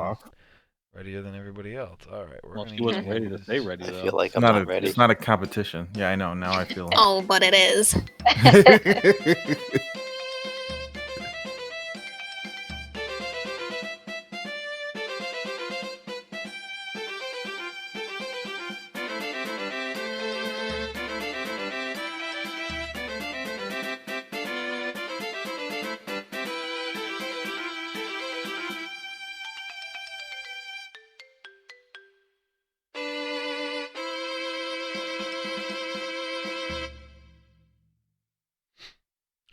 off. Readier than everybody else. All right, we're Well, gonna she wasn't use... ready to stay ready, I though. feel like It's I'm not not a. ready. It's not a competition. Yeah, I know. Now I feel. Oh, but it is.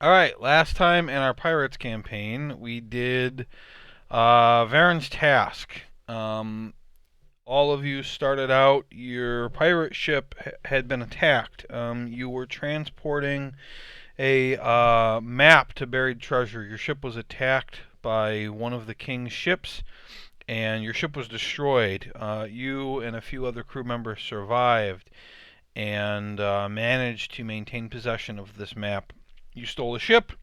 All right, last time in our Pirates campaign, we did Varen's Task. All of you started out, your pirate ship had been attacked. You were transporting a map to buried treasure. Your ship was attacked by one of the king's ships, and your ship was destroyed. You and a few other crew members survived and managed to maintain possession of this map. You stole a ship.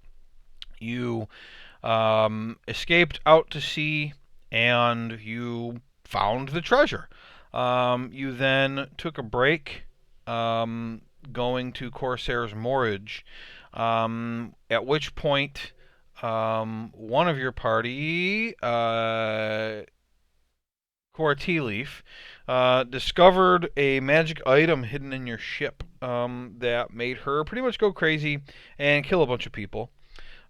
You escaped out to sea, and you found the treasure. You then took a break, going to Corsair's Moorage, at which point one of your party, Cora Tealeaf, discovered a magic item hidden in your ship that made her pretty much go crazy and kill a bunch of people.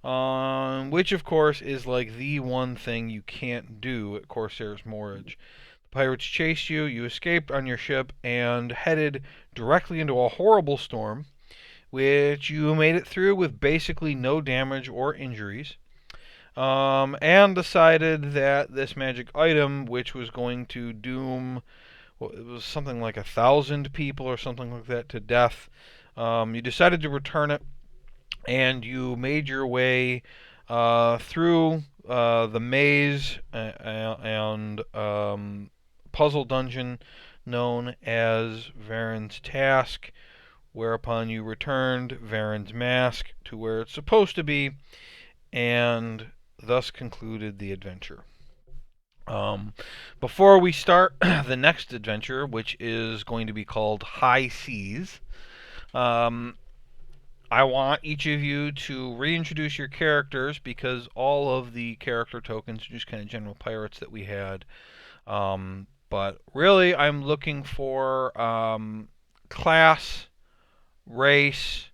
Which, of course, is like the one thing you can't do at Corsair's Moorage. The pirates chased you, you escaped on your ship, and headed directly into a horrible storm, which you made it through with basically no damage or injuries. And decided that this magic item, which was going to doom, well, it was something like 1,000 people or something like that to death, you decided to return it, and you made your way through the maze and puzzle dungeon known as Varen's Task, whereupon you returned Varen's Mask to where it's supposed to be, and thus concluded the adventure. Before we start the next adventure, which is going to be called High Seas, I want each of you to reintroduce your characters because all of the character tokens are just kind of general pirates that we had. But really, I'm looking for class, race,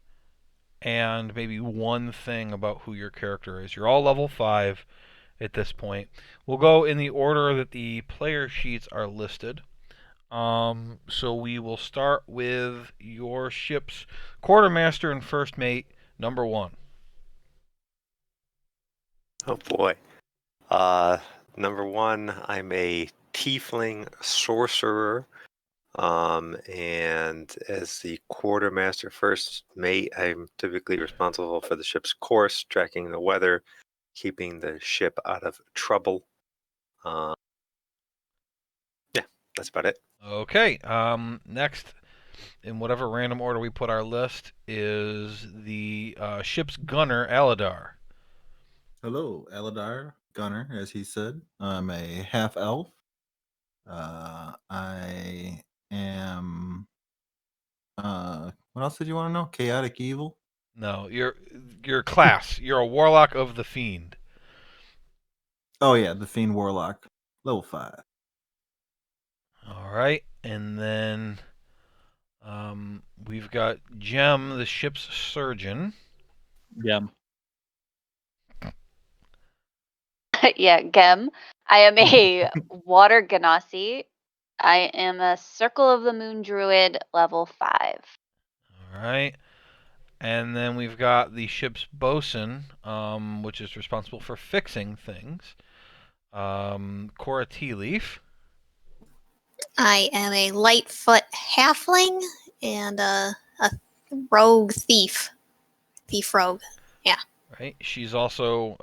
and maybe one thing about who your character is. You're all level 5 at this point. We'll go in the order that the player sheets are listed. So we will start with your ship's quartermaster and first mate, number 1. Oh boy. Number 1, I'm a tiefling sorcerer. And as the quartermaster first mate, I'm typically responsible for the ship's course, tracking the weather, keeping the ship out of trouble. Yeah, that's about it. Okay. Next, in whatever random order we put our list, is the ship's gunner, Aladar. Hello, Aladar, gunner, as he said. I'm a half elf. I am. What else did you want to know? Chaotic evil. No, your class. You're a warlock of the fiend. Oh yeah, the fiend warlock, level 5. All right, and then we've got Jem, the ship's surgeon. Gem. Yeah, Gem. I am a water genasi. I am a Circle of the Moon druid, level 5. All right. And then we've got the ship's bosun, which is responsible for fixing things. Cora Tealeaf. I am a Lightfoot halfling and a rogue thief. Thief rogue. Yeah. Right. She's also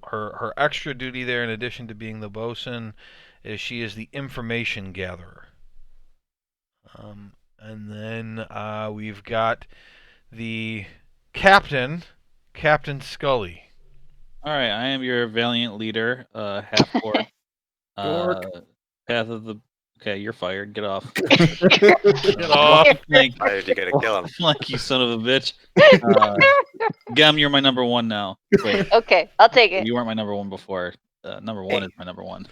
her extra duty there, in addition to being the bosun, is she is the information gatherer. And then we've got the captain, Captain Scully. All right, I am your valiant leader, half orc. Dork. Path of the. Okay, you're fired. Get off. Get off. Flank. Why did you gotta kill him? Flank, you son of a bitch. Gum, you're my number one now. Wait, Okay, I'll take it. you weren't my number one before. Number one is my number one.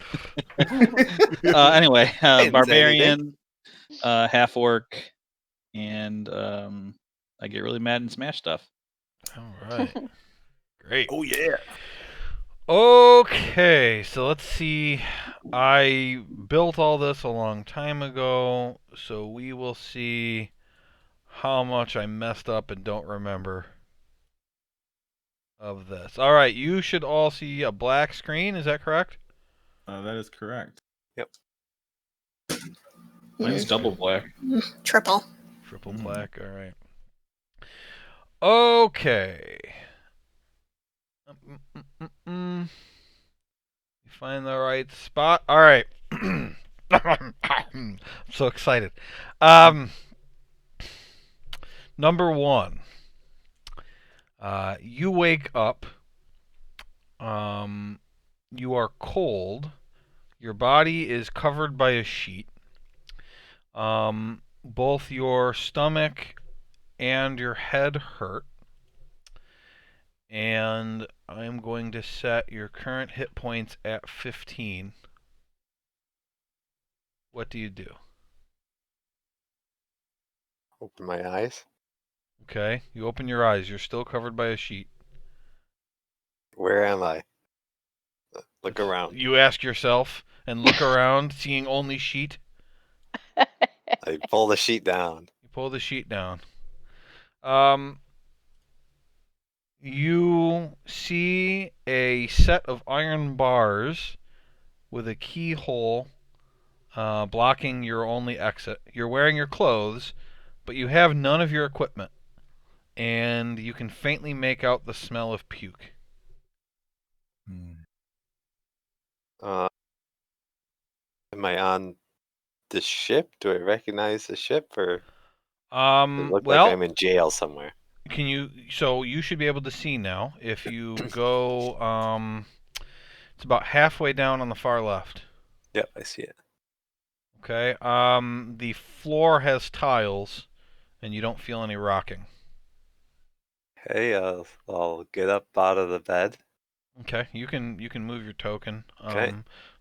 Anyway, didn't say barbarian, half orc, and I get really mad and smash stuff. All right. Great. Oh yeah. Okay, so let's see. I built all this a long time ago, so we will see how much I messed up and don't remember of this. All right, you should all see a black screen. Is that correct? That is correct. Mine's double black. Triple. Triple black. All right. Okay. You find the right spot. All right. I'm so excited. Number one. You wake up. You are cold. Your body is covered by a sheet. Both your stomach and your head hurt. And I'm going to set your current hit points at 15. What do you do? Open my eyes. Okay, you open your eyes. You're still covered by a sheet. Where am I? Look around. You ask yourself and look around, seeing only sheet. I pull the sheet down. You pull the sheet down. You see a set of iron bars with a keyhole blocking your only exit. You're wearing your clothes, but you have none of your equipment, and you can faintly make out the smell of puke. Am I on the ship? Do I recognize the ship, or it look Well, like I'm in jail somewhere? can you? So you should be able to see now. If you go, it's about halfway down on the far left. Yep, I see it. Okay. The floor has tiles, and you don't feel any rocking. Hey, I'll get up out of the bed. Okay. You can move your token. Okay.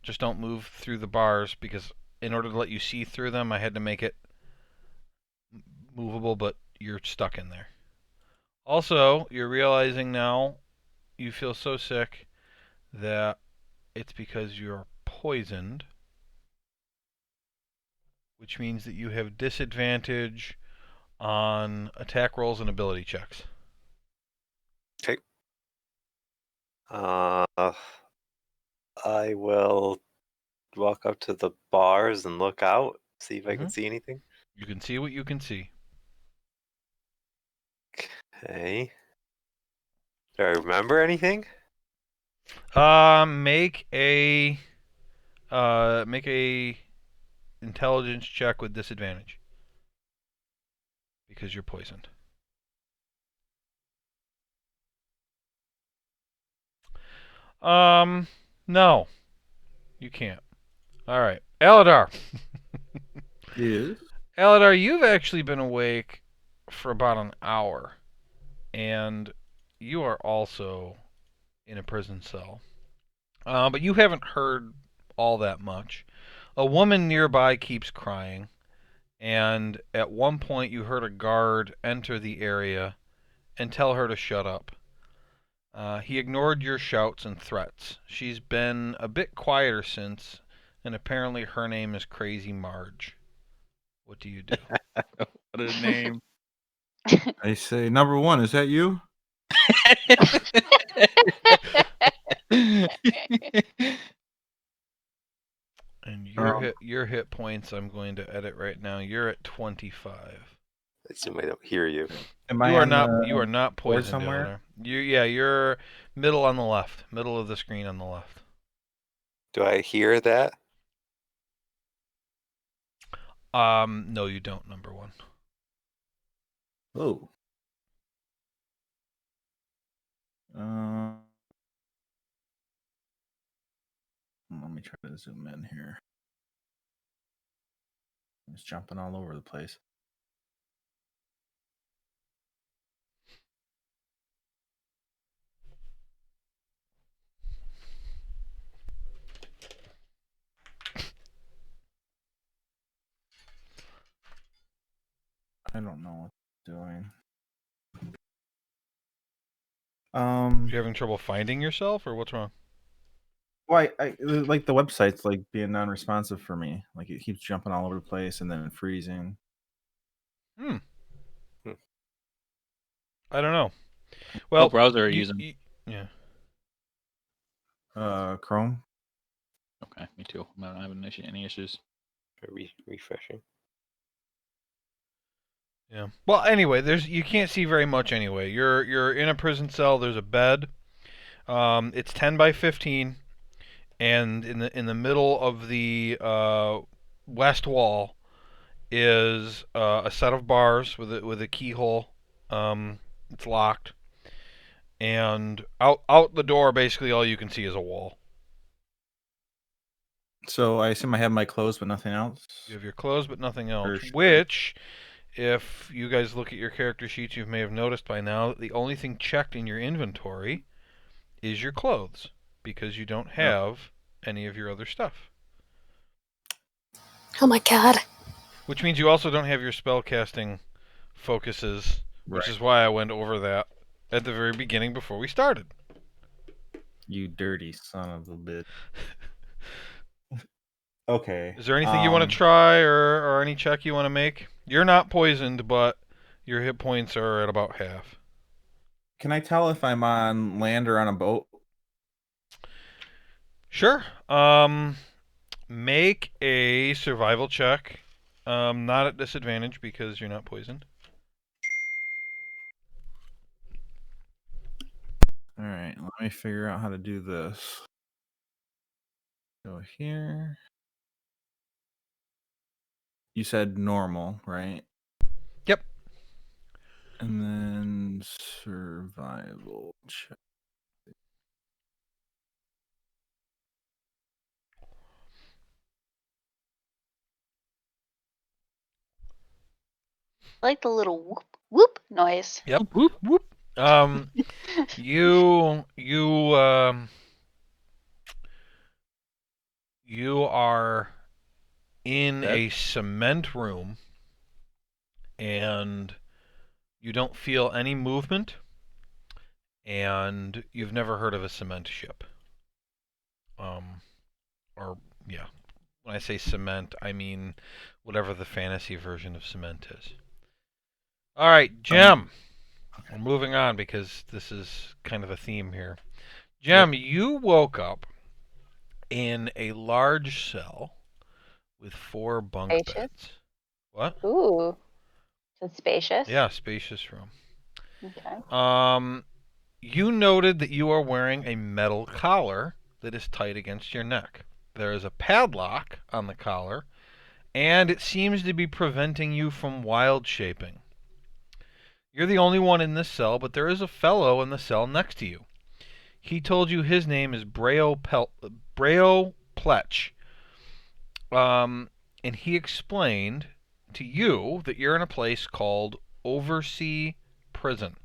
Just don't move through the bars, because in order to let you see through them, I had to make it movable, but you're stuck in there. Also, you're realizing now you feel so sick that it's because you're poisoned, which means that you have disadvantage on attack rolls and ability checks. Okay. I will walk up to the bars and look out, see if I can see anything. You can see what you can see. Okay. Do I remember anything? Make a intelligence check with disadvantage because you're poisoned. No, you can't. All right, Aladar. Yes. Aladar, you've actually been awake for about an hour, and you are also in a prison cell. But you haven't heard all that much. A woman nearby keeps crying, and at one point you heard a guard enter the area and tell her to shut up. He ignored your shouts and threats. She's been a bit quieter since, and apparently her name is Crazy Marge. What do you do? What a name. I say, number one, is that you? And your hit points I'm going to edit right now. You're at 25. I assume I don't hear you. Am You I are on not. the You are not board poisoned somewhere? Eleanor. You're middle on the left. Middle of the screen on the left. Do I hear that? No, you don't. Number one. Oh. Let me try to zoom in here. It's jumping all over the place. I don't know what it's doing. You having trouble finding yourself, or what's wrong? Well, I like the website's like being non-responsive for me. Like it keeps jumping all over the place and then freezing. I don't know. Well, What browser are you using? Yeah. Chrome. Okay, me too. I'm not having any issues. Refreshing. Yeah. Well, anyway, you can't see very much anyway. You're in a prison cell. There's a bed. It's 10 by 15, and in the middle of the west wall is a set of bars with a keyhole. It's locked, and out the door, basically all you can see is a wall. So I assume I have my clothes, but nothing else. You have your clothes, but nothing else. Sure. Which, if you guys look at your character sheets, you may have noticed by now that the only thing checked in your inventory is your clothes, because you don't have any of your other stuff. Oh my god. Which means you also don't have your spellcasting focuses, which is why I went over that at the very beginning before we started. You dirty son of a bitch. Okay. Is there anything you want to try or any check you want to make? You're not poisoned, but your hit points are at about half. Can I tell if I'm on land or on a boat? Sure. Make a survival check. Not at disadvantage because you're not poisoned. All right, let me figure out how to do this. Go here. You said normal, right? Yep. And then survival check. I like the little whoop whoop noise. Yep. Whoop whoop. You are in a cement room, and you don't feel any movement, and you've never heard of a cement ship. When I say cement, I mean whatever the fantasy version of cement is. All right, Jem. We're moving on because this is kind of a theme here. Jem, you woke up in a large cell with 4 bunk Spacious? beds. What? Ooh. It's spacious. Yeah, spacious room. Okay. You noted that you are wearing a metal collar that is tight against your neck. There is a padlock on the collar, and it seems to be preventing you from wild shaping. You're the only one in this cell, but there is a fellow in the cell next to you. He told you his name is Breo Pletch. And he explained to you that you're in a place called Oversea Prison,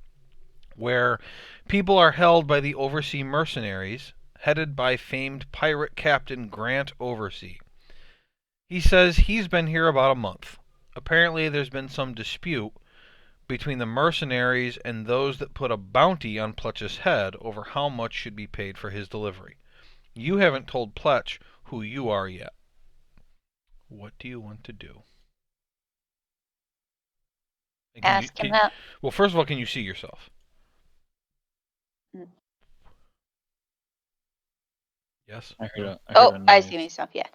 where people are held by the Oversea Mercenaries, headed by famed pirate captain Grant Oversea. He says he's been here about a month. Apparently there's been some dispute between the mercenaries and those that put a bounty on Pletch's head over how much should be paid for his delivery. You haven't told Pletch who you are yet. What do you want to do? Ask him that. Well, first of all, can you see yourself? Yes? I heard I see myself, yeah.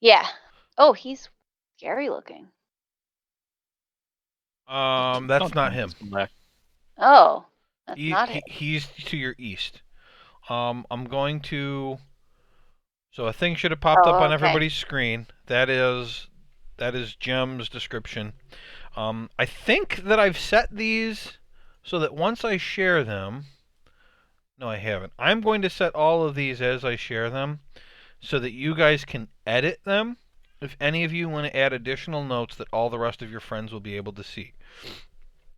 Yeah. Oh, he's scary looking. That's not him. Oh, that's not him. He's to your east. I'm going to... So a thing should have popped up on everybody's screen. That is Jem's description. I think that I've set these so that once I share them... No, I haven't. I'm going to set all of these as I share them so that you guys can edit them if any of you want to add additional notes that all the rest of your friends will be able to see.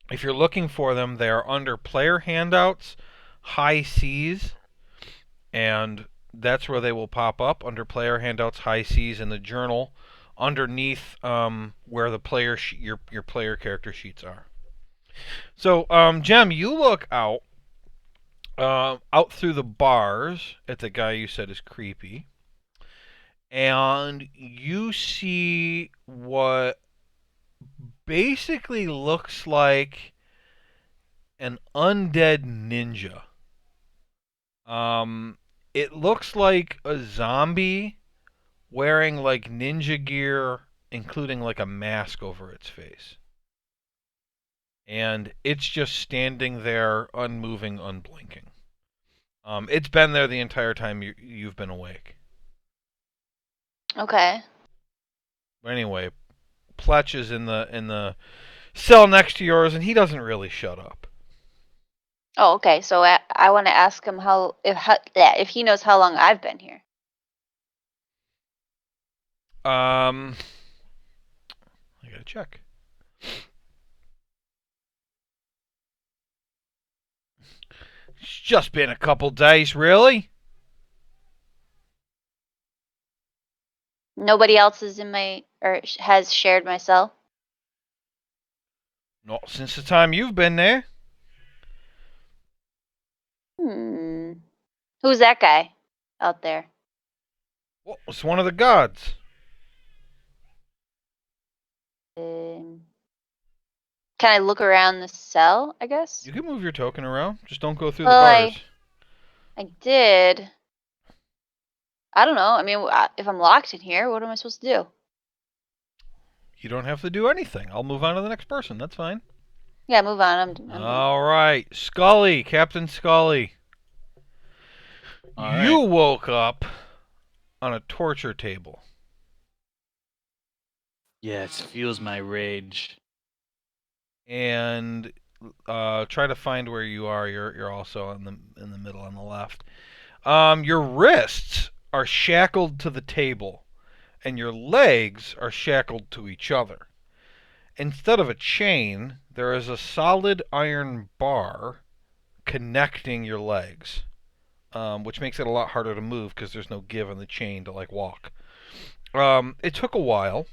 If you're looking for them, they are under player handouts, high C's, and that's where they will pop up under player handouts, high C's in the journal underneath where the player your player character sheets are. So, Jem, you look out through the bars at the guy you said is creepy, and you see what basically looks like an undead ninja. It looks like a zombie wearing like ninja gear, including like a mask over its face. And it's just standing there, unmoving, unblinking. It's been there the entire time you've been awake. Okay. Anyway, Pletch is in the cell next to yours, and he doesn't really shut up. Oh, okay. So I want to ask him if he knows how long I've been here. I gotta check. It's just been a couple days, really. Nobody else is has shared my cell. Not since the time you've been there. Who's that guy out there? Well, it's one of the gods. Can I look around the cell, I guess? You can move your token around. Just don't go through Well, the bars. I did. I don't know. I mean, if I'm locked in here, what am I supposed to do? You don't have to do anything. I'll move on to the next person. That's fine. Yeah, move on. I'm All right. Scully, Captain Scully. All You right. woke up on a torture table. Yes, fuels my rage. And try to find where you are. You're also in the middle on the left. Your wrists are shackled to the table, and your legs are shackled to each other. Instead of a chain, there is a solid iron bar connecting your legs, which makes it a lot harder to move because there's no give in the chain to like walk. It took a while.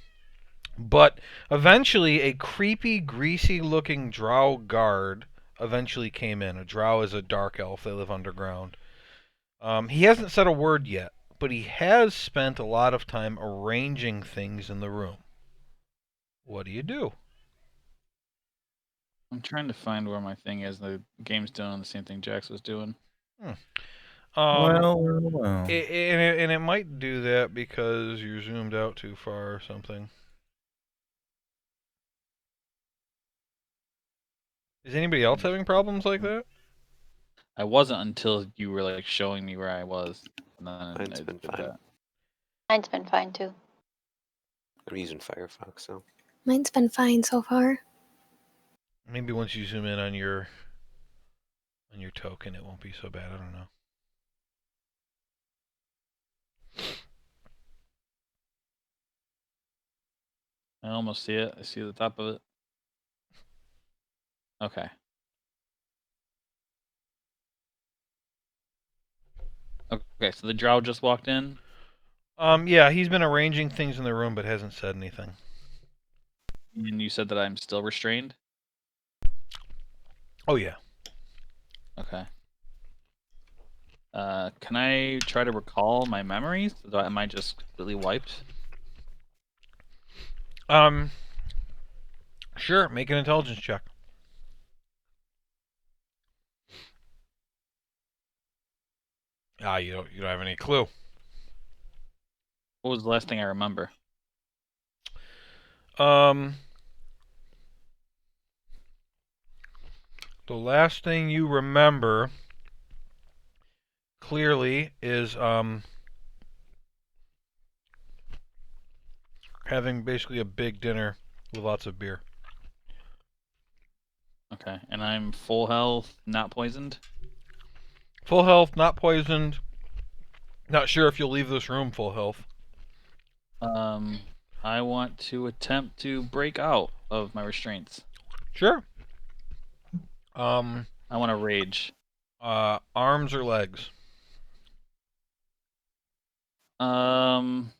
But eventually, a creepy, greasy-looking drow guard eventually came in. A drow is a dark elf. They live underground. He hasn't said a word yet, but he has spent a lot of time arranging things in the room. What do you do? I'm trying to find where my thing is. The game's doing the same thing Jax was doing. Well. And it might do that because you're zoomed out too far or something. Is anybody else having problems like that? I wasn't until you were like showing me where I was. And then Mine's I been did fine. that. Mine's been fine too. I'm using Firefox, so Mine's been fine so far. Maybe once you zoom in on your token, it won't be so bad. I don't know. I almost see it. I see the top of it. Okay. Okay, so the drow just walked in. Yeah, he's been arranging things in the room, but hasn't said anything. And you said that I'm still restrained? Oh yeah. Okay. Can I try to recall my memories? Am I just completely wiped? Sure. Make an intelligence check. You don't have any clue. What was the last thing I remember? The last thing you remember clearly is having basically a big dinner with lots of beer. Okay, and I'm full health, not poisoned? Full health, not poisoned. Not sure if you'll leave this room full health. I want to attempt to break out of my restraints. Sure. I want to rage. Arms or legs? Arms.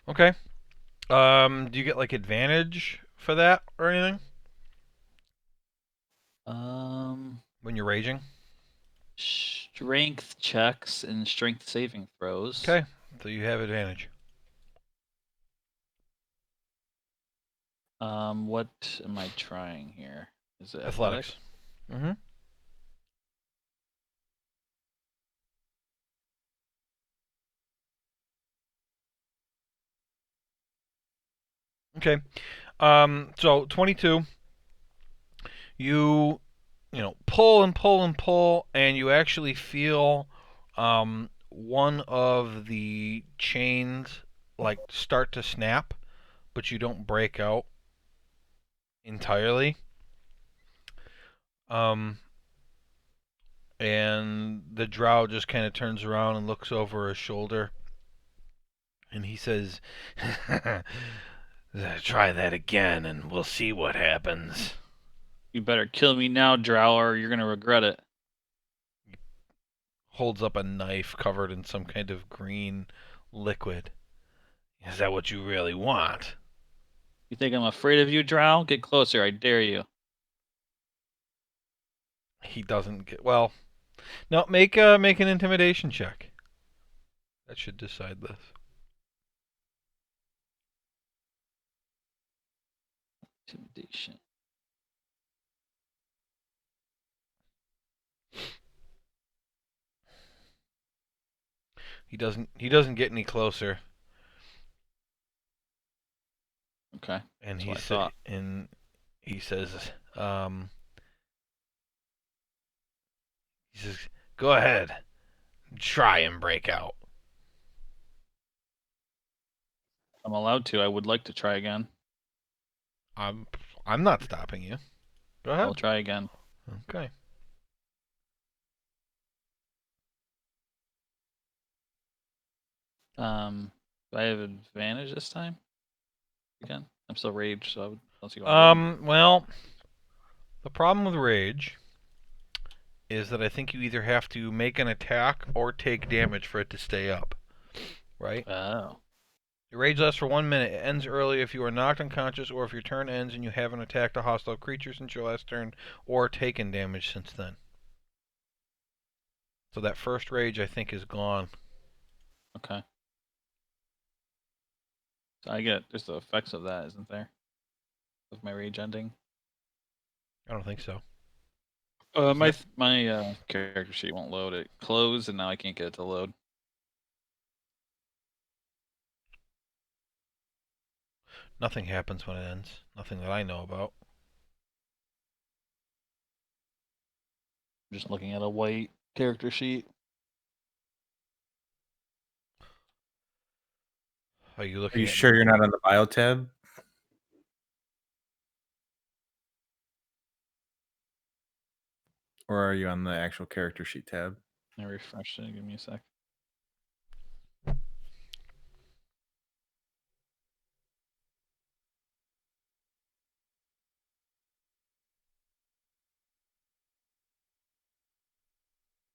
Okay. Do you get like advantage for that or anything when you're raging? Strength checks and strength saving throws. Okay, so you have advantage. What am I trying here? Is it Athletics. Mm-hmm. Okay. So 22. You pull and pull and pull, and you actually feel one of the chains like start to snap, but you don't break out entirely. And the drow just kind of turns around and looks over his shoulder, and he says, "Try that again, and we'll see what happens." You better kill me now, drow, or you're gonna regret it. Holds up a knife covered in some kind of green liquid. Is that what you really want? You think I'm afraid of you, drow? Get closer, I dare you. He doesn't get well. No, make an intimidation check. That should decide this. Intimidation. He doesn't get any closer. Okay. And That's what I thought. he says, "Go ahead, try and break out." I'm allowed to. I would like to try again. I'm not stopping you. Go ahead. I'll try again. Okay. Do I have advantage this time? Again, I'm still raged, so I would. Well, the problem with rage is that I think you either have to make an attack or take damage for it to stay up. Right? Oh. Your rage lasts for 1 minute. It ends early if you are knocked unconscious or if your turn ends and you haven't attacked a hostile creature since your last turn or taken damage since then. So that first rage, I think, is gone. Okay. So I get there's the effects of that, isn't there? Of my rage ending. I don't think so. My character sheet won't load. It closed, and now I can't get it to load. Nothing happens when it ends. Nothing that I know about. I'm just looking at a white character sheet. Are you Are looking you at sure you're not on the bio tab? Or are you on the actual character sheet tab? I refreshed it. Give me a sec.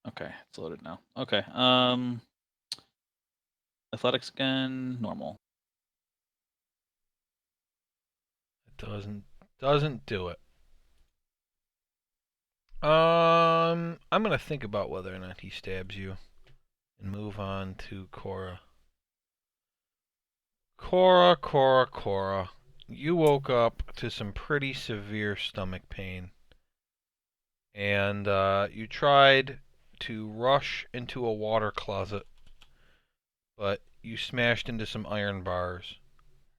Okay, it's loaded now. Okay. Athletics again, normal. It doesn't do it. I'm gonna think about whether or not he stabs you and move on to Cora. Cora. You woke up to some pretty severe stomach pain. And you tried to rush into a water closet, but you smashed into some iron bars.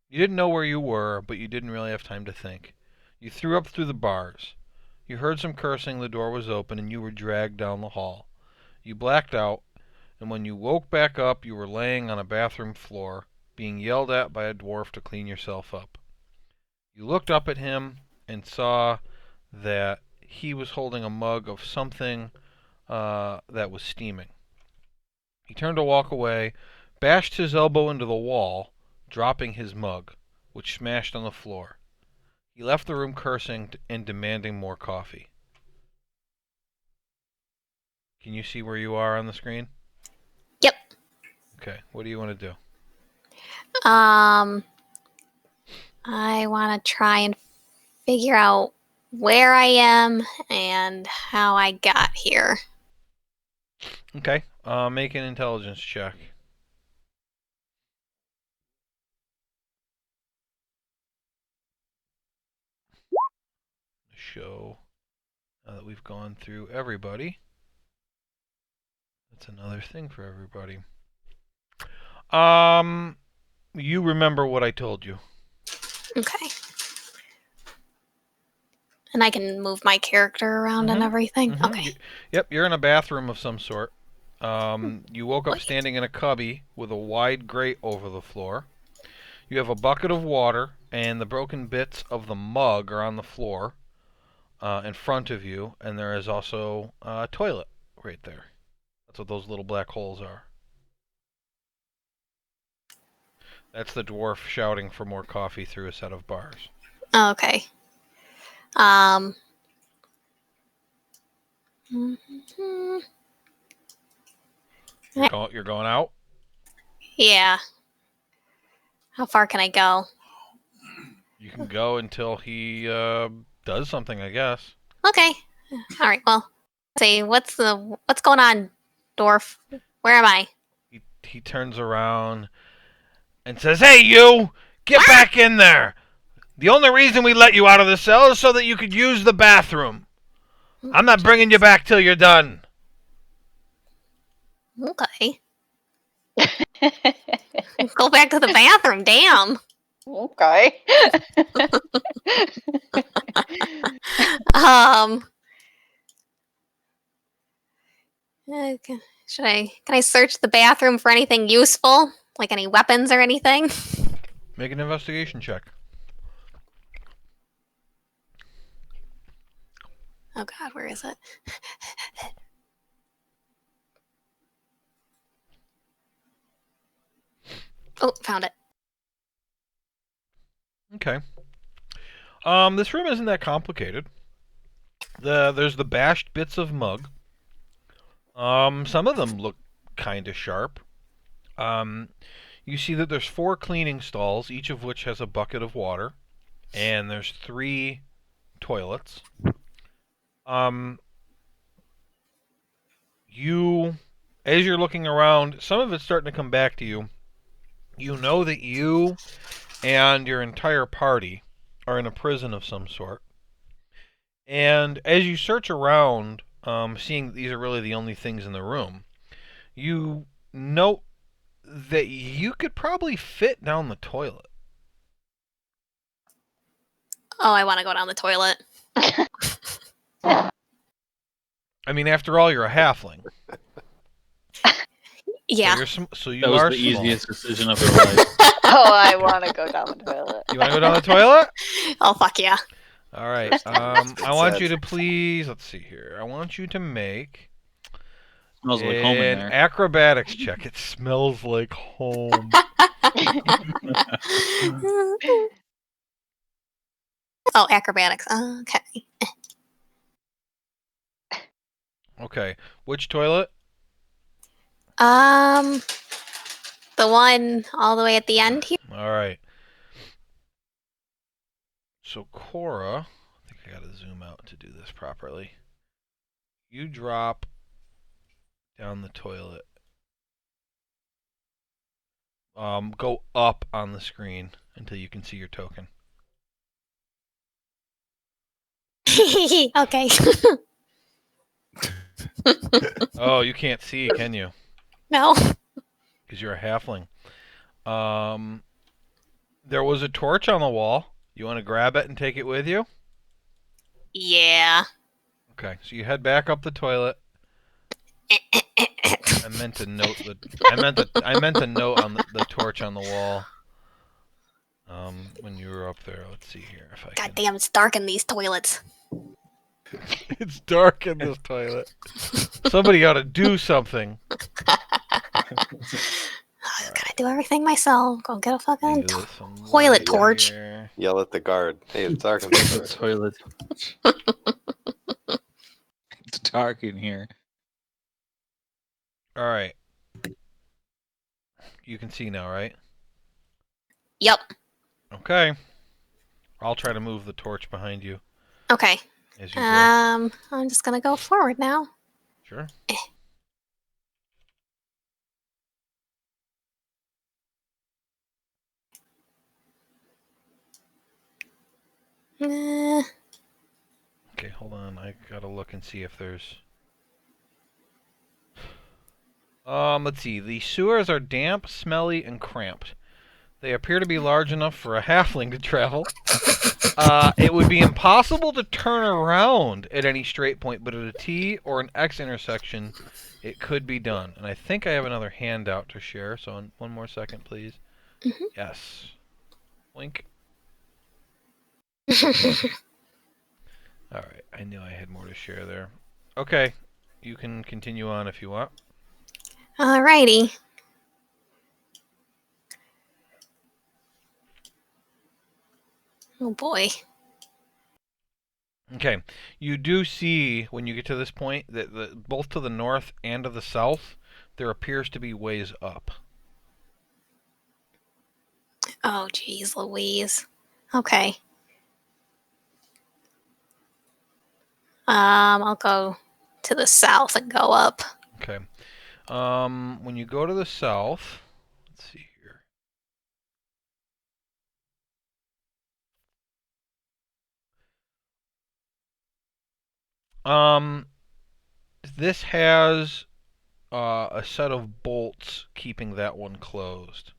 You didn't know where you were, but you didn't really have time to think. You threw up through the bars. You heard some cursing, the door was open, and you were dragged down the hall. You blacked out, and when you woke back up, you were laying on a bathroom floor, being yelled at by a dwarf to clean yourself up. You looked up at him and saw that he was holding a mug of something that was steaming. He turned to walk away, bashed his elbow into the wall, dropping his mug, which smashed on the floor. He left the room cursing and demanding more coffee. Can you see where you are on the screen? Yep. Okay, what do you want to do? I want to try and figure out where I am and how I got here. Okay, make an intelligence check. Show now that we've gone through everybody. That's another thing for everybody. You remember what I told you. Okay. And I can move my character around and everything? Mhm. Okay. Yep, you're in a bathroom of some sort. You woke up standing in a cubby with a wide grate over the floor. You have a bucket of water, and the broken bits of the mug are on the floor in front of you, and there is also a toilet right there. That's what those little black holes are. That's the dwarf shouting for more coffee through a set of bars. Okay. You're going out? Yeah. How far can I go? You can go until he does something, I guess. Okay. All right. Well, let's see. What's going on, dwarf? Where am I? He turns around and says, "Hey, you! Get back in there! The only reason we let you out of the cell is so that you could use the bathroom. I'm not bringing you back till you're done." Okay. Go back to the bathroom. Damn. Okay. Okay. Can I search the bathroom for anything useful? Like any weapons or anything? Make an investigation check. Oh god, where is it? Oh, found it. Okay. This room isn't that complicated. There's the bashed bits of mug. Some of them look kind of sharp. You see that there's 4 cleaning stalls, each of which has a bucket of water, and there's 3 toilets. As you're looking around, some of it's starting to come back to you. You know that you and your entire party are in a prison of some sort. And as you search around, seeing that these are really the only things in the room, you note that you could probably fit down the toilet. Oh, I want to go down the toilet. I mean, after all, you're a halfling. Yeah. So you That was are the small. easiest decision of her life. Oh, I want to go down the toilet. You want to go down the toilet? Oh, fuck yeah. All right. I want you to please. Let's see here. I want you to make Smells like home in an there. acrobatics check. It smells like home. Oh, acrobatics. Okay. Okay. Which toilet? The one all the way at the end here. All right. So Cora, I think I gotta zoom out to do this properly. You drop down the toilet. Go up on the screen until you can see your token. Okay. Oh, you can't see, can you? No. Because you're a halfling. There was a torch on the wall. You want to grab it and take it with you? Yeah. Okay, so you head back up the toilet. I meant to note the. I meant to note on the torch on the wall. When you were up there, let's see here if I God can. damn, it's dark in these toilets. It's dark in this toilet. Somebody ought to do something. I gotta do everything myself. Go get a fucking Maybe there's some toilet light torch. here. Yell at the guard. Hey, it's dark in the Toilet. It's dark in here. All right. You can see now, right? Yep. Okay. I'll try to move the torch behind you Okay. as you go. I'm just gonna go forward now. Sure. Eh, Okay, hold on. I gotta look and see if there's. Let's see. The sewers are damp, smelly, and cramped. They appear to be large enough for a halfling to travel. It would be impossible to turn around at any straight point, but at a T or an X intersection, it could be done. And I think I have another handout to share, so one more second, please. Mhm. Yes. Blink. Alright, I knew I had more to share there. Okay, you can continue on if you want. Alrighty. Oh boy. Okay, you do see when you get to this point that both to the north and to the south, there appears to be ways up. Oh geez, Louise. Okay. I'll go to the south and go up. Okay. When you go to the south, let's see here. This has a set of bolts keeping that one closed.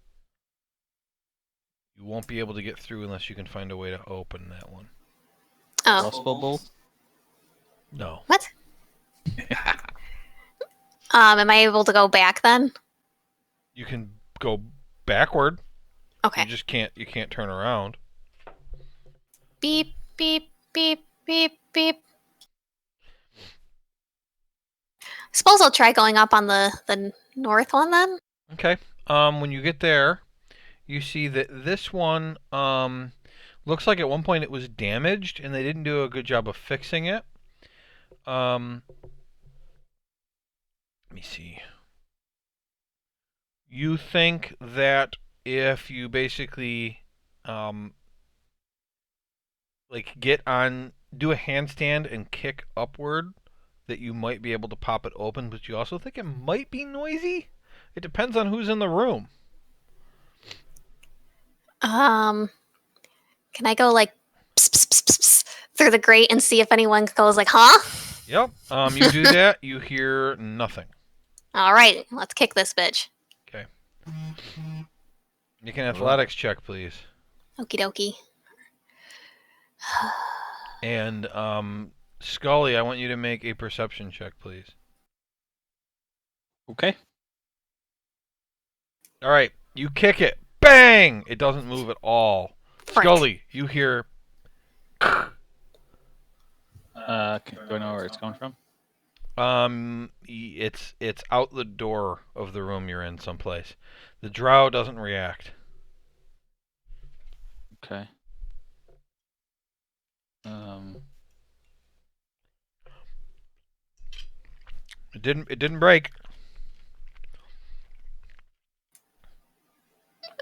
You won't be able to get through unless you can find a way to open that one. Oh. Crossbow bolt. No. What? Am I able to go back then? You can go backward. Okay. You can't turn around. Beep, beep, beep, beep, beep. Suppose I'll try going up on the north one then. Okay. When you get there, you see that this one looks like at one point it was damaged and they didn't do a good job of fixing it. Let me see. You think that if you basically like get on, do a handstand and kick upward, that you might be able to pop it open, but you also think it might be noisy? It depends on who's in the room. Can I go like pss, pss, pss, pss, pss, through the grate and see if anyone goes like, huh? Yep. You do that, you hear nothing. All right, let's kick this bitch. Okay. Make an athletics check, please. Okie dokie. And Scully, I want you to make a perception check, please. Okay. All right, you kick it. Bang! It doesn't move at all. Frick. Scully, you hear. Do I know where it's coming from? It's out the door of the room you're in, someplace. The drow doesn't react. Okay. It didn't break.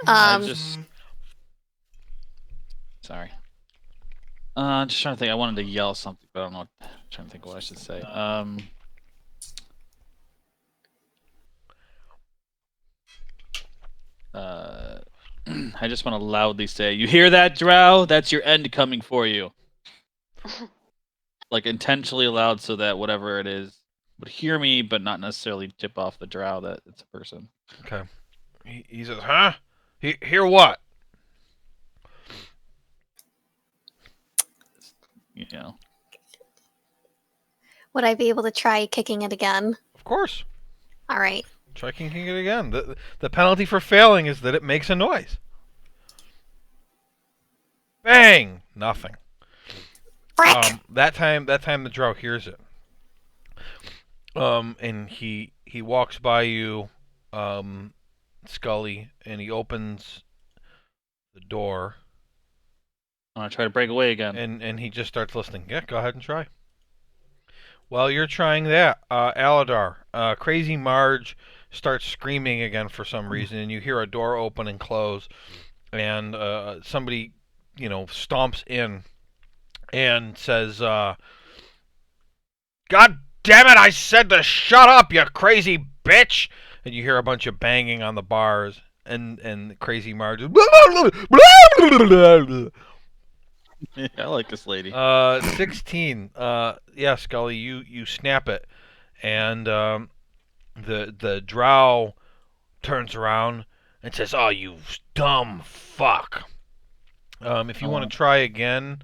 Sorry. Just trying to think. I wanted to yell something, but I don't know. I'm trying to think what I should say. I just want to loudly say, "You hear that, drow? That's your end coming for you." Like intentionally loud so that whatever it is would hear me, but not necessarily tip off the drow that it's a person. Okay. He says, huh? Hear what? You know. Would I be able to try kicking it again? Of course. All right. Try kicking it again. The penalty for failing is that it makes a noise. Bang! Nothing. Frick! That time the drow hears it. And he walks by you, Scully, and he opens the door, I'm gonna try to break away again. and he just starts listening. Yeah, go ahead and try. While you're trying that, Aladar, Crazy Marge starts screaming again for some reason, and you hear a door open and close, and somebody, stomps in and says, "God damn it! I said to shut up, you crazy bitch!" And you hear a bunch of banging on the bars, and Crazy Marge. I like this lady. 16. Yeah, Scully, you snap it, and the drow turns around and says, "Oh, you dumb fuck." If you want to try again,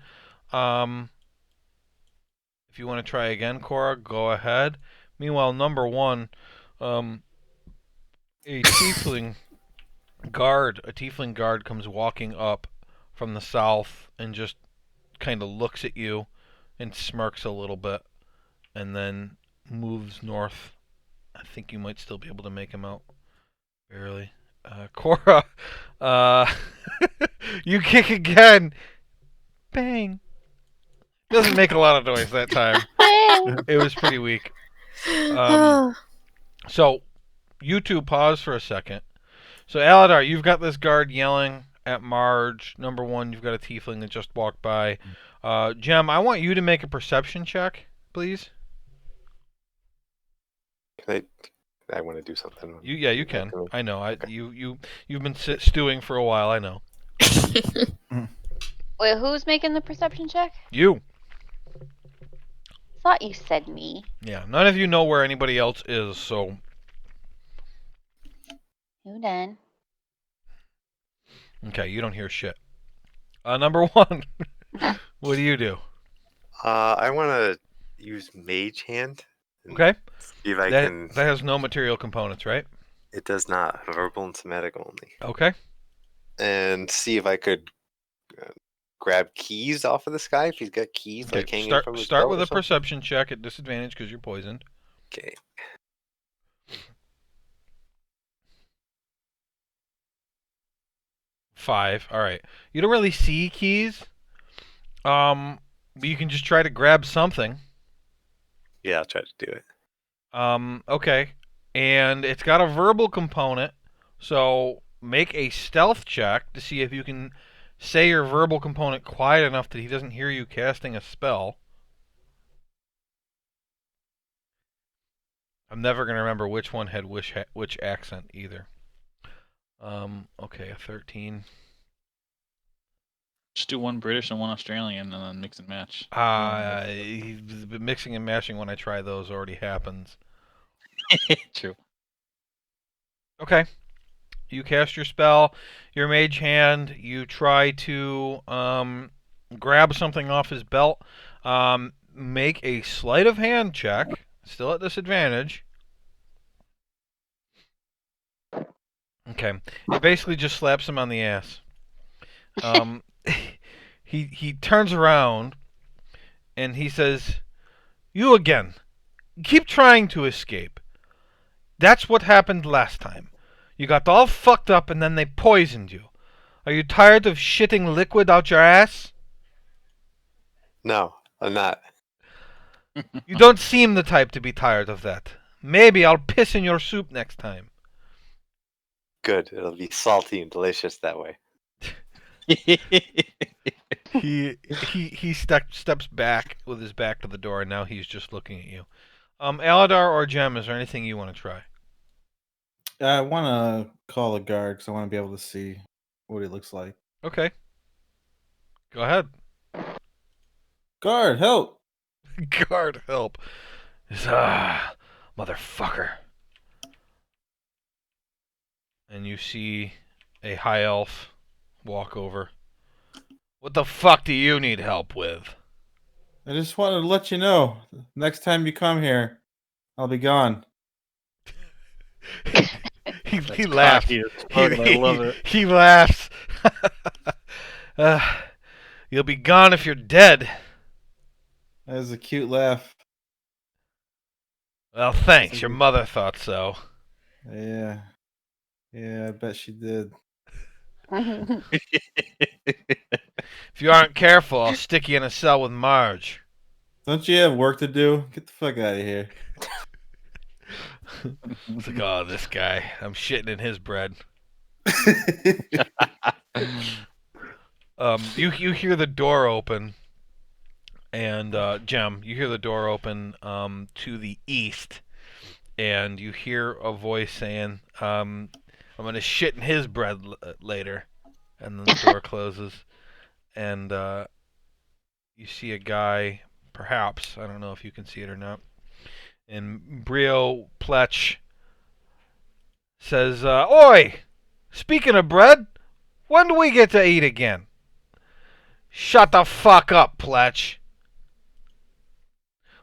Cora, go ahead. Meanwhile, number one, a tiefling guard comes walking up from the south and just kind of looks at you and smirks a little bit and then moves north. I think you might still be able to make him out. Barely. Cora, you kick again. Bang. Doesn't make a lot of noise that time. It was pretty weak. So, you two pause for a second. So, Aladar, you've got this guard yelling at Marge. Number one, you've got a tiefling that just walked by. Jem, I want you to make a perception check, please. I want to do something. You can. I know. You've been stewing for a while. I know. Wait, who's making the perception check? You. Thought you said me. Yeah. None of you know where anybody else is, so. Who done? Okay, you don't hear shit. Number one. What do you do? I want to use Mage Hand. and Okay. See if I That can. has no material components, right? It does not. Verbal and somatic only. Okay. And see if I could grab keys off of this guy. If he's got keys, like hanging from his Start belt with or a something. perception check at disadvantage because you're poisoned. Okay. Five. All right. You don't really see keys. But you can just try to grab something. Yeah, I'll try to do it. Okay. And it's got a verbal component. So make a stealth check to see if you can say your verbal component quiet enough that he doesn't hear you casting a spell. I'm never going to remember which one had which accent either. Okay, a 13. Just do one British and one Australian, and then mix and match. Mixing and matching when I try those already happens. True. Okay. You cast your spell, your mage hand, you try to grab something off his belt. Make a sleight of hand check, still at disadvantage. Okay. It basically just slaps him on the ass. He turns around and he says, "You again. Keep trying to escape. That's what happened last time. You got all fucked up and then they poisoned you. Are you tired of shitting liquid out your ass? No, I'm not. You don't seem the type to be tired of that. Maybe I'll piss in your soup next time." Good. It'll be salty and delicious that way. He steps back with his back to the door, and now he's just looking at you. Aladar or Jem, is there anything you want to try? I want to call a guard because I want to be able to see what he looks like. Okay. Go ahead. Guard, help! Guard, help. Motherfucker. And you see a high elf walk over. What the fuck do you need help with? I just wanted to let you know, next time you come here, I'll be gone. He laughs. Cocky as fuck, and I love it. He laughs. You'll be gone if you're dead. That was a cute laugh. Well, thanks. Your mother thought so. Yeah. Yeah, I bet she did. If you aren't careful, I'll stick you in a cell with Marge. Don't you have work to do? Get the fuck out of here. It's like, oh, this guy. I'm shitting in his bread. You hear the door open, and Jem, you hear the door open to the east, and you hear a voice saying, "I'm gonna shit in his bread later," and then the door closes, and you see a guy, perhaps I don't know if you can see it or not, and Brio Pletch says, "Oi, speaking of bread, when do we get to eat again?" Shut the fuck up, Pletch.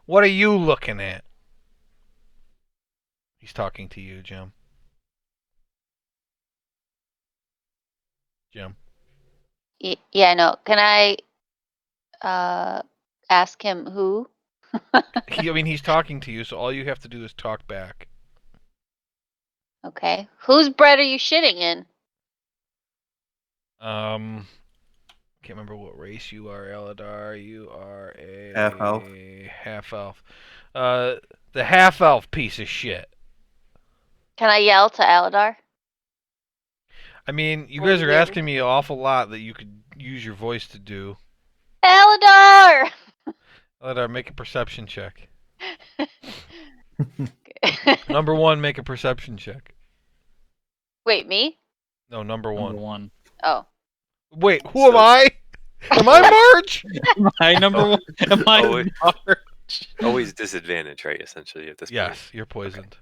What are you looking at? He's talking to you, Jim. Jim. Yeah, no. Can I ask him who? He's talking to you, so all you have to do is talk back. Okay. Whose bread are you shitting in? Can't remember what race you are, Eladar. You are a Half-elf. half-elf. The half-elf piece of shit. Can I yell to Aladar? I mean, you What guys do are you do? asking me an awful lot that you could use your voice to do. Aladar! Eladar, make a perception check. Number 1, make a perception check. Wait, me? No, number Number 1. one. Oh. Wait, who am I? Am I Marge? My number one. Am I Oh, wait. Marge? Always disadvantage, right? Essentially, at this point. Yes, you're poisoned.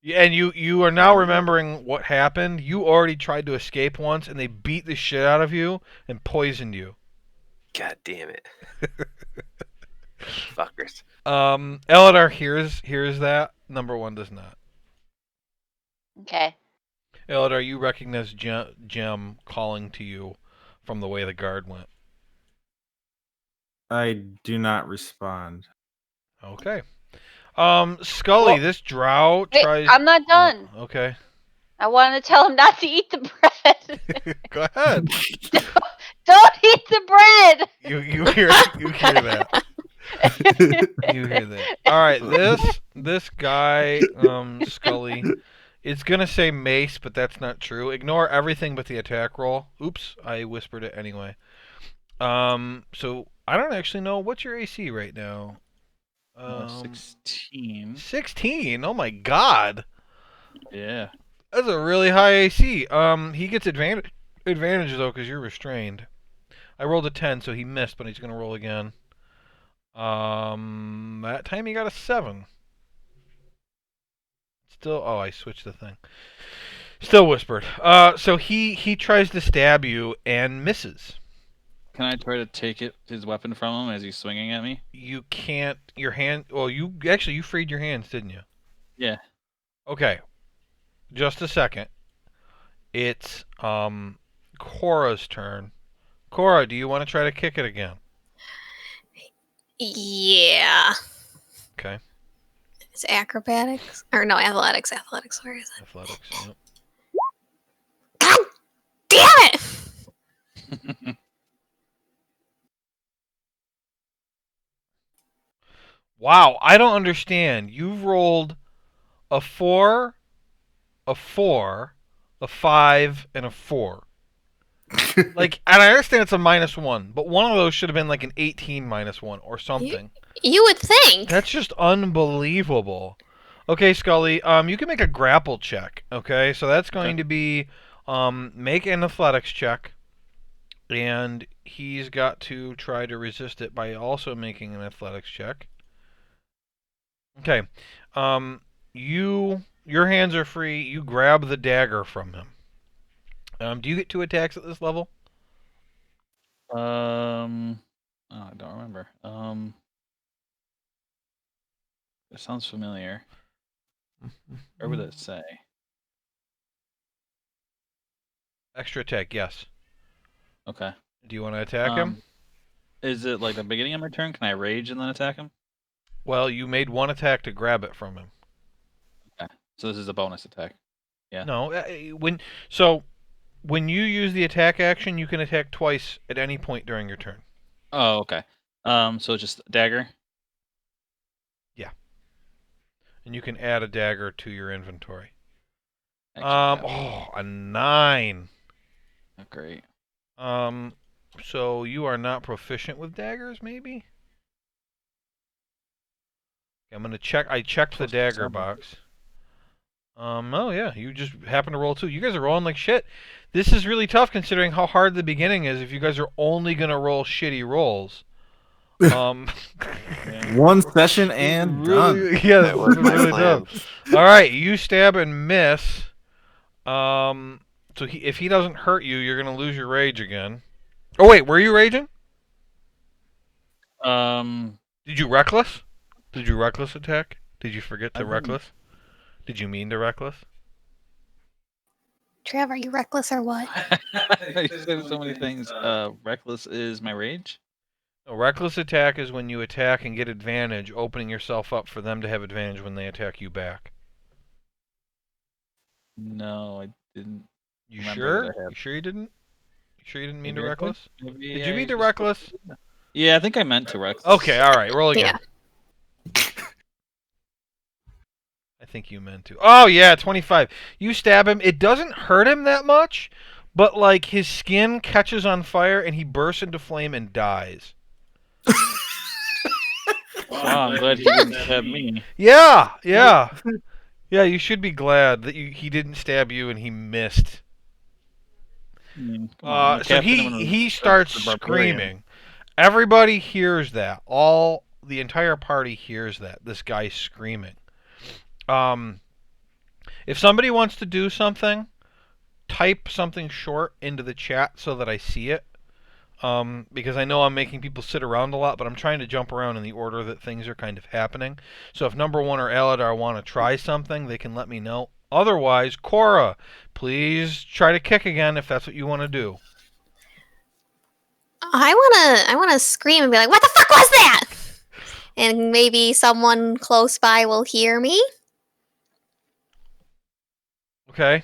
Yeah, and you are now remembering what happened. You already tried to escape once, and they beat the shit out of you and poisoned you. God damn it. Fuckers. Eladar hears that. Number 1 does not. Okay. Eladar, you recognize Jem calling to you from the way the guard went. I do not respond. Okay. Scully, Well, this drow Wait, tries. I'm not done. Okay. I wanted to tell him not to eat the bread. Go ahead. Don't eat the bread. You hear that. You hear that. All right, this guy, Scully, it's gonna say mace, but that's not true. Ignore everything but the attack roll. Oops, I whispered it anyway. So I don't actually know what's your AC right now. 16. 16. Oh my God, Yeah. that's a really high AC. He gets advantage though because you're restrained. I rolled a 10, so he missed, but he's gonna roll again. That time he got a 7. Still, oh, I switched the thing. Still whispered. So he tries to stab you and misses. Can I try to take his weapon from him as he's swinging at me? You can't. Your hand. Well, you freed your hands, didn't you? Yeah. Okay. Just a second. It's Cora's turn. Cora, do you want to try to kick it again? Yeah. Okay. It's acrobatics or no athletics. Athletics. Where is it? Athletics. Yep. God damn it! Wow, I don't understand. You've rolled a 4, a 4, a 5, and a 4. Like, and I understand it's a -1, but one of those should have been like an 18 -1 or something. You would think. That's just unbelievable. Okay, Scully, you can make a grapple check. Okay, so that's going to be make an athletics check, and he's got to try to resist it by also making an athletics check. Okay, your hands are free. You grab the dagger from him. Do you get 2 attacks at this level? Oh, I don't remember. It sounds familiar. Where would it say? Extra attack, yes. Okay. Do you want to attack him? Is it like the beginning of my turn? Can I rage and then attack him? Well, you made one attack to grab it from him. So this is a bonus attack. Yeah. No, when you use the attack action, you can attack twice at any point during your turn. Oh, okay. So just dagger. And you can add a dagger to your inventory. Actually, A 9. oh, great. So you are not proficient with daggers, maybe? I'm gonna check. I checked the dagger box. Oh yeah, you just happen to roll 2. You guys are rolling like shit. This is really tough considering how hard the beginning is if you guys are only gonna roll shitty rolls. One session and done. Really, yeah, that was my really plan. tough. All right, you stab and miss. So if he doesn't hurt you, you're gonna lose your rage again. Oh wait, were you raging? Did you reckless? Did you reckless attack? Did you forget to I didn't. reckless? Did you mean to reckless? Trev, are you reckless or what? You said so many things. Reckless is my rage. A reckless attack is when you attack and get advantage, opening yourself up for them to have advantage when they attack you back. No, I didn't. You Remember sure? that I have- You sure you didn't? You sure you didn't mean to Maybe I did. reckless? Maybe Did you I mean to just- reckless? Yeah, I think I meant to reckless. Okay, all right, roll again. Yeah. I think you meant to. Oh yeah, 25. You stab him. It doesn't hurt him that much, but like his skin catches on fire and he bursts into flame and dies. Wow, I'm glad he didn't stab me. Yeah. Yeah, you should be glad that he didn't stab you and he missed. Come on, the So captain of he the starts barbarian. screaming. Everybody hears that. The entire party hears that. This guy screaming. If somebody wants to do something, type something short into the chat so that I see it. Because I know I'm making people sit around a lot, but I'm trying to jump around in the order that things are kind of happening. So if number 1 or Aladar want to try something, they can let me know. Otherwise, Cora, please try to kick again if that's what you want to do. I wanna scream and be like, "What the fuck was that?" And maybe someone close by will hear me. Okay?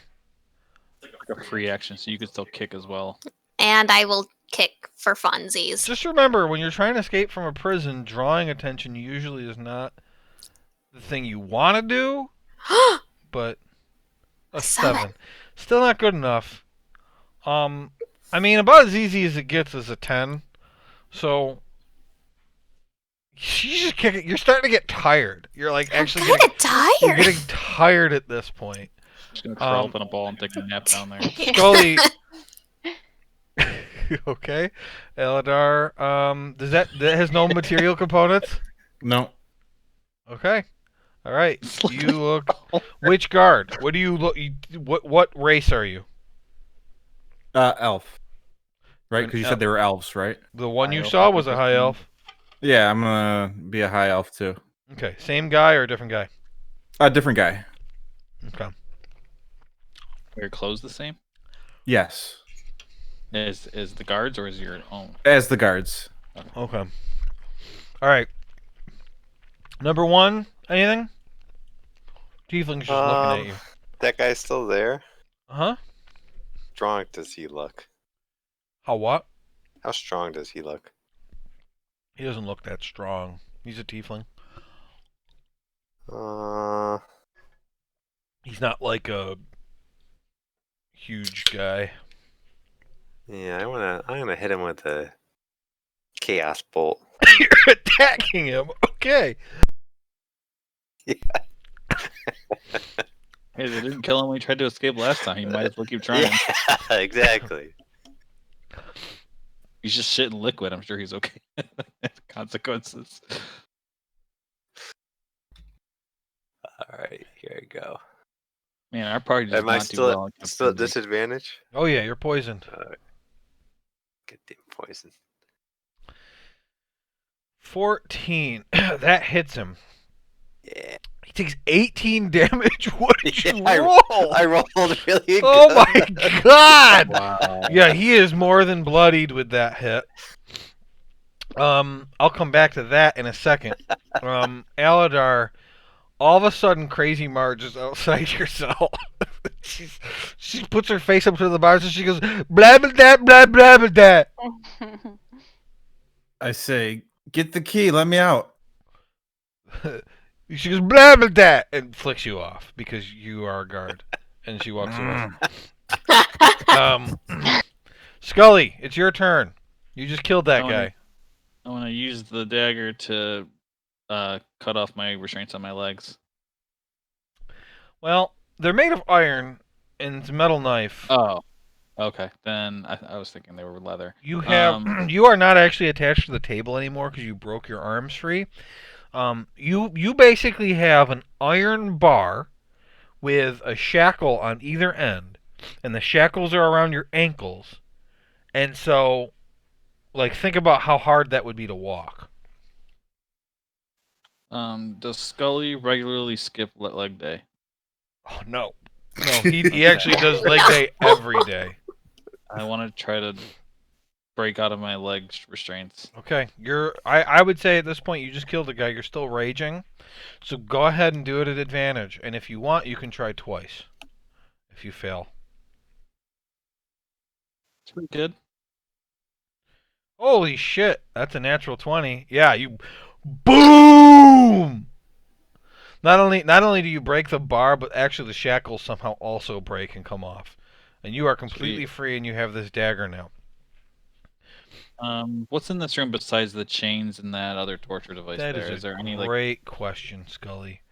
Like a free action, so you can still kick as well. And I will kick for funsies. Just remember, when you're trying to escape from a prison, drawing attention usually is not the thing you want to do, but a 7. Still not good enough. I mean, about as easy as it gets is a 10. So, you just kick it. You're starting to get tired. You're like actually I'm getting, kind of you're tired. getting tired at this point. Just gonna curl up in a ball and take a nap down there. Scully. Okay, Eladar. Does that has no material components? No. Okay. All right. You look. Which guard? What do you look? What race are you? Elf. Right? Because you said they were elves, right? The one you High elf, saw I was a think high it's elf. Yeah, I'm gonna be a high elf too. Okay. Same guy or a different guy? A different guy. Okay. Are your clothes the same? Yes. Is the guards or is your own? As the guards. Okay. All right. Number 1. Anything? Tiefling's just looking at you. That guy's still there. Huh? Strong does he look? How what? How strong does he look? He doesn't look that strong. He's a tiefling. He's not like a huge guy. Yeah, I'm gonna hit him with a chaos bolt. You're attacking him. Okay. Hey, they didn't kill him when he tried to escape last time. He might as well keep trying. Yeah, exactly. He's just shitting liquid. I'm sure he's okay. Consequences. All right, here we go. Man, our party does Am I not do well. still against at zombies. disadvantage? Oh yeah, you're poisoned. Get damn poison. 14. That hits him. Yeah. He takes 18 damage. What did you Yeah, roll? I rolled really good. Oh my god! Wow. Yeah, he is more than bloodied with that hit. I'll come back to that in a second. Aladar, all of a sudden, Crazy Marge is outside your cell. She puts her face up to the bars and she goes, blah, blah, blah, blah, blah, blah, blah. I say, get the key. Let me out. She goes, blah, blah, blah, and flicks you off because you are a guard. And she walks away. Scully, it's your turn. You just killed that guy. I want to use the dagger to cut off my restraints on my legs. Well, they're made of iron and it's a metal knife. Oh, okay. Then I was thinking they were leather. You have you are not actually attached to the table anymore because you broke your arms free. You basically have an iron bar with a shackle on either end, and the shackles are around your ankles. And so, like, think about how hard that would be to walk. Does Scully regularly skip leg day? Oh no, he actually does leg day every day. I want to try to break out of my leg restraints. Okay, I would say at this point you just killed a guy. You're still raging, so go ahead and do it at advantage. And if you want, you can try twice. If you fail, It's pretty good. holy shit, that's a natural 20. Yeah, you boom. Not only do you break the bar, but actually the shackles somehow also break and come off, and you are completely free. And you have this dagger now. What's in this room besides the chains and that other torture device? That there? is there any great question, Scully.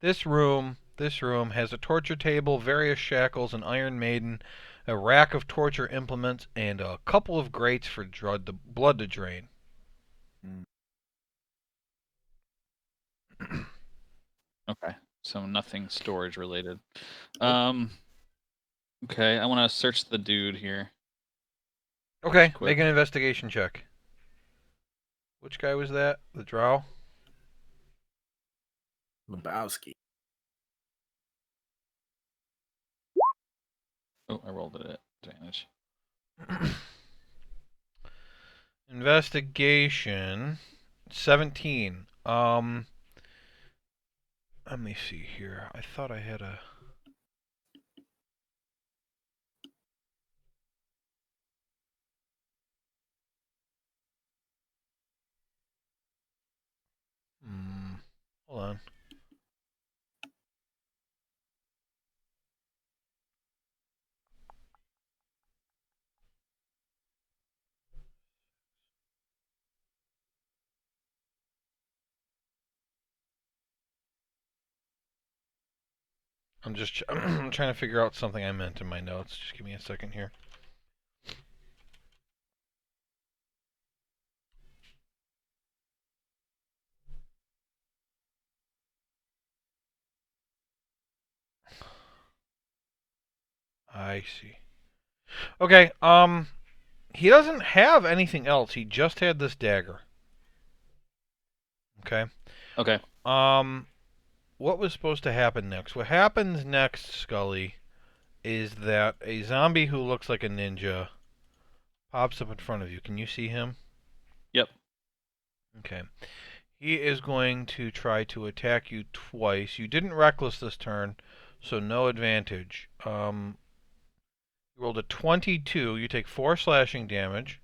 This room has a torture table, various shackles, an Iron Maiden, a rack of torture implements, and a couple of grates for blood to drain. Okay, so nothing storage related. Okay, I want to search the dude here. Okay, Quick. make an investigation check. Which guy was that? The drow? Lebowski. Oh, I rolled it at advantage. Investigation 17. Let me see here. I thought I had a hold on. I'm trying to figure out something I meant in my notes. Just give me a second here. I see. Okay, he doesn't have anything else. He just had this dagger. Okay. Okay. What was supposed to happen next? What happens next, Scully, is that a zombie who looks like a ninja pops up in front of you. Can you see him? Yep. Okay. He is going to try to attack you twice. You didn't reckless this turn, so no advantage. You rolled a 22. You take 4 slashing damage.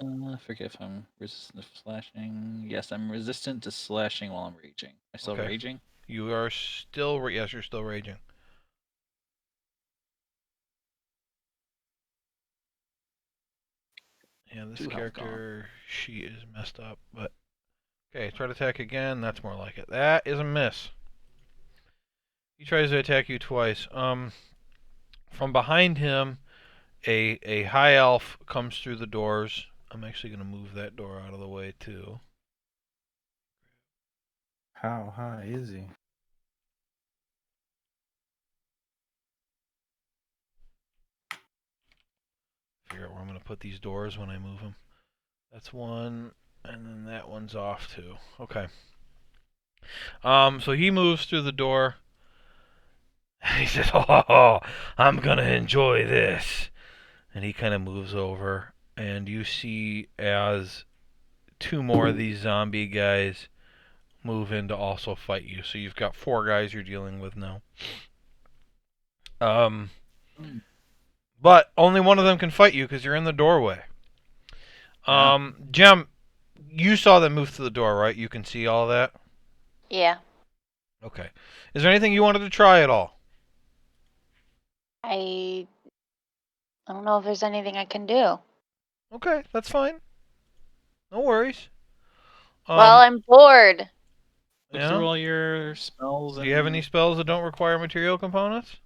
I forget if I'm resistant to slashing. Yes, I'm resistant to slashing while I'm raging. Am I still Okay. raging? You are still... Yes, you're still raging. Yeah, this 2 health character, she is messed up, but... Okay, try to attack again. That's more like it. That is a miss. He tries to attack you twice. From behind him, a high elf comes through the doors. I'm actually going to move that door out of the way, too. How high is he? Figure out where I'm going to put these doors when I move them. That's one, and then that one's off, too. Okay. So he moves through the door. He says, "Oh, I'm going to enjoy this." And he kind of moves over and you see as 2 more of these zombie guys move in to also fight you. So you've got 4 guys you're dealing with now. But only one of them can fight you because you're in the doorway. Jem, you saw them move to the door, right? You can see all that? Yeah. Okay. Is there anything you wanted to try at all? I don't know if there's anything I can do. Okay, that's fine. No worries. Well, I'm bored. Look yeah? through all your spells. Do you have any spells that don't require material components?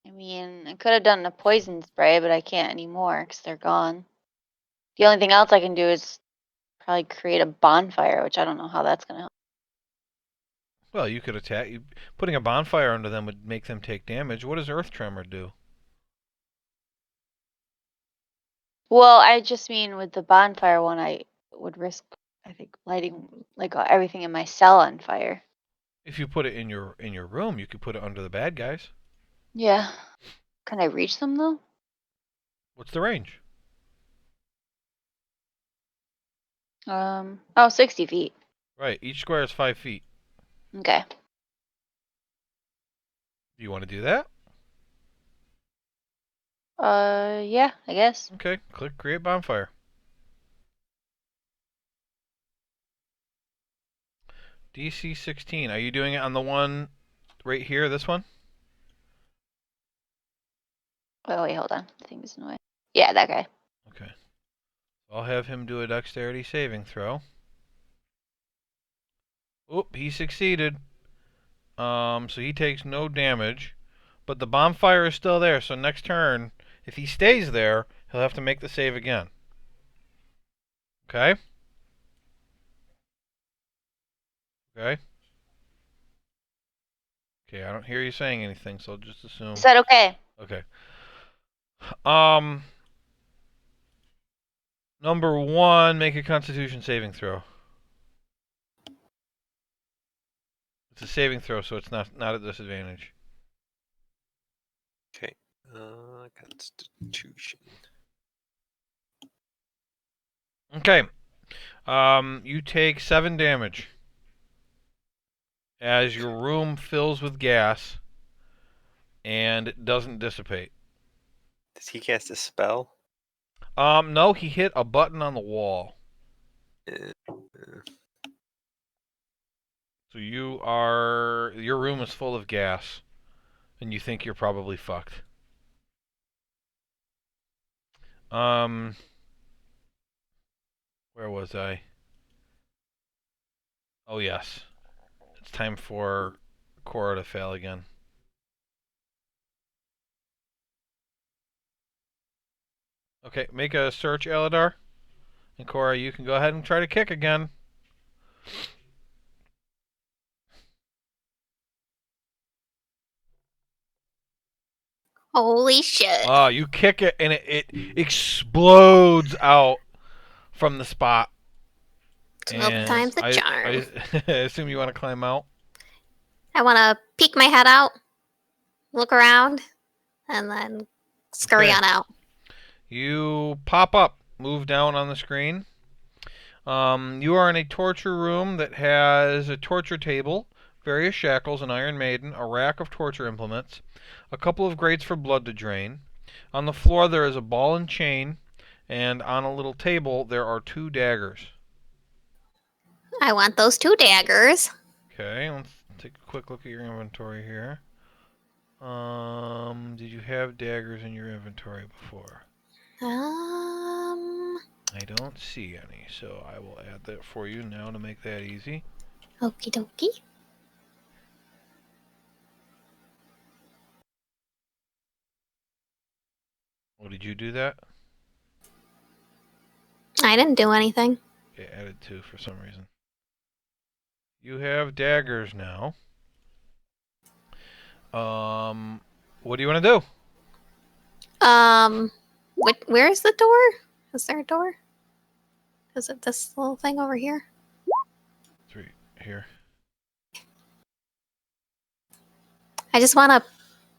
I mean, I could have done a poison spray, but I can't anymore because they're gone. The only thing else I can do is probably create a bonfire, which I don't know how that's going to help. Well, you could attack. Putting a bonfire under them would make them take damage. What does Earth Tremor do? Well, I just mean with the bonfire one, I would risk, I think, lighting like everything in my cell on fire. If you put it in your room, you could put it under the bad guys. Yeah. Can I reach them though? What's the range? 60 feet. Right. Each square is 5 feet. Okay. Do you want to do that? Yeah, I guess. Okay. Click create bonfire. DC 16. Are you doing it on the one right here? This one? Oh wait, hold on. The thing is in the way. Yeah, that guy. Okay. I'll have him do a dexterity saving throw. Oop, he succeeded. So he takes no damage. But the bonfire is still there, so next turn, if he stays there, he'll have to make the save again. Okay? Okay? Okay, I don't hear you saying anything, so I'll just assume. Is that okay? Okay. Number 1, make a Constitution saving throw. It's a saving throw, so it's not a disadvantage. Okay. Constitution. Okay. You take 7 damage as your room fills with gas and it doesn't dissipate. Does he cast a spell? No, he hit a button on the wall. So your room is full of gas, and you think you're probably fucked. Where was I? Oh yes, it's time for Cora to fail again. Okay, make a search, Eladar. And Cora, you can go ahead and try to kick again. Holy shit. Oh, you kick it and it explodes out from the spot. 12 times the charm. I assume you want to climb out? I want to peek my head out, look around, and then scurry Okay. on out. You pop up, move down on the screen. You are in a torture room that has a torture table, various shackles, an Iron Maiden, a rack of torture implements, a couple of grates for blood to drain. On the floor there is a ball and chain, and on a little table there are 2 daggers. I want those 2 daggers. Okay, let's take a quick look at your inventory here. Did you have daggers in your inventory before? I don't see any, so I will add that for you now to make that easy. Okie dokie. Oh, did you do that? I didn't do anything. Okay, added 2 for some reason. You have daggers now. What do you want to do? Where's the door? Is there a door? Is it this little thing over here? 3 here. I just want to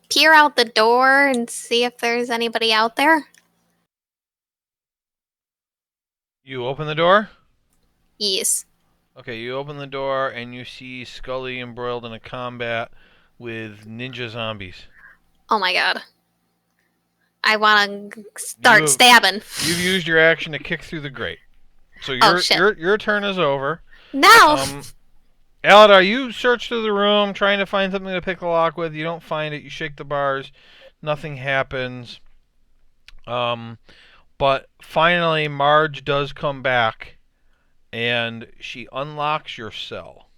peer out the door and see if there's anybody out there. You open the door? Yes. Okay, you open the door and you see Scully embroiled in a combat with ninja zombies. Oh my god. I want to start You- stabbing. You've used your action to kick through the grate. So Oh, your shit. your turn is over. No. Aladar, you search through the room trying to find something to pick the lock with. You don't find it. You shake the bars. Nothing happens. But finally, Marge does come back, and she unlocks your cell.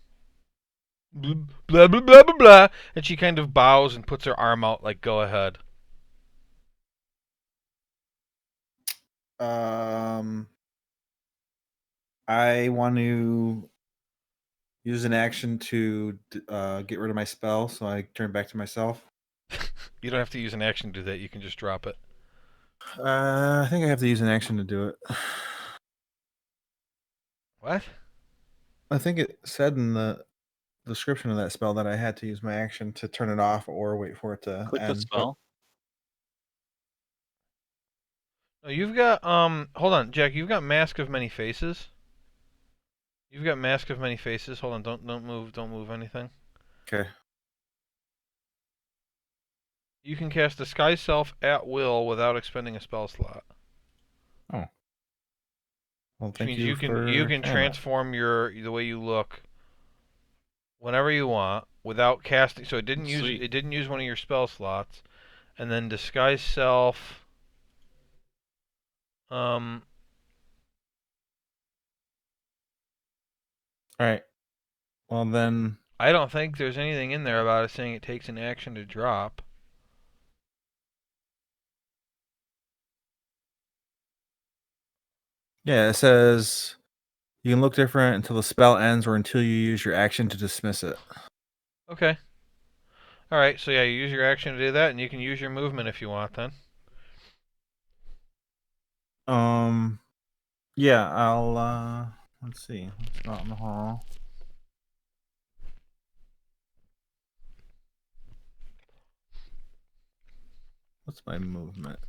Blah, blah, blah, blah, blah, blah. And she kind of bows and puts her arm out like, go ahead. I want to use an action to get rid of my spell, so I turn back to myself. You don't have to use an action to do that. You can just drop it. I think I have to use an action to do it. What? I think it said in the description of that spell that I had to use my action to turn it off or wait for it to Click the end. spell. No, you've got hold on, Jack, you've got Mask of Many Faces. You've got Mask of Many Faces. Hold on, don't move anything. Okay. You can cast Disguise Self at will without expending a spell slot. Well, Which thank means you. you can for you can saying that. transform the way you look whenever you want without casting. So it didn't Sweet. use one of your spell slots, and then Disguise Self. All right. Well then, I don't think there's anything in there about it saying it takes an action to drop. yeah, it says you can look different until the spell ends or until you use your action to dismiss it. Okay. All right. So yeah, you use your action to do that, and you can use your movement if you want. Then. Yeah, I'll let's see. Let's go out in the hall. What's my movement?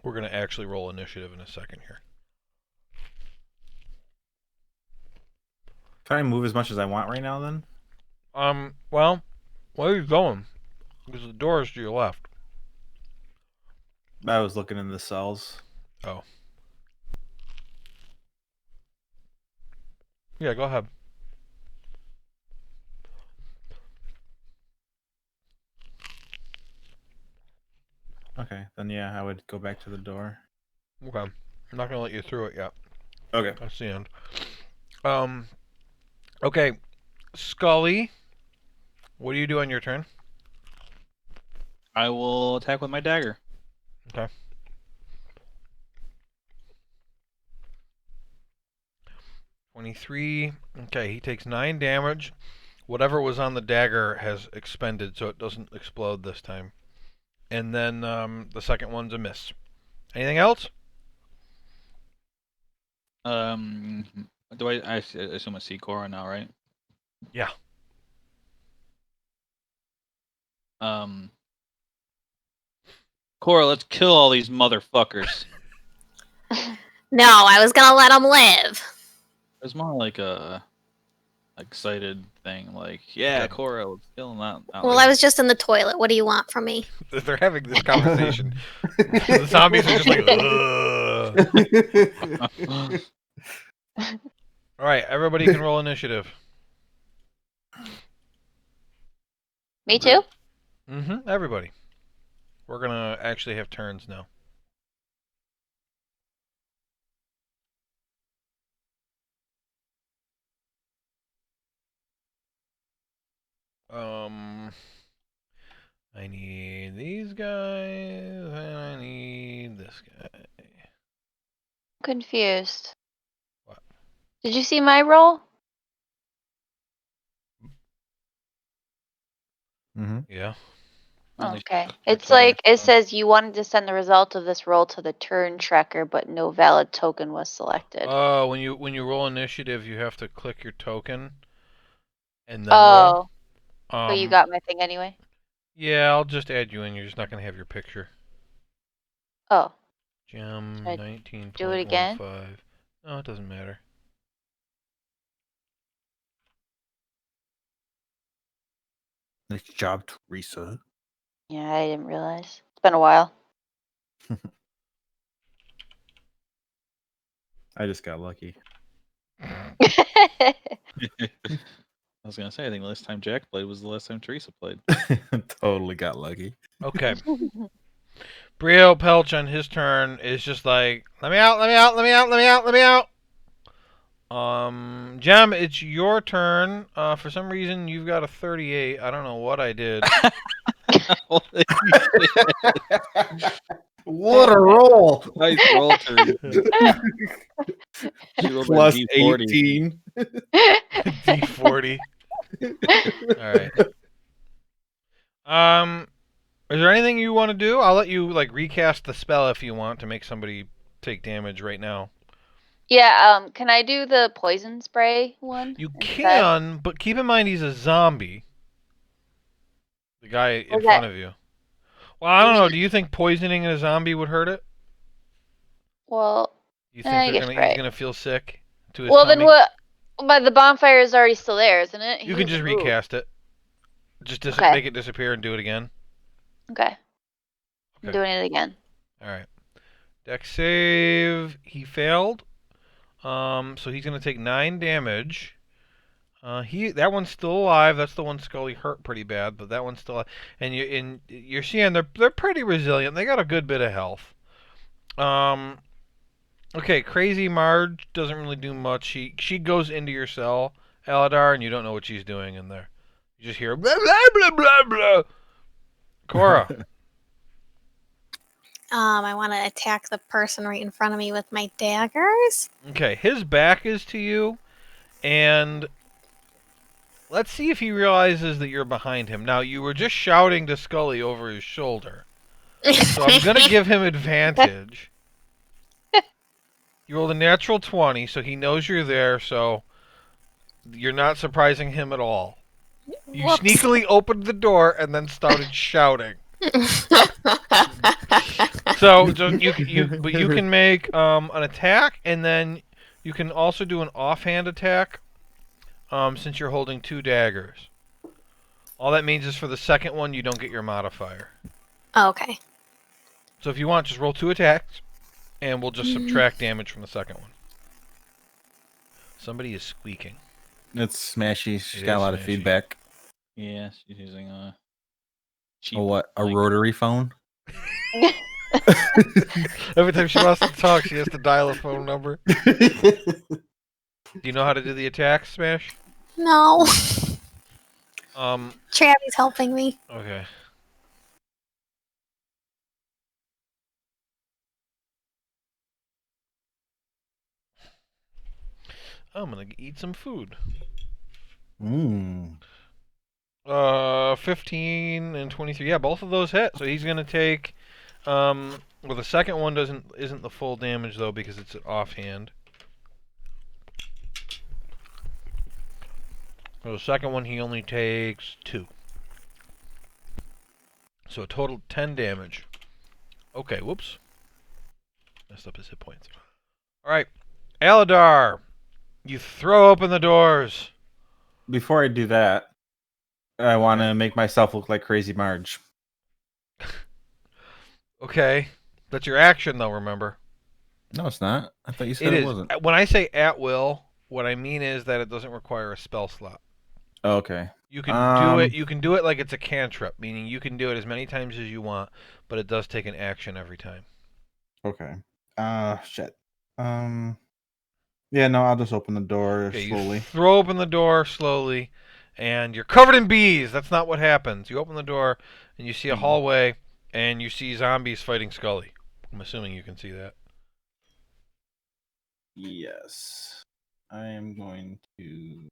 We're gonna actually roll initiative in a second here. Can I move as much as I want right now then? Well, where are you going? Because the door is to your left. I was looking in the cells. Oh. Yeah, go ahead. Okay, then yeah, I would go back to the door. Okay. I'm not gonna let you through it yet. Okay. That's the end. Okay. Scully, what do you do on your turn? I will attack with my dagger. Okay. $23. Okay, he takes 9 damage. Whatever was on the dagger has expended, so it doesn't explode this time. And then the second one's a miss. Anything else? Do I assume I see Cora now, right? Yeah. Cora, let's kill all these motherfuckers. No, I was gonna let him live. It's more like a excited thing, like, yeah, Okay. Cora, let's kill them out. Well, I was just in the toilet. What do you want from me? They're having this conversation. The zombies are just like, ugh. All right, everybody can roll initiative. Me too? Mm-hmm. Everybody. We're gonna actually have turns now. I need these guys, and I need this guy. Confused. What? Did you see my roll? Mm-hmm. Yeah. At least Okay. they're It's telling like us it so. says you wanted to send the result of this roll to the turn tracker, but no valid token was selected. Oh, when you roll initiative, you have to click your token, and then roll. Oh, but you got my thing anyway? Yeah, I'll just add you in. You're just not gonna have your picture. Oh. Gem Should I 19.15. do it again? Oh, it doesn't matter. Nice job, Teresa. Yeah, I didn't realize. It's been a while. I just got lucky. I was gonna say, I think the last time Jack played was the last time Teresa played. Totally got lucky. Okay. Brio Pelch on his turn is just like, let me out, let me out, let me out, let me out, let me out. Jem, it's your turn. For some reason, you've got a 38. I don't know what I did. What a roll! Nice roll, Teresa. She rolled that Plus D40. 18. D40. All right. Is there anything you want to do? I'll let you like recast the spell if you want to make somebody take damage right now. Yeah, can I do the poison spray one? You instead? can, but keep in mind he's a zombie. The guy in What's front that? of you. Well, I don't know. Do you think poisoning a zombie would hurt it? Well, You I think guess he's right. gonna feel sick to his Well, tummy? then what? But the bonfire is already still there, isn't it? He You can doesn't just move. recast it. Just Okay. make it disappear and do it again. Okay. I'm Okay. doing it again. All right. Dex save. He failed. So he's gonna take 9 damage. That one's still alive. That's the one Scully hurt pretty bad, but that one's still alive. And you're seeing they're pretty resilient. They got a good bit of health. Okay, Crazy Marge doesn't really do much. She goes into your cell, Aladar, and you don't know what she's doing in there. You just hear blah blah blah blah blah. Cora. I want to attack the person right in front of me with my daggers. Okay, his back is to you, and let's see if he realizes that you're behind him. Now, you were just shouting to Scully over his shoulder, so I'm going to give him advantage. You rolled a natural 20, so he knows you're there, so you're not surprising him at all. You Whoops. sneakily opened the door and then started shouting. So you can make an attack, and then you can also do an offhand attack. Since you're holding 2 daggers, all that means is for the second one you don't get your modifier. Okay. So if you want, just roll 2 attacks, and we'll just subtract damage from the second one. Somebody is squeaking. It's Smashy. She's It got a is lot of Smashy. feedback. Yeah, she's using a cheap. Oh, what? A like- rotary phone? Every time she wants to talk, she has to dial a phone number. Do you know how to do the attack, Smash? No. Um. Travi's helping me. Okay. I'm gonna eat some food. 15 and 23. Yeah, both of those hit. So he's gonna take. Well, the second one isn't the full damage though because it's an offhand. So the second one he only takes 2. So a total 10 damage. Okay, whoops. Messed up his hit points. Alright. Aladar, you throw open the doors. Before I do that, I want to make myself look like Crazy Marge. Okay. That's your action though, remember? No, it's not. I thought you said It it is. wasn't. When I say at will, what I mean is that it doesn't require a spell slot. Oh, okay. You can do it. You can do it like it's a cantrip, meaning you can do it as many times as you want, but it does take an action every time. Okay. Shit. Yeah, no, I'll just open the door Okay, slowly. you throw open the door slowly, and you're covered in bees. That's not what happens. You open the door, and you see a hallway, and you see zombies fighting Scully. I'm assuming you can see that. Yes. I am going to.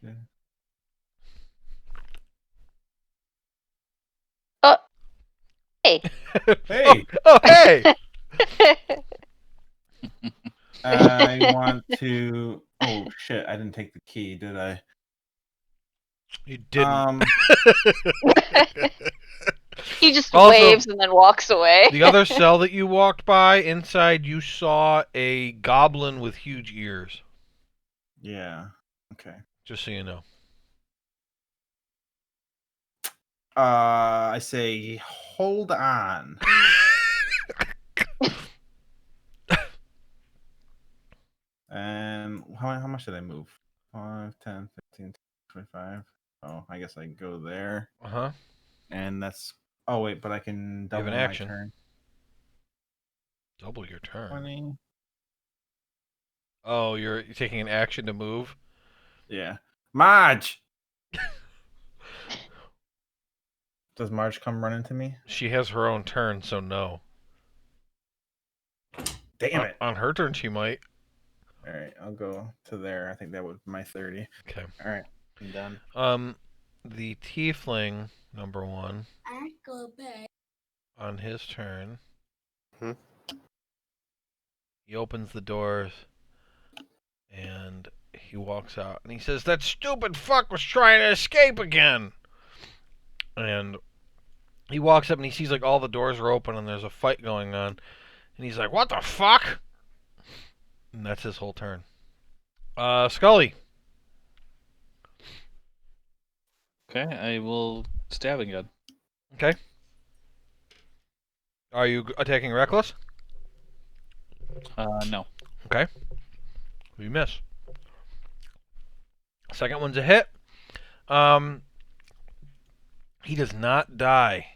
Yeah. Hey. Hey, Oh, hey! I want to. Oh shit! I didn't take the key, did I? You didn't. He just Also- waves and then walks away. The other cell that you walked by, inside you saw a goblin with huge ears. Yeah. Okay. Just so you know. I say, hold on. And how much did I move? 5, 10, 15, 25. Oh, I guess I can go there. Uh-huh. And that's. Oh wait, but I can have double an my action. turn. Double your turn. 20. Oh, you're taking an action to move? Yeah. Marge. Does Marge come running to me? She has her own turn, so no. Damn it! On her turn, she might. All right, I'll go to there. I think that would be my 30. Okay. All right, I'm done. The tiefling, number 1, on his turn, he opens the doors, and he walks out, and he says, "That stupid fuck was trying to escape again!" And he walks up, and he sees, like, all the doors are open, and there's a fight going on, and he's like, "What the fuck?" And that's his whole turn. Scully. Okay, I will stab again. Okay. Are you attacking reckless? No. Okay. You miss. Second one's a hit. He does not die.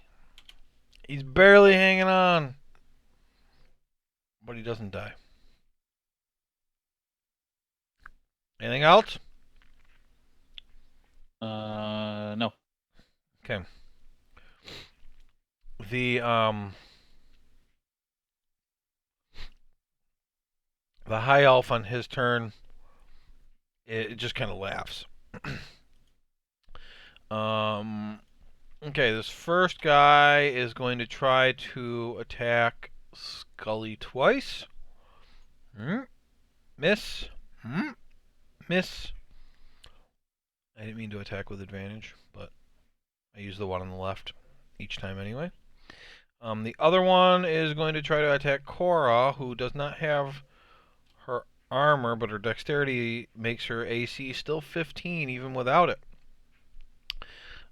He's barely hanging on. But he doesn't die. Anything else? No. Okay. The high elf on his turn, it just kind of laughs. Okay, this first guy is going to try to attack Scully twice. Miss. Miss. I didn't mean to attack with advantage, but I use the one on the left each time anyway. The other one is going to try to attack Cora, who does not have her armor, but her dexterity makes her AC still 15 even without it.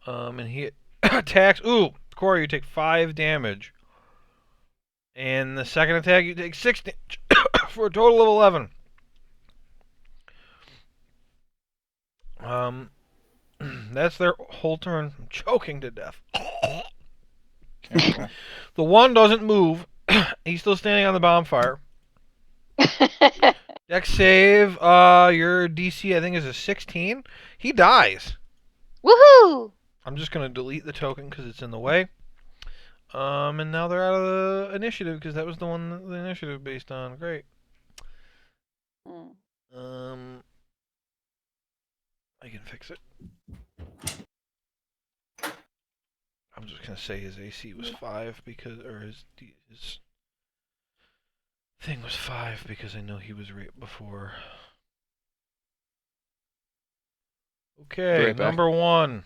And he attacks. Ooh, Cora, you take 5 damage. And the second attack, you take 6 damage for a total of 11. That's their whole turn. I'm choking to death. The one doesn't move. He's still standing on the bonfire. Dex save. Your DC, I think, is a 16. He dies. Woohoo! I'm just going to delete the token because it's in the way. And now they're out of the initiative because that was the one the initiative based on. Great. I can fix it. I'm just going to say his AC was 5 because, or his thing was 5 because I know he was right before. Okay, Right back. number 1.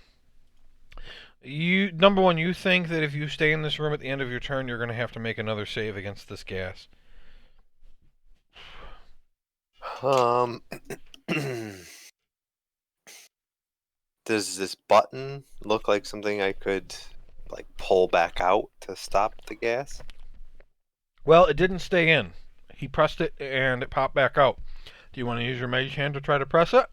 Number 1, you think that if you stay in this room at the end of your turn, you're going to have to make another save against this gas. Does this button look like something I could like pull back out to stop the gas? Well, it didn't stay in. He pressed it and it popped back out. Do you want to use your mage hand to try to press it?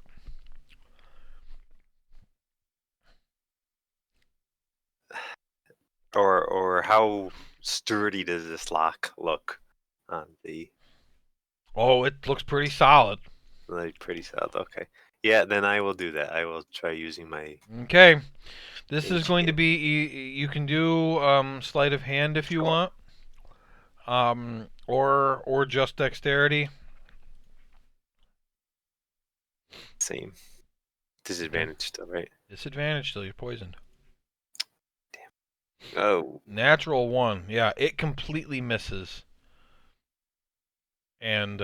Or how sturdy does this lock look on the Oh, it looks pretty solid. like pretty solid? Okay. Yeah, then I will do that. I will try using my Okay. This is Mage going to hand. be, you can do sleight of hand if you Sure. want. Or just dexterity. same disadvantage still, right? Disadvantage still, you're poisoned. Oh, Natural 1. Yeah, it completely misses. And,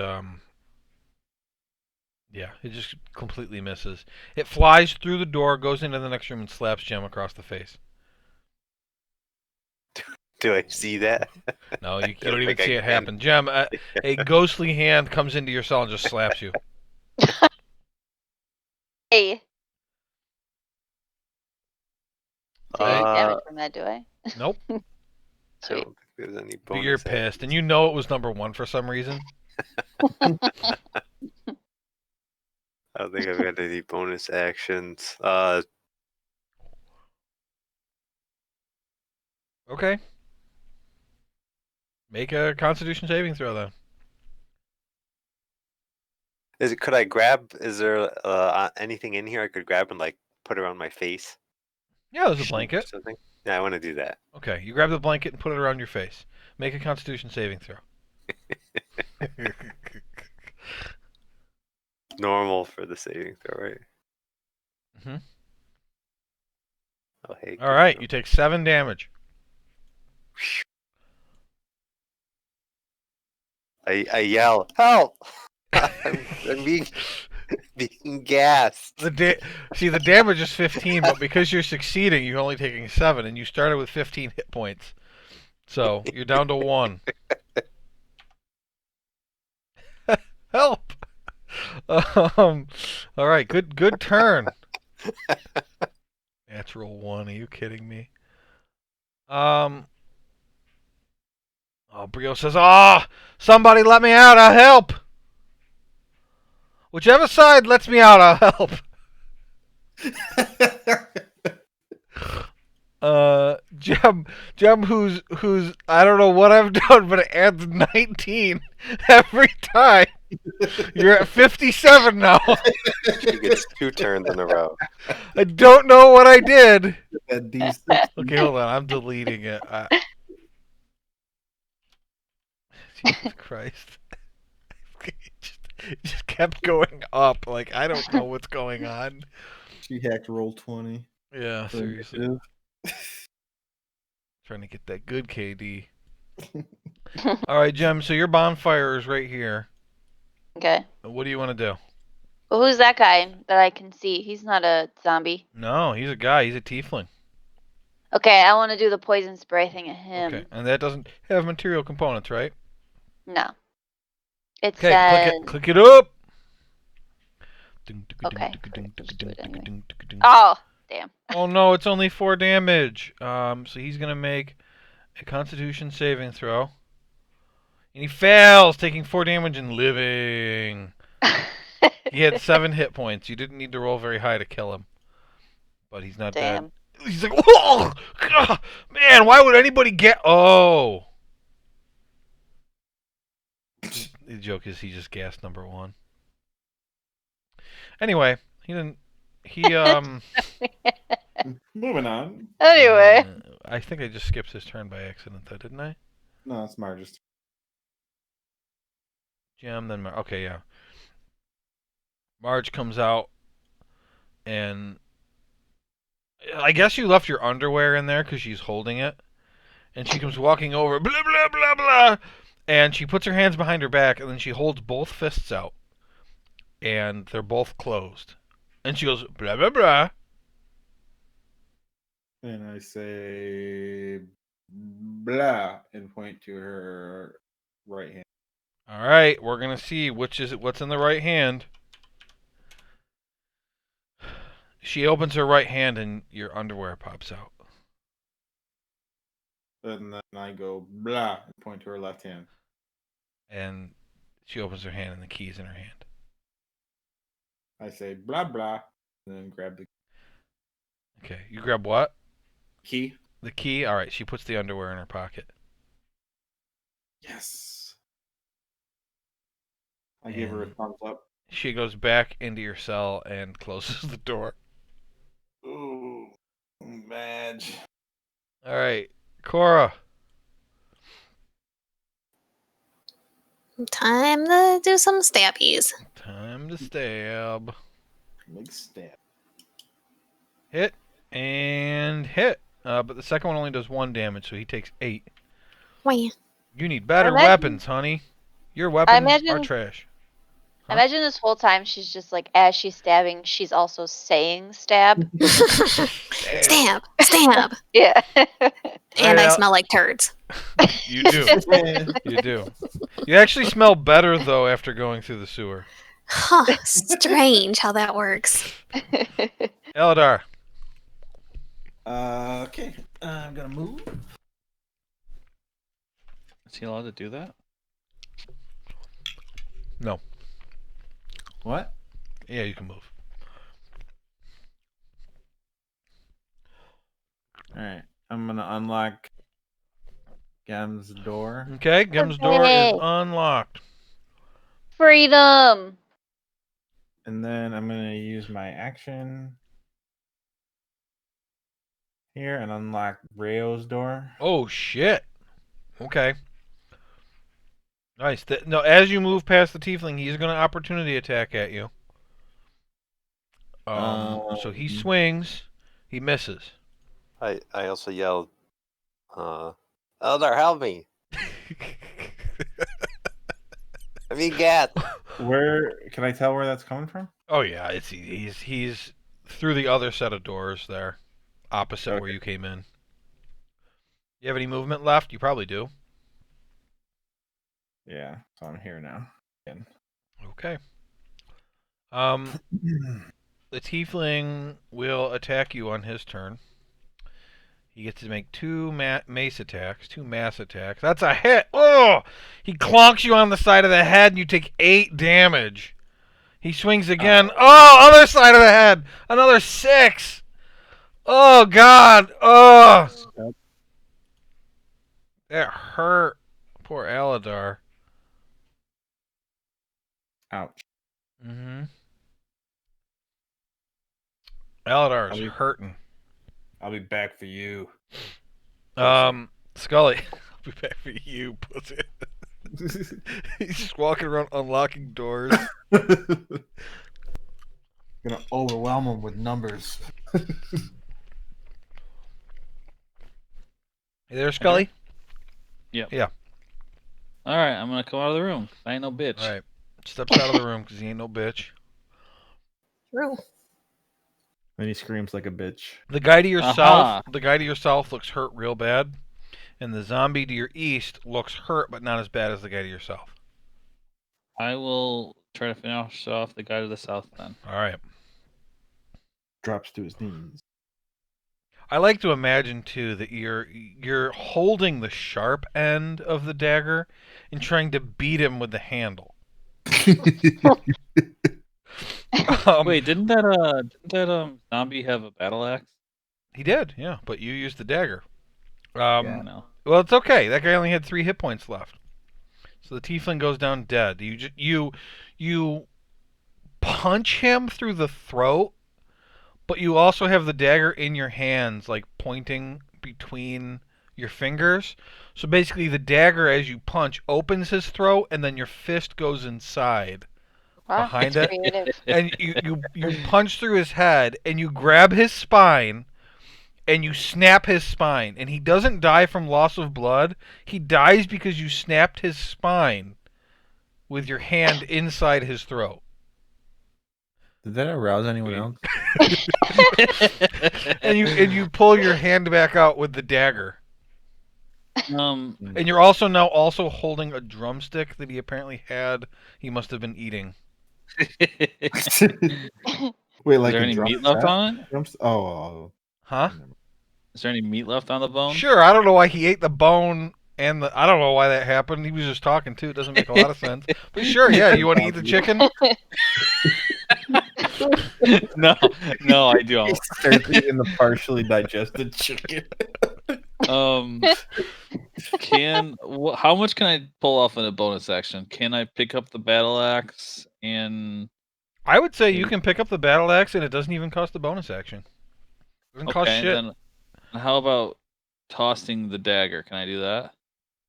Yeah, it just completely misses. It flies through the door, goes into the next room, and slaps Jem across the face. Do I see that? No, you don't don't even think I see it can. happen. Jem, a ghostly hand comes into your cell and just slaps you. Hey. Take any Uh, damage from that, do I? Nope. I Sweet. don't think there's any But bonus. you're pissed, and you know it was number 1 for some reason. I don't think I've got any bonus actions. Okay. Make a Constitution saving throw, then. Could I grab? Is there anything in here I could grab and like put around my face? Yeah, there's a Sheet or blanket. something? Yeah, I want to do that. Okay, you grab the blanket and put it around your face. Make a Constitution saving throw. Normal for the saving throw, right? Mhm. Oh, hey. All right, you take 7 damage. I yell, help! I'm being gassed. See, the damage is 15, but because you're succeeding, you're only taking 7, and you started with 15 hit points. So you're down to 1. Help! All right, good turn. Natural 1. Are you kidding me? Oh, Brio says, somebody let me out. I'll help. Whichever side lets me out, I'll help. Jem, who's I don't know what I've done, but it adds 19 every time. You're at 57 now. She gets 2 turns in a row. I don't know what I did. That D6. Okay, hold on. I'm deleting it. Jesus Christ. It just kept going up. Like, I don't know what's going on. She hacked roll 20. Yeah, for seriously. initiative. Trying to get that good KD. All right, Jem, so your bonfire is right here. Okay. What do you want to do? Well, who's that guy that I can see? He's not a zombie. No, he's a guy. He's a tiefling. Okay, I want to do the poison spray thing at him. Okay, and that doesn't have material components, right? No. It Okay, says. click it up. Okay, just do it anyway. Oh, damn. Oh no, it's only 4 damage. So he's gonna make a Constitution saving throw, and he fails, taking 4 damage and living. He had 7 hit points. You didn't need to roll very high to kill him, but he's not dead. He's like, whoa, God, man, why would anybody get? Oh. The joke is he just gassed number 1. Anyway, he didn't. He Moving on. Anyway. I think I just skipped his turn by accident, though, didn't I? No, it's Marge's. Jem, then okay, yeah. Marge comes out, and I guess you left your underwear in there because she's holding it, and she comes walking over, blah blah blah blah, and she puts her hands behind her back, and then she holds both fists out, and they're both closed, and she goes blah blah blah. And I say blah and point to her right hand. All right, we're gonna see what's in the right hand. She opens her right hand, and your underwear pops out. And then I go blah and point to her left hand. And she opens her hand, and the key's in her hand. I say blah blah, and then grab the Okay, you grab what? key. The key? All right, she puts the underwear in her pocket. Yes. I give her a thumbs up. She goes back into your cell and closes the door. Ooh, Madge. All right, Cora. Time to do some stabbies. Time to stab. Big stab. Hit and hit. But the second one only does 1 damage, so he takes 8. Wait. You need better imagine- weapons, honey. Your weapons are imagine- trash. Huh? Imagine this whole time she's just like, as she's stabbing, she's also saying stab. Stab, stab. Yeah. And I Yeah. smell like turds. You do. You do. You actually smell better though after going through the sewer. Huh, strange how that works. Eladar. Okay, I'm gonna move. Is he allowed to do that? No. What? Yeah, you can move. All right, I'm gonna unlock Gem's door. Okay, Gem's door Okay. is unlocked. Freedom. And then I'm gonna use my action here and unlock Rayo's door. Oh shit. Okay. Nice. No, as you move past the tiefling, he's going to opportunity attack at you. So he swings. He misses. I also yelled, Eldar, help me. I mean, Gat. Where can I tell where that's coming from? Oh yeah, he's through the other set of doors there, opposite where Okay. you came in. You have any movement left? You probably do. Yeah, so I'm here now. Again. Okay. The tiefling will attack you on his turn. He gets to make two mass attacks. That's a hit. Oh! He clonks you on the side of the head, and you take 8 damage. He swings again. Oh, other side of the head. Another 6. Oh God. Oh, that hurt. Poor Aladar. Ouch. Mm-hmm. Aladar is I'll be- hurting. I'll be back for you. Scully, I'll be back for you, pussy. He's just walking around unlocking doors. Gonna overwhelm him with numbers. You there, Scully? All right, I'm gonna come out of the room. I ain't no bitch. All right. Steps out of the room because he ain't no bitch. True. Then he screams like a bitch. The guy to your Aha. south, the guy to your south looks hurt real bad, and the zombie to your east looks hurt, but not as bad as the guy to your south. I will try to finish off the guy to the south then. All right. Drops to his knees. I like to imagine too that you're holding the sharp end of the dagger and trying to beat him with the handle. Wait, didn't that zombie have a battle axe? He did, yeah, but you used the dagger. Yeah, I know. Well, it's okay. That guy only had 3 hit points left, so the tiefling goes down dead. You punch him through the throat, but you also have the dagger in your hands, like pointing between your fingers. So basically, the dagger, as you punch, opens his throat, and then your fist goes inside. Wow, Behind that's it? creative. And you punch through his head, and you grab his spine, and you snap his spine. And he doesn't die from loss of blood. He dies because you snapped his spine with your hand inside his throat. Did that arouse anyone else? And you pull your hand back out with the dagger. Um, And you're also now holding a drumstick that he apparently had. He must have been eating. Wait, like is there a any drum meat left set? on it? Oh. Huh? Is there any meat left on the bone? Sure, I don't know why he ate the bone and I don't know why that happened. He was just talking too. It doesn't make a lot of sense. But sure, yeah, you want to eat the chicken? no, I don't. Starts eating the partially digested chicken. How much can I pull off in a bonus action? Can I pick up the battle axe and? I would say you can pick up the battle axe and it doesn't even cost a bonus action. It doesn't cost shit. Then how about tossing the dagger? Can I do that?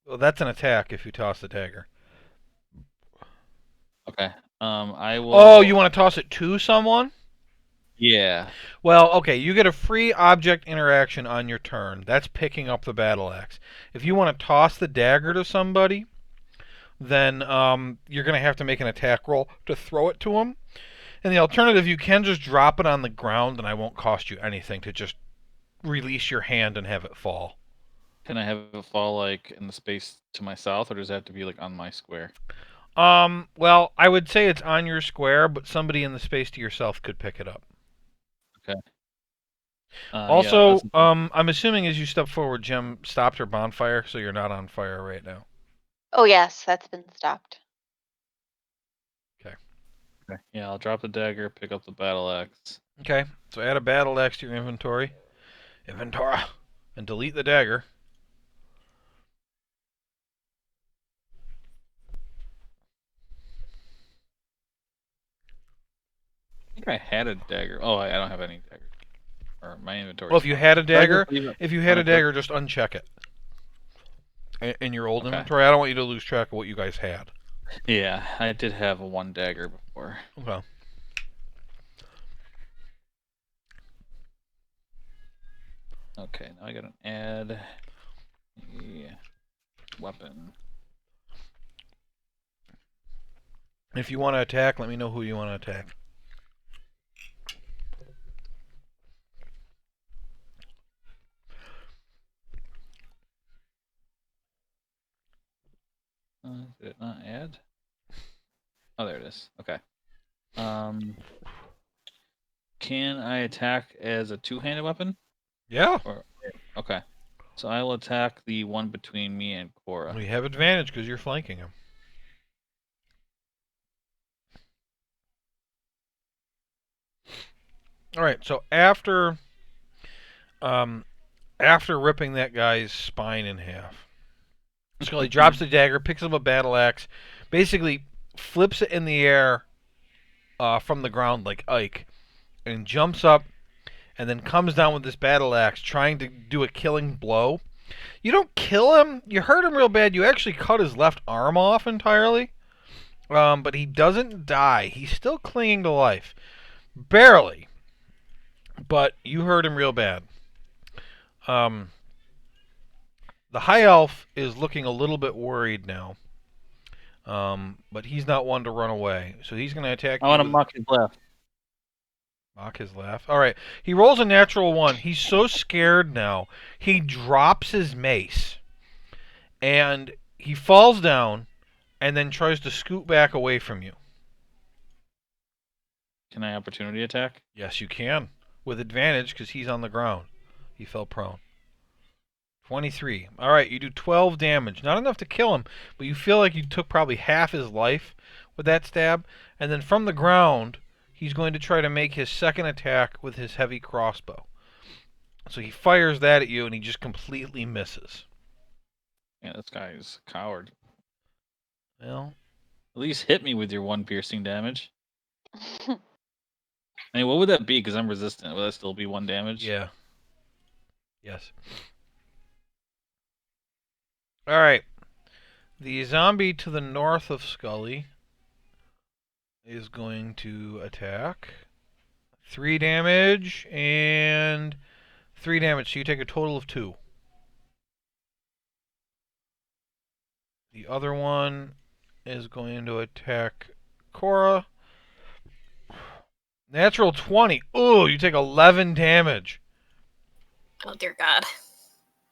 Well, that's an attack if you toss the dagger. Okay. I will. Oh, you want to toss it to someone? Yeah. Well, okay, you get a free object interaction on your turn. That's picking up the battle axe. If you want to toss the dagger to somebody, then you're going to have to make an attack roll to throw it to him. And the alternative, you can just drop it on the ground, and I won't cost you anything to just release your hand and have it fall. Can I have it fall like in the space to my south, or does it have to be like on my square? Well, I would say it's on your square, but somebody in the space to yourself could pick it up. Okay. Also, that's- I'm assuming as you step forward, Jim stopped her bonfire, so you're not on fire right now. Oh yes, that's been stopped. okay. Yeah, I'll drop the dagger, pick up the battle axe. Okay, so add a battle axe to your inventory. And delete the dagger. I think I had a dagger. Oh, I don't have any dagger. Or my inventory. Well, if you had a Should I just dagger, leave it? if you had a Okay. dagger, just uncheck it. In your old Okay. inventory, I don't want you to lose track of what you guys had. Yeah, I did have one dagger before. Okay. Okay, now I gotta add a weapon. If you want to attack, let me know who you want to attack. Did it not add? Oh, there it is. Okay. Can I attack as a two-handed weapon? Yeah. Okay. So I will attack the one between me and Cora. We have advantage because you're flanking him. All right. So after ripping that guy's spine in half, Scully drops the dagger, picks up a battle axe, basically flips it in the air from the ground like Ike, and jumps up, and then comes down with this battle axe, trying to do a killing blow. You don't kill him. You hurt him real bad. You actually cut his left arm off entirely. But he doesn't die. He's still clinging to life. Barely. But you hurt him real bad. The high elf is looking a little bit worried now. But he's not one to run away. So he's going to attack you. I want to with- mock his laugh. Mock his laugh. All right. He rolls a natural 1. He's so scared now. He drops his mace. And he falls down and then tries to scoot back away from you. Can I opportunity attack? Yes, you can. With advantage because he's on the ground. He fell prone. 23. All right, you do 12 damage. Not enough to kill him, but you feel like you took probably half his life with that stab. And then from the ground, he's going to try to make his second attack with his heavy crossbow. So he fires that at you, and he just completely misses. Yeah, this guy is a coward. Well, At least hit me with your one piercing damage. I mean, what would that be? Because I'm resistant. Will that still be 1 damage? yeah. Yes. All right. The zombie to the north of Scully is going to attack. 3 damage and 3 damage, so you take a total of 2. The other one is going to attack Cora. Natural 20. Ooh, you take 11 damage. Oh dear God.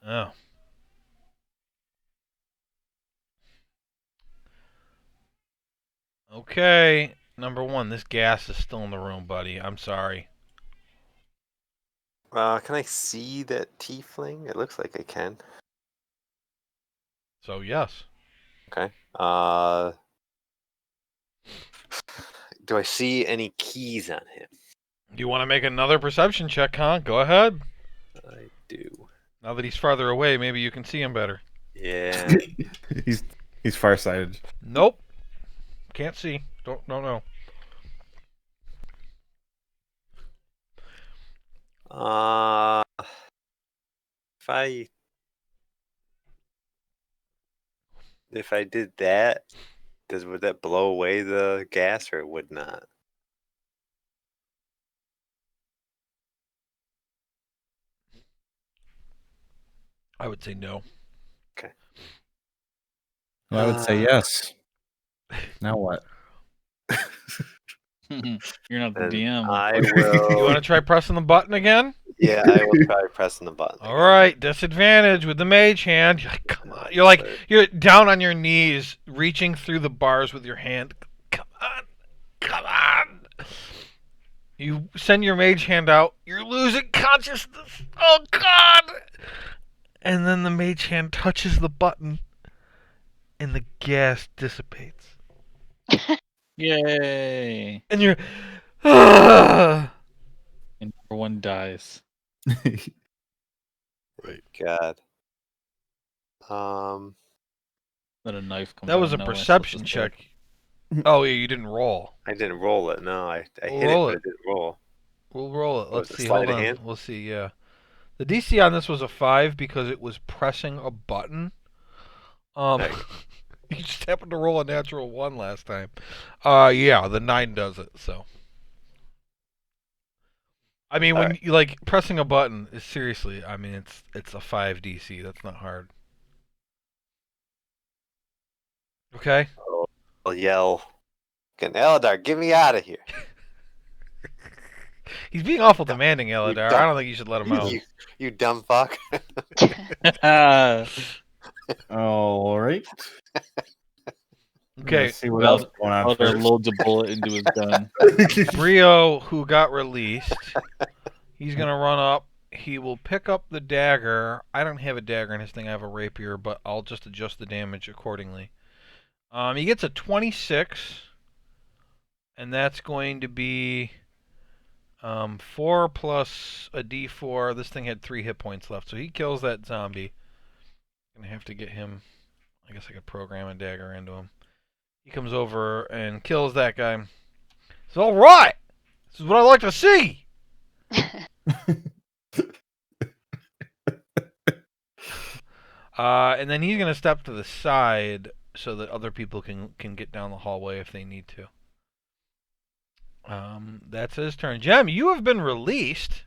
Oh. Okay, number 1, this gas is still in the room, buddy. I'm sorry. Can I see that tiefling? It looks like I can. So, yes. Okay. Do I see any keys on him? Do you want to make another perception check, huh? Go ahead. I do. Now that he's farther away, maybe you can see him better. Yeah. He's farsighted. Nope. Can't see. Don't know. If I did that, would that blow away the gas or it would not? I would say no. Well, I would say yes. Now what? You're not the And DM. I You will. want to try pressing the button again? Yeah, I will try pressing the button. All right, disadvantage with the mage hand. You're like, come on. You're down on your knees, reaching through the bars with your hand. Come on, come on. You send your mage hand out. You're losing consciousness. Oh God! And then the mage hand touches the button, and the gas dissipates. Yay! And you're. Ah! And everyone dies. God. Then a knife comes. That out was a of nowhere and perception slits his throat. check. Oh yeah, you didn't roll. I didn't roll it. No, I We'll hit roll it, it. but it didn't roll. We'll roll it. Oh, Let's it's a see. sleight Hold of on. hand? We'll see. Yeah. The DC on this was a 5 because it was pressing a button. Right. You just happened to roll a natural 1 last time. Yeah, the 9 does it. So. I mean, when Alright. you like pressing a button is seriously. I mean, it's a 5 DC. That's not hard. Okay. I'll yell, Eldar, get me out of here. He's being awful demanding, Eladar. I don't think you should let him out. You dumb fuck. All right. Okay. Let's see what Well, else is going on. Elder First. loads a bullet into his gun. Brio, who got released, he's going to run up. He will pick up the dagger. I don't have a dagger in his thing. I have a rapier, but I'll just adjust the damage accordingly. He gets a 26, and that's going to be 4 plus a d4. This thing had 3 hit points left, so he kills that zombie. I'm going to have to get him. I guess I could program a dagger into him. He comes over and kills that guy. It's all right. This is what I like to see. And then he's gonna step to the side so that other people can get down the hallway if they need to. That's his turn. Jem, you have been released.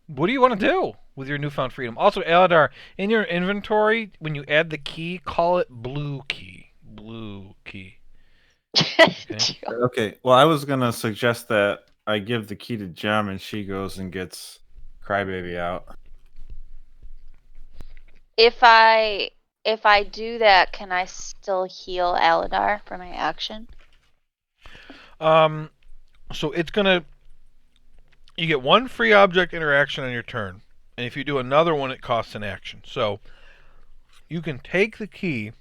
What do you want to do with your newfound freedom? Also, Eladar, in your inventory, when you add the key, call it blue key. Blue key. Okay. Okay. Well, I was gonna suggest that I give the key to Jem and she goes and gets Crybaby out. If I do that, can I still heal Aladar for my action? So it's gonna. You get 1 free object interaction on your turn, and if you do another one, it costs an action. So you can take the key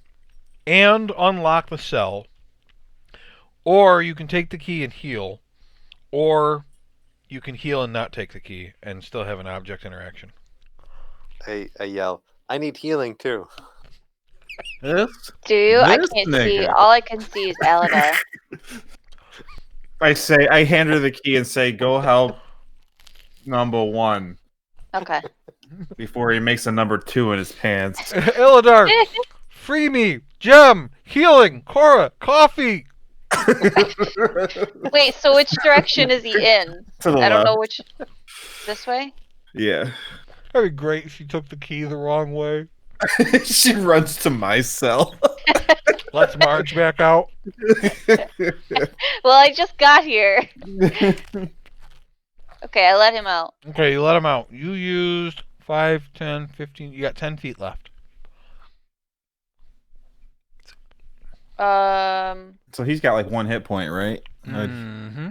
and unlock the cell, or you can take the key and heal, or you can heal and not take the key and still have an object interaction. I yell, I need healing too. This? Do you? I This can't nigga. see. All I can see is Aladar. I hand her the key and say, "Go help number 1," Okay. before he makes a number 2 in his pants. Eladar, free me! Gem, healing, Cora, coffee. Wait, so which direction is he in? To the I don't know left. which. This way? Yeah. That'd be great if she took the key the wrong way. She runs to my cell. Let's march back out. Well, I just got here. Okay, I let him out. Okay, you let him out. You used 5, 10, 15. You got 10 feet left. So he's got like 1 hit point, right? Mm-hmm.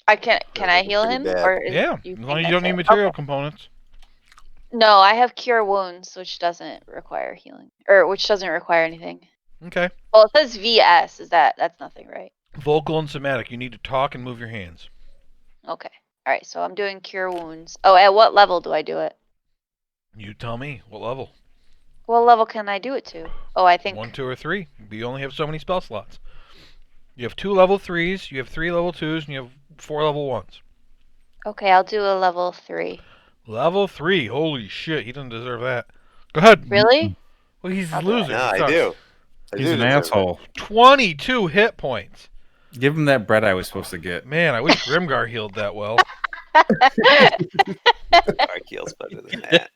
Can I heal Pretty him? bad. Or is, Yeah, you as think long as you that's don't need it? material Okay. components. No, I have cure wounds, which doesn't require healing, or which doesn't require anything. Okay. Well, it says VS. That's nothing, right? Vocal and somatic. You need to talk and move your hands. Okay. All right. So I'm doing cure wounds. Oh, at what level do I do it? You tell me what level. What level can I do it to? Oh, I think 1, 2, or 3. You only have so many spell slots. You have 2 level 3s, you have 3 level 2s, and you have 4 level 1s. Okay, I'll do a level 3. Level 3. Holy shit, he doesn't deserve that. Go ahead. Really? Well, he's I'll do it. losing. No, He I sucks. do. I He's do an deserve it. asshole. 22 hit points. Give him that bread I was supposed to get. Man, I wish Grimgar healed that well. Dark heal's better than that.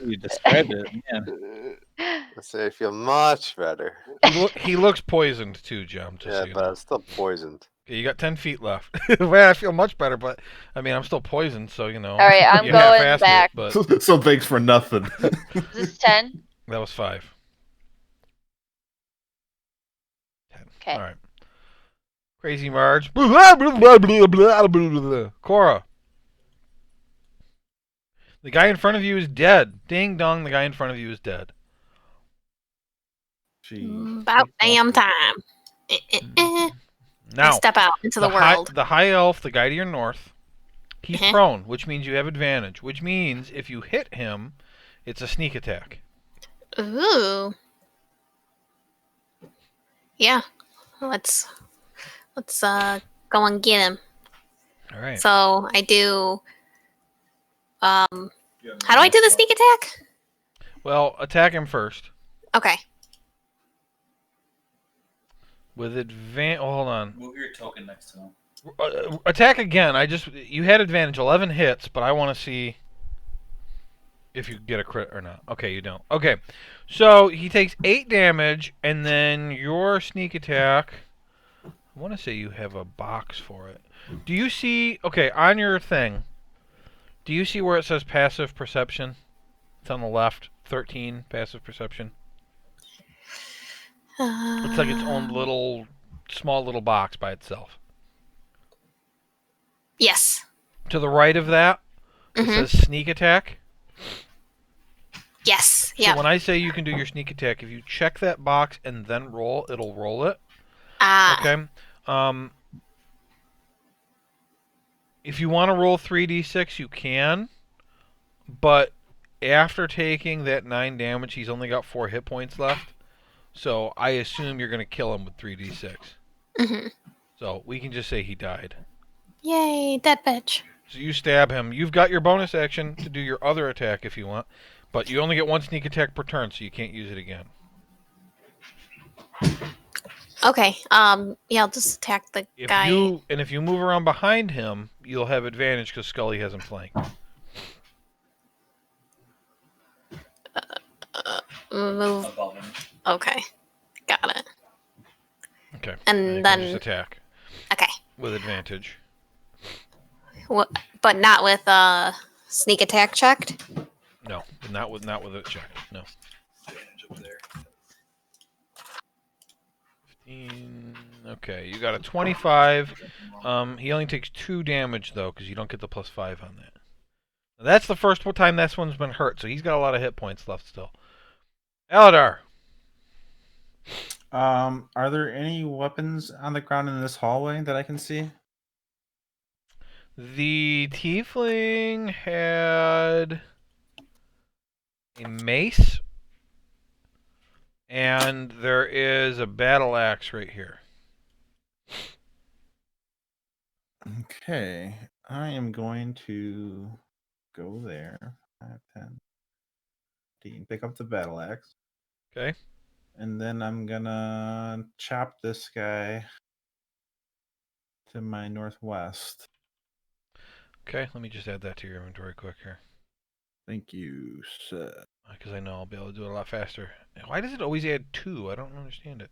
You described it, man. Let's say I feel much better. He looks poisoned too, Jim. Just Yeah, so you but know. I'm still poisoned. Okay, you got 10 feet left. Well, I feel much better, but I mean, I'm still poisoned, so you know. All right, I'm you going half-assed back. It, but So thanks for nothing. Is this 10? that was 5. 10. Okay. All right. Crazy Marge. Blah, blah, blah, blah, blah, blah, blah. Cora. The guy in front of you is dead. Ding dong, the guy in front of you is dead. About damn time. I Now, step out into the world. the high elf, the guy to your north, he's Uh-huh. prone, which means you have advantage, which means if you hit him, it's a sneak attack. Ooh. Yeah. Let's go and get him. All right. So I do. How do I do the sneak attack? Well, attack him first. Okay. With advantage. Oh, hold on. Move your token next to him. Attack again. You had advantage, 11 hits, but I want to see if you get a crit or not. Okay, you don't. Okay, so he takes 8 damage, and then your sneak attack. I want to say you have a box for it. Do you see? Okay, on your thing. Do you see where it says passive perception? It's on the left. 13 passive perception. It's like its own little, small little box by itself. Yes. To the right of that, it Mhm. says sneak attack. Yes. So Yeah. when I say you can do your sneak attack, if you check that box and then roll, it'll roll it. Ah. Okay. If you want to roll 3d6, you can. But after taking that 9 damage, he's only got 4 hit points left. So I assume you're going to kill him with 3d6. Mhm. So we can just say he died. Yay, dead bitch. So you stab him. You've got your bonus action to do your other attack if you want. But you only get 1 sneak attack per turn, so you can't use it again. Okay. Yeah, I'll just attack the guy. If you move around behind him, you'll have advantage because Scully has him flanked. Move. Above him. Okay. Got it. Okay. And you can then just attack okay. with advantage. What? But not with sneak attack checked. No, not with it checked. No. Advantage over there. 15. Okay, you got a 25. He only takes 2 damage though, because you don't get the +5 on that. Now, that's the first time this one's been hurt, so he's got a lot of hit points left still. Aladar. Are there any weapons on the ground in this hallway that I can see? The tiefling had a mace, and there is a battle axe right here. Okay, I am going to go there. 5, 10, 15. Pick up the battle axe. Okay. And then I'm gonna chop this guy to my northwest. Okay, let me just add that to your inventory quick here. Thank you, sir. Because I know I'll be able to do it a lot faster. Why does it always add 2? I don't understand it.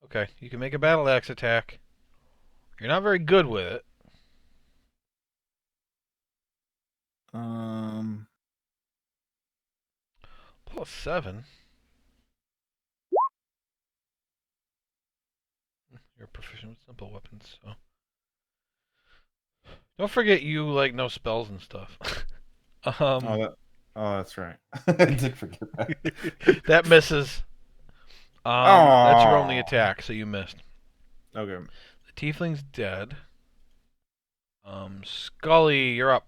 Okay, you can make a battle axe attack. You're not very good with it. +7. You're proficient with simple weapons, so. Don't forget you like know spells and stuff. That's right. I did forget that. That misses. That's your only Aw. attack, so you missed. Okay. The tiefling's dead. Scully, you're up.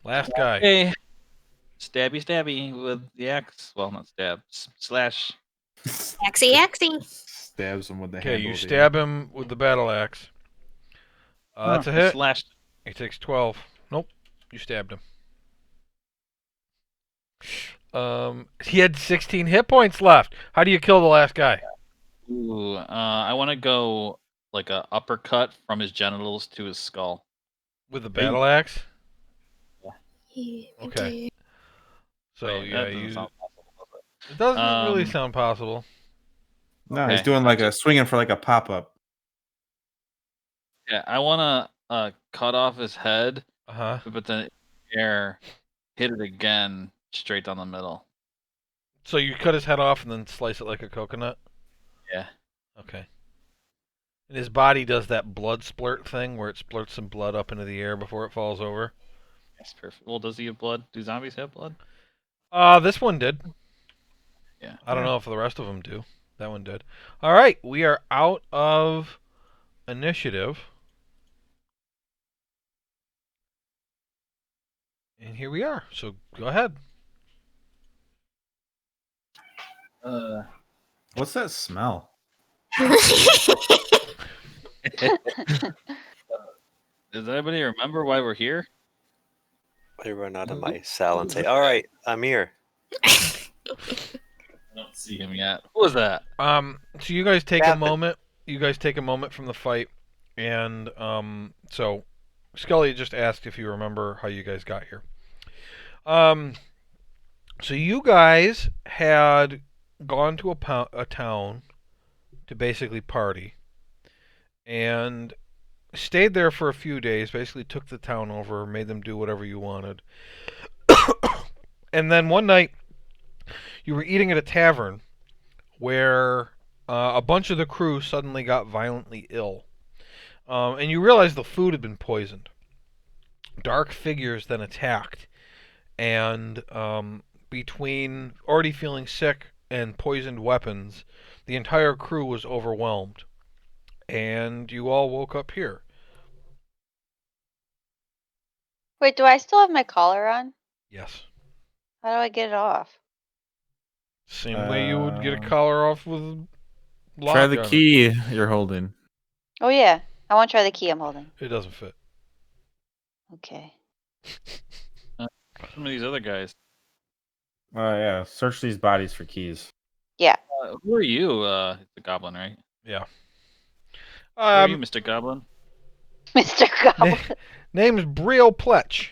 Last guy. Okay. Stabby stabby with the axe. Well, not stab. Slash. Axie, axie. Stabs him with the Okay, handle. you of the- stab him with the battle axe. That's a hit. Slash. He takes 12. Nope, you stabbed him. He had 16 hit points left. How do you kill the last guy? Ooh, I want to go like a uppercut from his genitals to his skull. With the battle axe? Yeah, Okay. So Wait, yeah, that doesn't you sound possible. It doesn't really Um, sound possible. No, he's Okay. doing like a swinging for like a pop up. Yeah, I wanna cut off his head, Uh-huh. but then air hit it again straight down the middle. So you cut his head off and then slice it like a coconut? Yeah. Okay. And his body does that blood splurt thing where it splurts some blood up into the air before it falls over? That's perfect. Well, does he have blood? Do zombies have blood? This one did. Yeah. I don't know if the rest of them do. That one did. All right, we are out of initiative. And here we are. So go ahead. What's that smell? Does anybody remember why we're here? I run out of my cell and say, "All right, I'm here." I don't see him yet. Who was that? So you guys take a Captain. moment. You guys take a moment from the fight, and so Scully just asked if you remember how you guys got here. So you guys had gone to a town to basically party, and stayed there for a few days. Basically, took the town over, made them do whatever you wanted, and then one night you were eating at a tavern where a bunch of the crew suddenly got violently ill. And you realized the food had been poisoned. Dark figures then attacked, and between already feeling sick and poisoned weapons, the entire crew was overwhelmed. And you all woke up here. Wait, do I still have my collar on? Yes. How do I get it off? Same way you would get a Um, collar off with a lock Try the on it. key you're holding. Oh yeah, I want to try the key I'm holding. It doesn't fit. Okay. Some of these other guys. Oh yeah, search these bodies for keys. Who are you? The goblin, right? Yeah. Who are you, Mr. Goblin? Mr. Goblin. Name's Brio Pletch.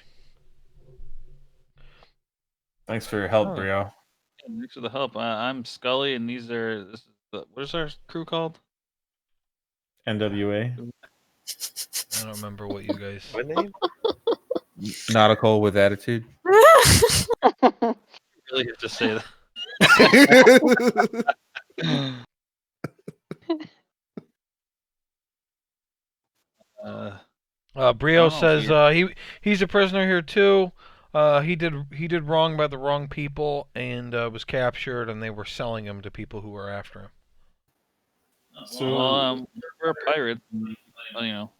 Thanks for your help, Oh. Brio. Yeah, thanks for the help. I'm Scully, and this is what is our crew called? NWA. I don't remember what you guys. What name? Nautical with attitude. Really have to say that. Brio Oh, says weird. he's a prisoner here too. He did wrong by the wrong people and was captured, and they were selling him to people who were after him. So- Well, we're pirates. And, well, you know,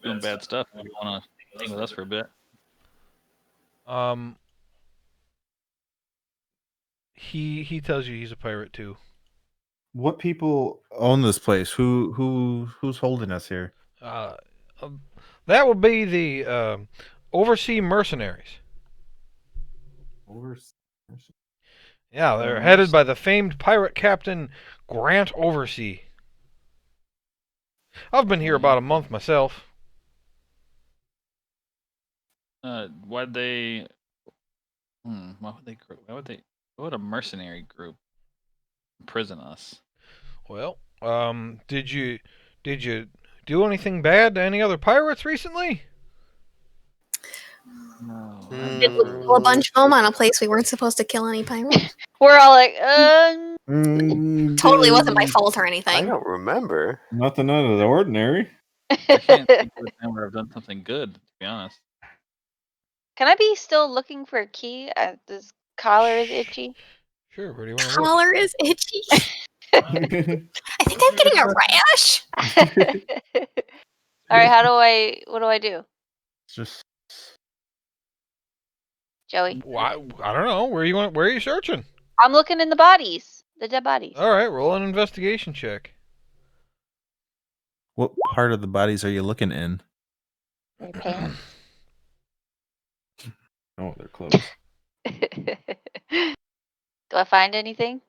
doing bad stuff. If you want to hang with us for a bit. He tells you he's a pirate too. What people own this place? Who's holding us here? That would be the oversea mercenaries. Yeah, they're headed by the famed pirate captain Grant Oversea. I've been here about a month myself. Why'd they? Why would a mercenary group imprison us? Well, did you do anything bad to any other pirates recently? No. Did we kill a bunch of them on a place we weren't supposed to kill any pirates? We're all like, Totally wasn't my fault or I anything. don't remember. Nothing out of the ordinary. I can't think of a time where I've done something good, to be honest. Can I be still looking for a key? This collar is itchy. Sure. Where do you want to look? Collar is itchy. I think I'm getting a rash. All right, what do I do, Just Joey? Why? I don't know. Where are you searching? I'm looking in the bodies, the dead bodies. All right, roll an investigation check. what part of the bodies are you looking in? Their pants. Oh, they're close. Do I find anything?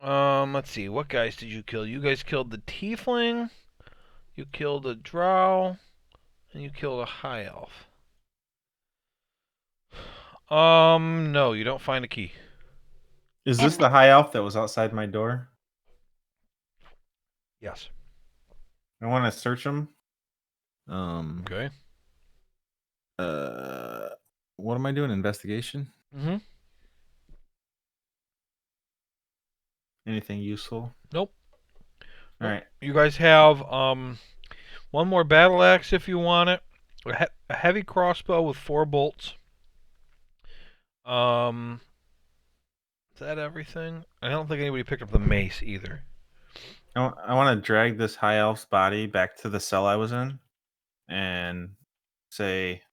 Let's see. What guys did you kill? You guys killed the tiefling. You killed a drow, and you killed a high elf. No, you don't find a key. Is this the high elf that was outside my door? Yes. I want to search him. Okay. What am I doing? Investigation? Mm-hmm. Anything useful? Nope. All right. You guys have one more battle axe if you want it. A heavy crossbow with 4 bolts. Is that everything? I don't think anybody picked up the mace either. I want to drag this high elf's body back to the cell I was in, and say,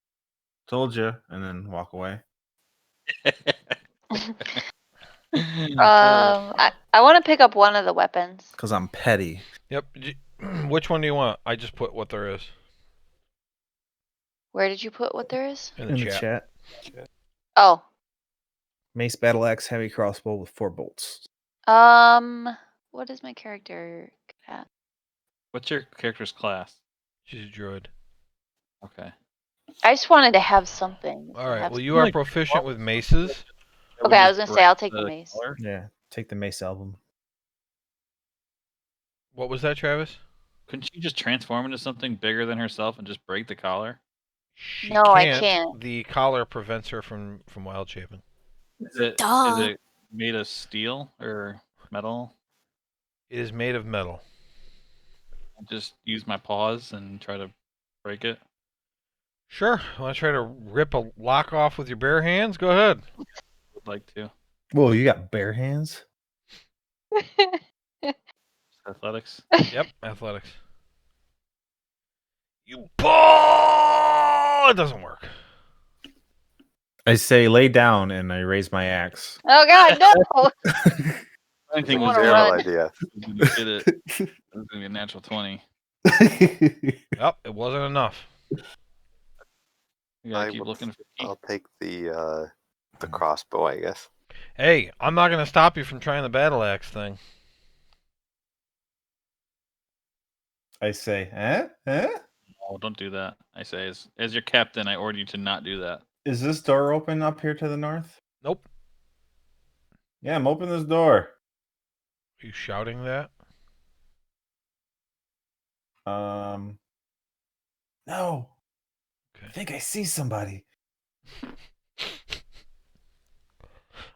"Told you," and then walk away. I want to pick up one of the weapons. Cause I'm petty. Yep. Which one do you want? I just put what there is Where did you put what there is? in the chat. Oh, Mace battle axe, heavy crossbow with 4 bolts. what is my character at? What's your character's class? She's a druid. Okay. I just wanted to have something. All right. Have Well, you are proficient with maces. Okay, I was gonna say I'll take the mace. color? Yeah, take the mace album. What was that, Travis? Couldn't she just transform into something bigger than herself and just break the collar? She No, I can't. The collar prevents her from wild shaping. Is Duh. it made of steel or metal? It is made of metal. I'll just use my paws and try to break it. Sure. Want to try to rip a lock off with your bare hands? Go ahead. Would like to. Whoa, you got bare hands? Athletics. Yep. Athletics. You ball! It doesn't work. I say lay down, and I raise my axe. Oh God, no! Anything I was wanna there. run. Terrible idea. Did it. It was gonna be a natural 20. Yep. It wasn't enough. You gotta I keep will- looking for key. I'll take the crossbow, I guess. Hey, I'm not going to stop you from trying the battle axe thing. I say, eh? Oh, don't do that. I say, as your captain, I order you to not do that. Is this door open up here to the north? Nope. Yeah, I'm opening this door. Are you shouting that? No. Okay. I think I see somebody.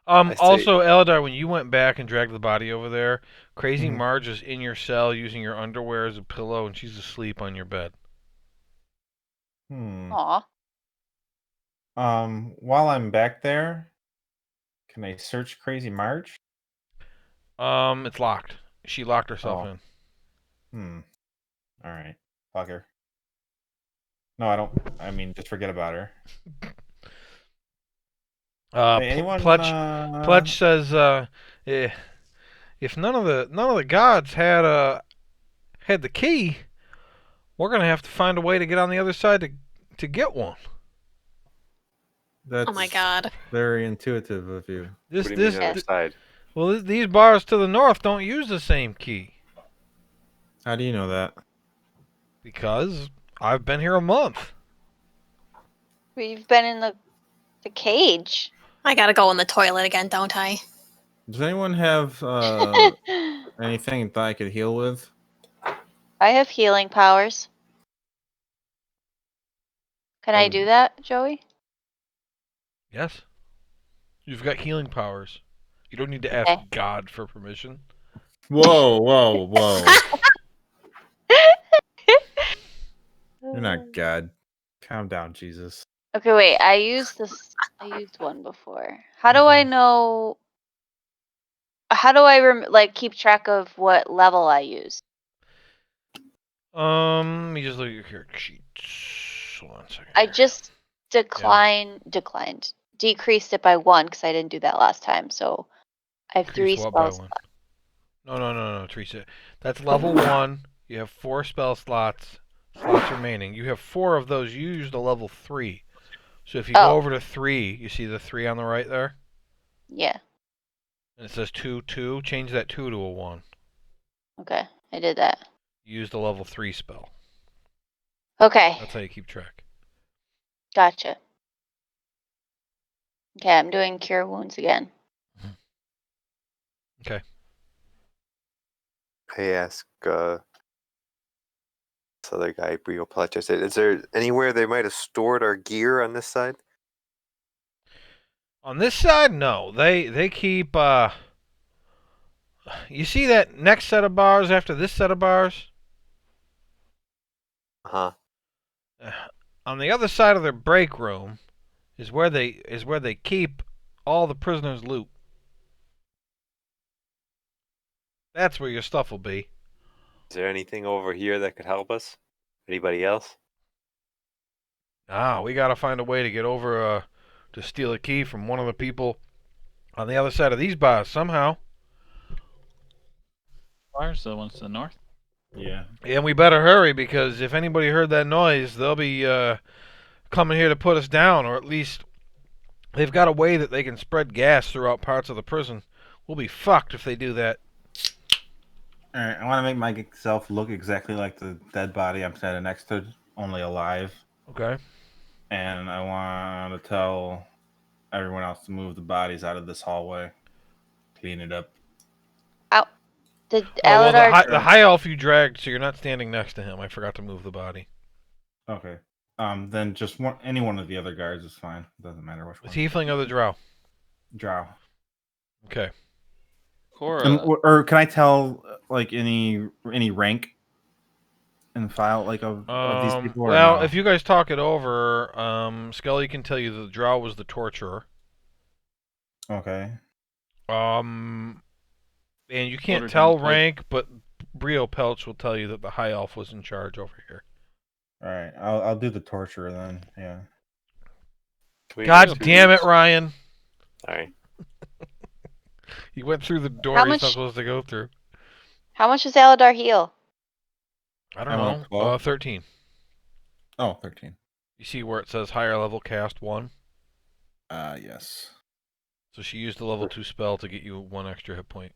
I see. Also, Eldar, when you went back and dragged the body over there, Crazy Mhm. Marge is in your cell using your underwear as a pillow, and she's asleep on your bed. Aw. While I'm back there, can I search Crazy Marge? It's locked. She locked herself Oh. in. All right. Fuck her. No, I don't. I mean, just forget about her. Hey, anyone? Pledge says, if none of the gods had the key, we're gonna have to find a way to get on the other side to get one. That's Oh my god. very intuitive of you. This What do you mean this the other side? well, these bars to the north don't use the same key How do you know that? because I've been here a month. We've been in the cage. I gotta go in the toilet again, don't I? Does anyone have anything that I could heal with? I have healing powers. Can I do that, Joey? Yes, you've got healing powers. You don't need to ask Okay. God for permission. Whoa. You're not God. Calm down, Jesus. Okay, wait. I used one before. How do I know? How do I keep track of what level I use? Let me just look at your character sheets. Hold on a second. I just decreased it by 1 because I didn't do that last time. So I have 3 Increase what by spells. one? No, Teresa. That's level 1. You have 4 spell slots remaining. You have 4 of those. You used a level 3. So if you go over to 3, you see the 3 on the right there? Yeah. And it says 2, 2. Change that 2 to a 1. Okay, I did that. You used a level 3 spell. Okay, That's how you keep track. gotcha. Okay, I'm doing cure wounds again. Okay. I ask this other guy, Brio Pletch, I said, is there anywhere they might have stored our gear on this side? On this side, no. They keep. You see that next set of bars after this set of bars? Uh-huh. On the other side of their break room is where they keep all the prisoners' loot. That's where your stuff will be. Is there anything over here that could help us? Anybody else? We gotta find a way to get over to steal a key from one of the people on the other side of these bars somehow. Bars, the ones to the north. Yeah. And we better hurry because if anybody heard that noise, they'll be coming here to put us down, or at least they've got a way that they can spread gas throughout parts of the prison. We'll be fucked if they do that. All right. I want to make myself look exactly like the dead body I'm standing next to, only alive. Okay. And I want to tell everyone else to move the bodies out of this hallway, clean it up. Did Oh, well, Aladar? the high elf you dragged, so you're not standing next to him. I forgot to move the body. Okay. Then just any one of the other guards is fine. Doesn't matter which The one. tiefling or the drow? Drow. Okay. Cora. Or can I tell like any rank in the file like of these people? Or Well, no? if you guys talk it over, Skelly can tell you that the drow was the torturer. Okay. And you can't Order tell him to- rank, but Brio Pelch will tell you that the high elf was in charge over here. All right. I'll do the torturer then. Yeah. Can we God just- damn it, Ryan! Sorry. You went through the door How he's not much- supposed to go through. How much does Aladar heal? I don't I know. went 12. 13. Oh, 13. You see where it says higher level cast 1? Yes. So she used the level 2 spell to get you 1 extra hit point.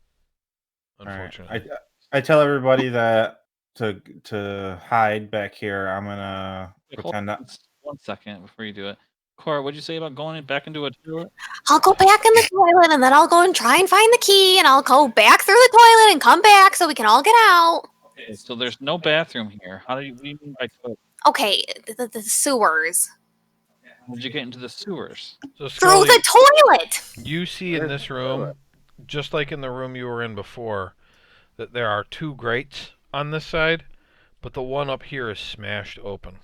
All right. Unfortunately. I tell everybody that to hide back here. I'm gonna Wait, pretend that. 1 second before you do it. Cora, what'd you say about going back into a toilet? I'll go back in the toilet and then I'll go and try and find the key and I'll go back through the toilet and come back so we can all get out. Okay, so there's no bathroom here. What do you mean by toilet? Okay, the sewers. How did you get into the sewers? So Through Scully, the toilet! you see in this room, just like in the room you were in before, that there are 2 grates on this side, but the one up here is smashed open.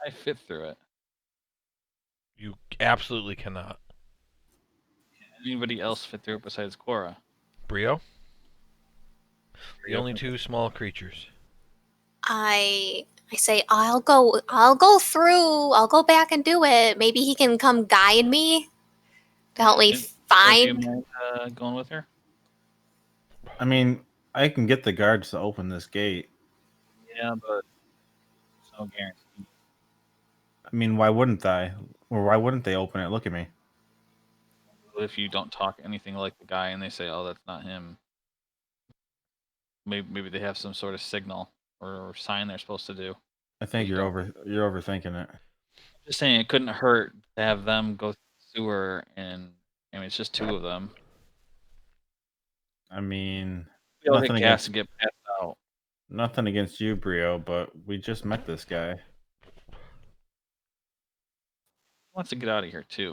I fit through it. You absolutely cannot. Anybody else fit through it besides Cora? Brio? The only 2 small creatures. I say I'll go through. I'll go back and do it. Maybe he can come guide me to help me Do you find. mind, going with her? I mean, I can get the guards to open this gate. Yeah, but there's no guarantee. I mean, why wouldn't I? Or why wouldn't they open it? Look at me. What if you don't talk anything like the guy and they say, "Oh, that's not him"? Maybe they have some sort of signal or sign they're supposed to do. I think you're overthinking it. Just saying, it couldn't hurt to have them go through the sewer, and I mean, it's just 2 of them. I mean, They'll Nothing hit gas against- and get passed out. nothing against you, Brio, but we just met this guy. He wants to get out of here too.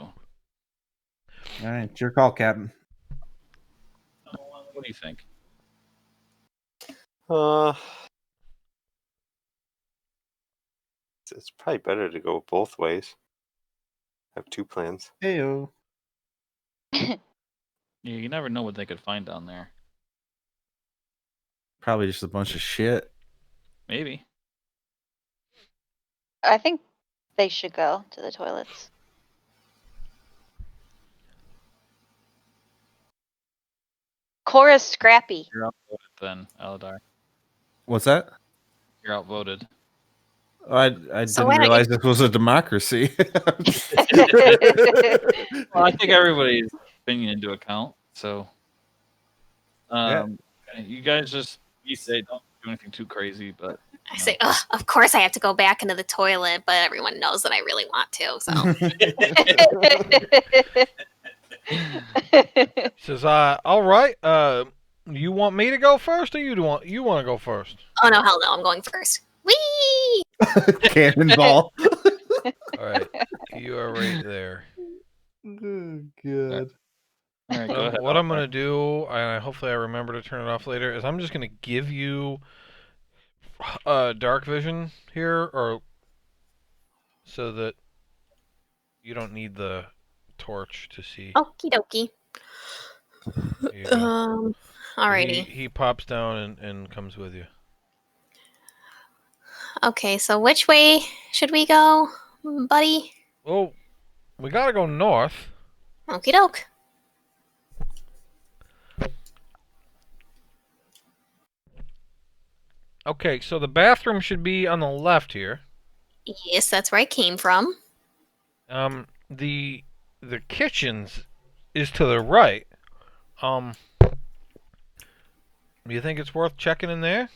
All right, it's your call, Captain. What do you think? It's probably better to go both ways. Have 2 plans. Heyo. Yeah, you never know what they could find down there. Probably just a bunch of shit. Maybe. I think they should go to the toilets. Cora's scrappy. You're outvoted then, Aladar. What's that? You're outvoted. I So didn't wait, realize this was a democracy. Well, I take everybody's opinion into account. So, you guys just be safe. Don't do anything too crazy. But I say, ugh, of course I have to go back into the toilet, but everyone knows that I really want to. So He says, all right, you want me to go first, or you want to go first? Oh no, hell no, I'm going first. Whee! Cannonball. All right, you are right there. Good. All right, go ahead. What I'm Alpar. gonna do, and hopefully I remember to turn it off later, is I'm just gonna give you dark vision here, or so that you don't need the torch to see. Okie dokie. There you go. Alrighty. He pops down and comes with you. Okay, so which way should we go, buddy? Well, we gotta go north. Okie doke. Okay, so the bathroom should be on the left here. Yes, that's where I came from. The kitchens is to the right. Do you think it's worth checking in there?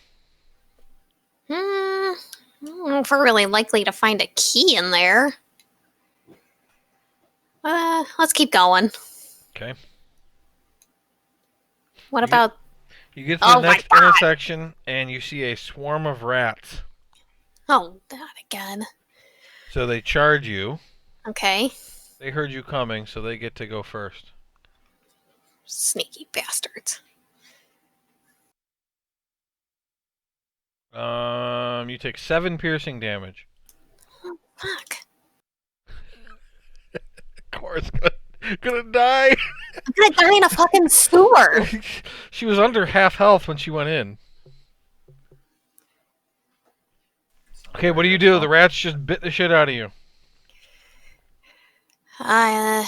I don't know if we're really likely to find a key in there. Let's keep going. Okay. What You- about... You get to Oh the my next God. intersection and you see a swarm of rats. Oh, that again. So they charge you. Okay. They heard you coming, so they get to go first. Sneaky bastards. You take 7 piercing damage. Fuck. Of course, gonna die. I'm gonna die in a fucking sewer. She was under half health when she went in. Okay, what do you do? The rats just bit the shit out of you. I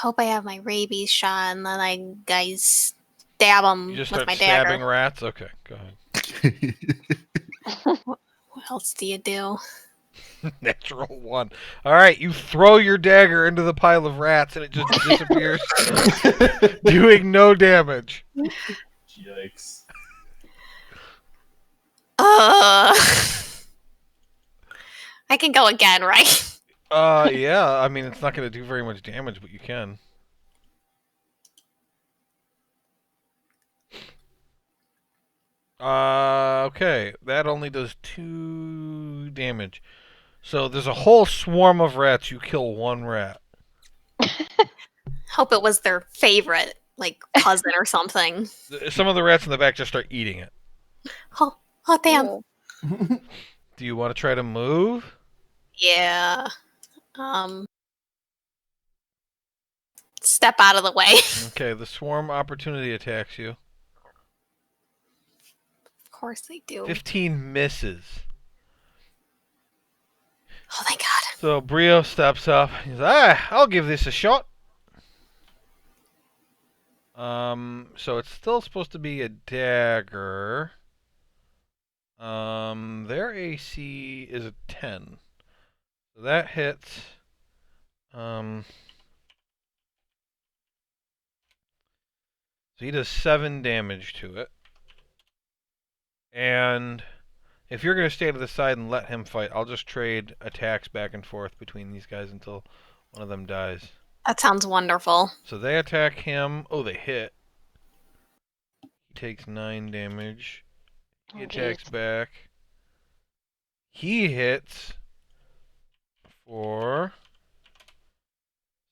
hope I have my rabies shot, and then I stab them You just with start my stabbing dagger. rats? Okay, go ahead. What else do you do? Natural 1. Alright, you throw your dagger into the pile of rats and it just disappears, doing no damage. Yikes. I can go again, right? Yeah, I mean, it's not going to do very much damage, but you can. Okay, that only does 2 damage. So there's a whole swarm of rats, you kill 1 rat. Hope it was their favorite, like, cousin or something. Some of the rats in the back just start eating it. Oh, damn. Do you want to try to move? Yeah. Step out of the way. Okay, the swarm opportunity attacks you. Of course they do. 15 misses. Oh, thank God. So Brio steps up. He's like, I'll give this a shot. So it's still supposed to be a dagger. Their AC is a 10. So that hits. So he does 7 damage to it. And if you're going to stay to the side and let him fight, I'll just trade attacks back and forth between these guys until one of them dies. That sounds wonderful. So they attack him. Oh, they hit. He takes 9 damage. He attacks back. He hits for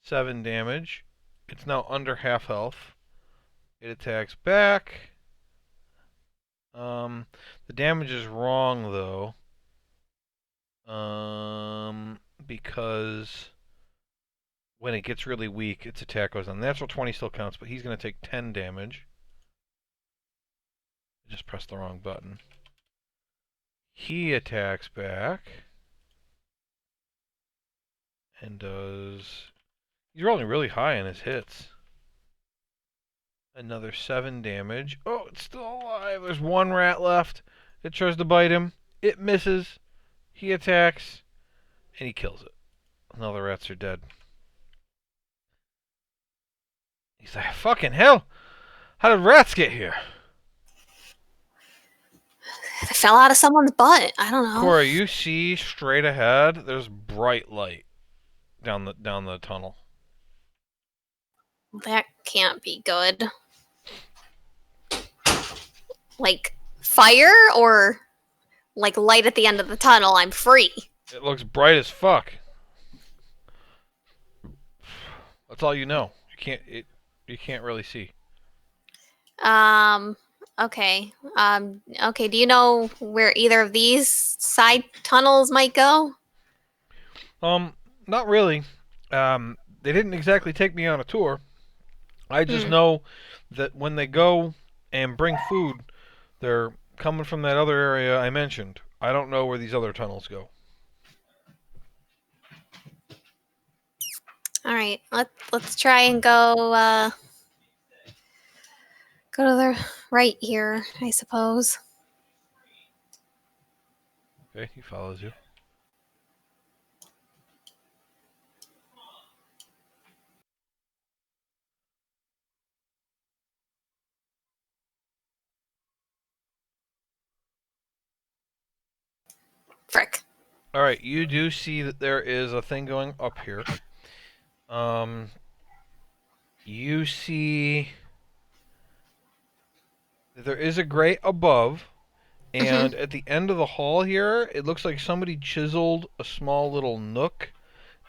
7 damage. It's now under half health. It attacks back. The damage is wrong though. Because when it gets really weak, its attack goes on. Natural 20 still counts, but he's going to take 10 damage. I just pressed the wrong button. He attacks back. And does... He's rolling really high in his hits. Another 7 damage. Oh, it's still alive. There's 1 rat left. It tries to bite him. It misses. He attacks. And he kills it. All the rats are dead. He's like, fucking hell! How did rats get here? They fell out of someone's butt. I don't know. Cora, you see straight ahead, there's bright light down the tunnel. That can't be good. Like fire or like light at the end of the tunnel? I'm free. It looks bright as fuck. That's all you know. You can't really see. Okay. Okay, do you know where either of these side tunnels might go? Not really. They didn't exactly take me on a tour. I just Hmm. know that when they go and bring food, they're coming from that other area I mentioned. I don't know where these other tunnels go. All right. Let's try and go to the right here, I suppose. Okay, he follows you. Frick. All right, you do see that there is a thing going up here. You see that there is a grate above, and at the end of the hall here, it looks like somebody chiseled a small little nook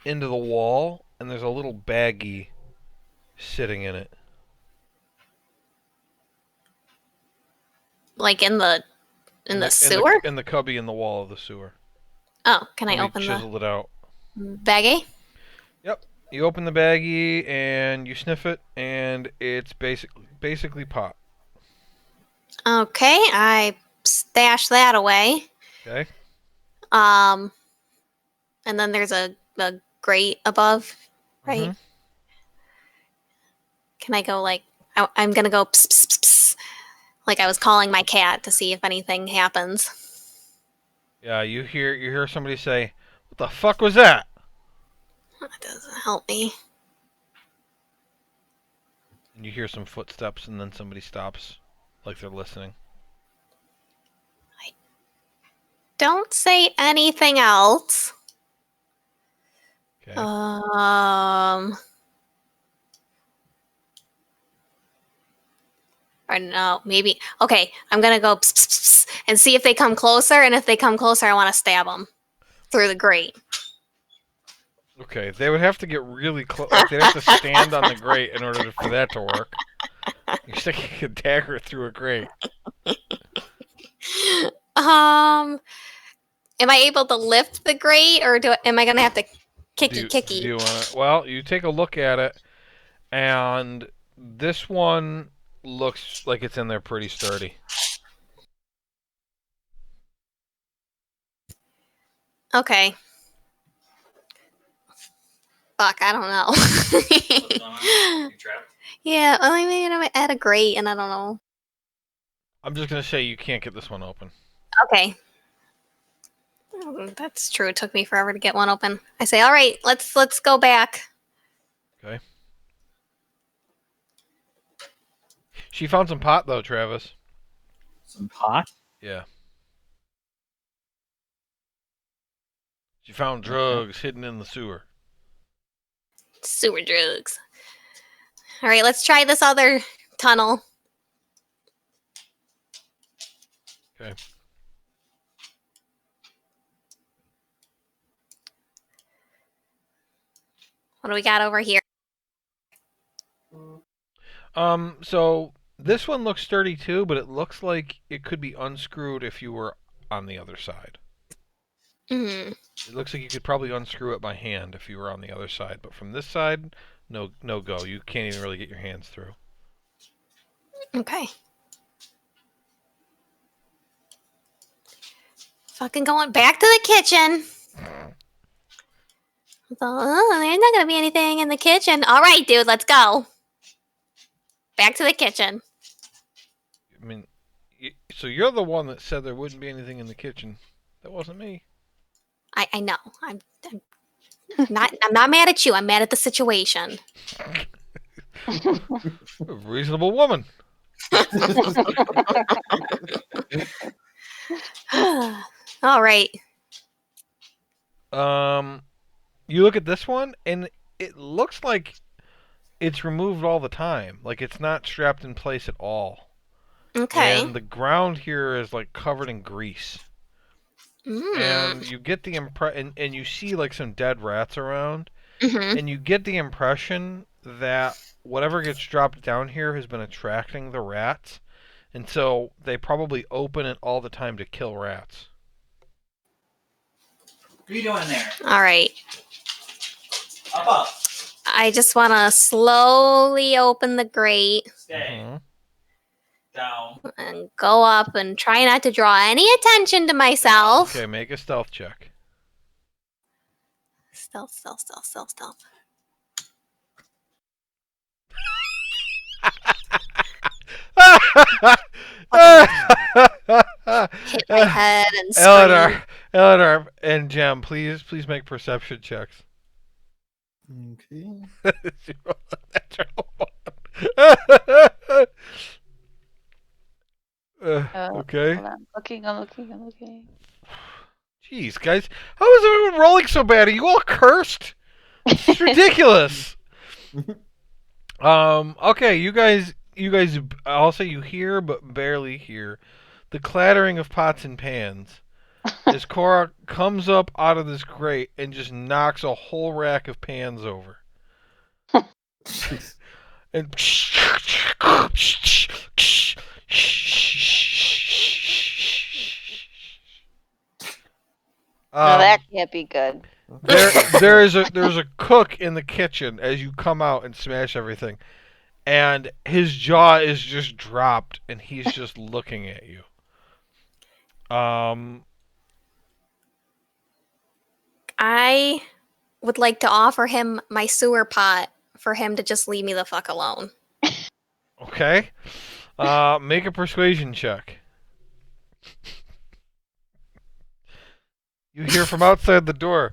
into the wall, and there's a little baggie sitting in it. Like in the sewer? In the cubby in the wall of the sewer. Oh, can I Somebody open the chiseled it out. baggie? Yep. You open the baggie and you sniff it, and it's basically pot. Okay, I stash that away. Okay. And then there's a grate above, right? Mhm. Can I go like I'm gonna go pss, pss, pss, pss, like I was calling my cat to see if anything happens. Yeah, you hear somebody say, "What the fuck was that?" That doesn't help me. And you hear some footsteps, and then somebody stops, like they're listening. Don't say anything else. Okay. Or no, maybe. Okay, I'm gonna go pss, pss, pss, pss, and see if they come closer. And if they come closer, I want to stab them through the grate. Okay, they would have to get really close. Like they'd have to stand on the grate in order for that to work. You're sticking a dagger through a grate. Am I able to lift the grate, or am I gonna have to kicky? Do you want to? Well, you take a look at it, and this one looks like it's in there pretty sturdy. Okay. Fuck, I don't know. Yeah, well, I mean, I'm at a grate, and I don't know. I'm just gonna say you can't get this one open. Okay. That's true. It took me forever to get one open. I say, all right, let's go back. Okay. She found some pot though, Travis. Some pot? Yeah. She found drugs hidden in the sewer. Sewer drugs. All right, let's try this other tunnel. Okay. What do we got over here? So this one looks sturdy too, but it looks like it could be unscrewed if you were on the other side. Mm. It looks like you could probably unscrew it by hand if you were on the other side, but from this side, no go. You can't even really get your hands through. Okay. Fucking going back to the kitchen. Oh, there's not gonna be anything in the kitchen. All right, dude, let's go. Back to the kitchen. I mean, so you're the one that said there wouldn't be anything in the kitchen. That wasn't me. I know. I'm not mad at you. I'm mad at the situation. A reasonable woman. All right. You look at this one, and it looks like it's removed all the time. Like it's not strapped in place at all. Okay. And the ground here is like covered in grease. And you get the impression, and you see like some dead rats around, Mm-hmm. and you get the impression that whatever gets dropped down here has been attracting the rats, and so they probably open it all the time to kill rats. What are you doing there? All right. Up. I just want to slowly open the grate Stay. Mhm. Down. and go up and try not to draw any attention to myself. Okay, make a stealth check. Stealth, stealth, stealth, stealth, stealth. Hit my head and scream. Eleanor, and Jem, please make perception checks. Okay. Okay. Hold on. I'm looking. Jeez, guys, how is everyone rolling so bad? Are you all cursed? It's ridiculous. Okay, you guys, I'll say you hear, but barely hear, the clattering of pots and pans as Cora comes up out of this grate and just knocks a whole rack of pans over. And No, that can't be good. there's a cook in the kitchen as you come out and smash everything, and his jaw is just dropped and he's just looking at you. I would like to offer him my sewer pot for him to just leave me the fuck alone. Okay. Make a persuasion check. You hear from outside the door,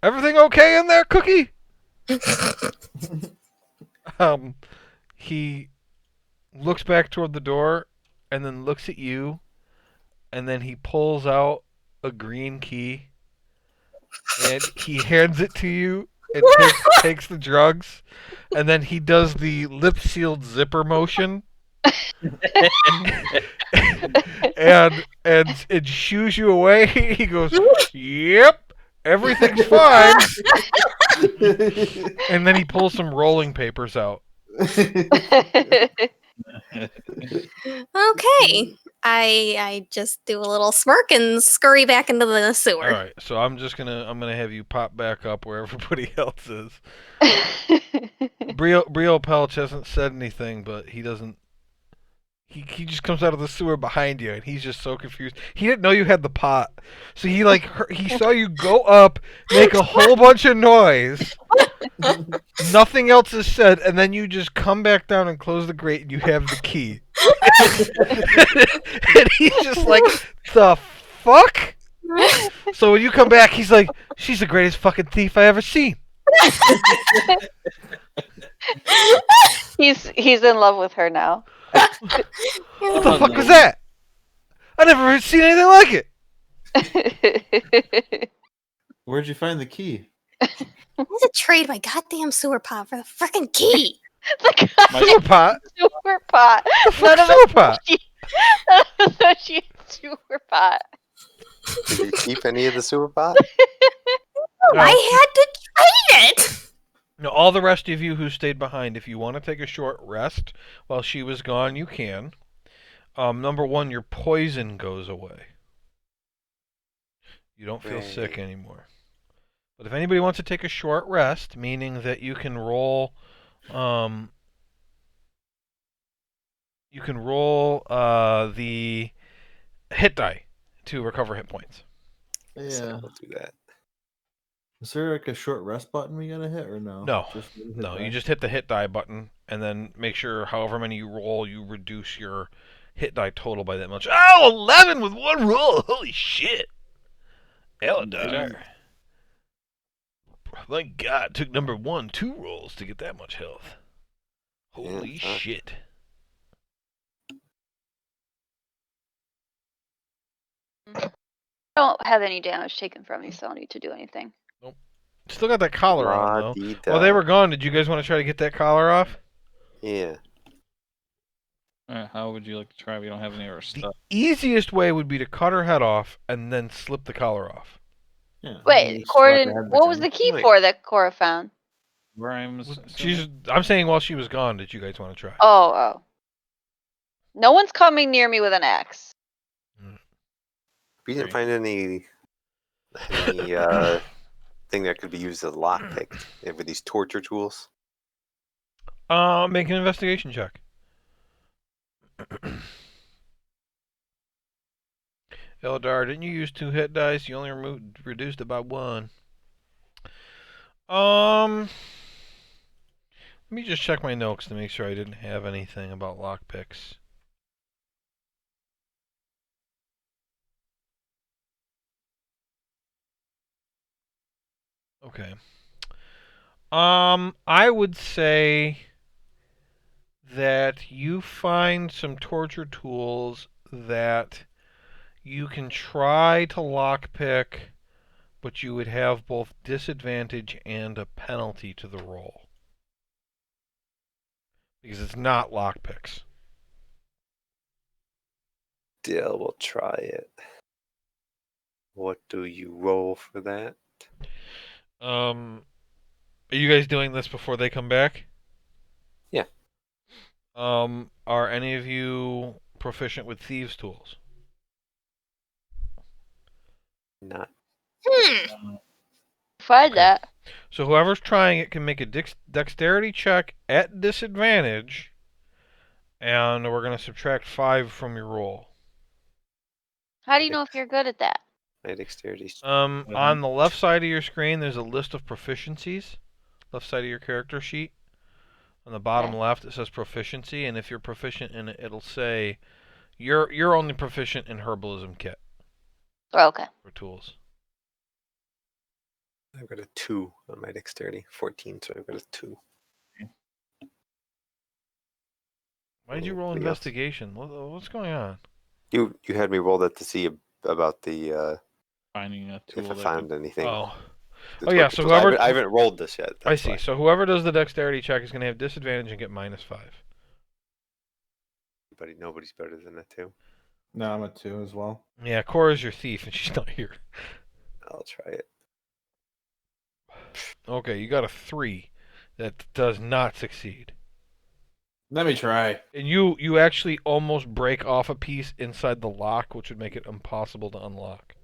everything okay in there, Cookie? He looks back toward the door and then looks at you, and then he pulls out a green key and he hands it to you and takes the drugs, and then he does the lip sealed zipper motion and it shoos you away. He goes, "Yep, everything's fine." And then he pulls some rolling papers out. Okay. I just do a little smirk and scurry back into the sewer. All right, so I'm gonna have you pop back up where everybody else is. Brio Pelch hasn't said anything, but he doesn't. He just comes out of the sewer behind you, and he's just so confused. He didn't know you had the pot, so he he saw you go up, make a whole bunch of noise. Nothing else is said, and then you just come back down and close the grate, and you have the key. And he's just like, the fuck? So when you come back, he's like, she's the greatest fucking thief I ever seen. He's in love with her now. What the fuck was that? I never seen anything like it. Where'd you find the key? I need to trade my goddamn sewer pot for the freaking key. Sewer pot? Sewer pot. The fuck sewer pot? She sewer pot. Did you keep any of the sewer pot? No, I had to trade it. Now, all the rest of you who stayed behind, if you want to take a short rest while she was gone, you can. Number one, your poison goes away. You don't feel sick anymore. But if anybody wants to take a short rest, meaning that you can roll, the hit die to recover hit points. Yeah. I'll do that. Is there like a short rest button we gotta hit or no? No. Just hit No, die? you just hit the hit die button, and then make sure however many you roll, you reduce your hit die total by that much. Oh, 11 with one roll! Holy shit! Eladar. My God, took number one 2 rolls to get that much health. Holy Yeah, shit. I don't have any damage taken from me, so I don't need to do anything. Still got that collar on, though. La-dee-da. While they were gone, did you guys want to try to get that collar off? Yeah. Alright, how would you like to try? We don't have any of our The stuff. easiest way would be to cut her head off and then slip the collar off. Yeah, Wait, you Cora slap didn't. your head What was back the key Wait. for that Cora found? Grimes. I'm saying while she was gone, did you guys want to try? Oh. No one's coming near me with an axe. We didn't Right. find any thing that could be used as a lockpick with these torture tools. Make an investigation check. Eldar, didn't you use 2 hit dice? You only reduced it by 1. Let me just check my notes to make sure I didn't have anything about lockpicks. Okay. I would say that you find some torture tools that you can try to lockpick, but you would have both disadvantage and a penalty to the roll. Because it's not lockpicks. Still, we'll try it. What do you roll for that? Are you guys doing this before they come back? Yeah. Are any of you proficient with thieves' tools? Not. Tried Okay. that. So whoever's trying it can make a dexterity check at disadvantage, and we're going to subtract 5 from your roll. How do you know if you're good at that? My dexterity. On the left side of your screen, there's a list of proficiencies. Left side of your character sheet. On the bottom Okay. left, it says proficiency, and if you're proficient in it, it'll say you're only proficient in herbalism kit Oh, okay. for tools. I've got a 2 on my dexterity. 14, so I've got a 2. Why did you roll Anybody else? investigation? What's going on? You had me roll that to see about the Finding a tool. if I that found anything. Oh, The Oh, yeah, torture so tools. I whoever- I haven't rolled this yet. I that's see. why. So whoever does the dexterity check is going to have disadvantage and get -5. Nobody's better than a 2. No, I'm a 2 as well. Yeah, Cora's your thief, and she's not here. I'll try it. Okay, you got a 3. That does not succeed. Let me try. And you actually almost break off a piece inside the lock, which would make it impossible to unlock.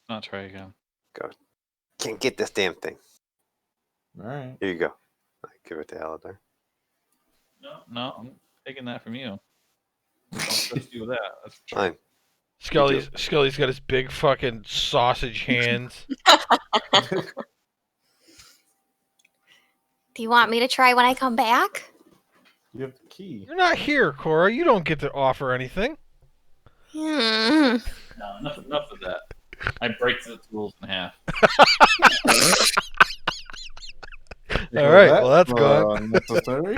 Not try again. Can't get this damn thing. All right. Here you go. I give it to Aladar. No, I'm taking that from you. Don't trust you with that. That's for sure. Fine. Scully's got his big fucking sausage hands. Do you want me to try when I come back? You have the key. You're not here, Cora. You don't get to offer anything. Hmm. No, enough of that. I break the tools in half. All right, well, that's gone. Necessary.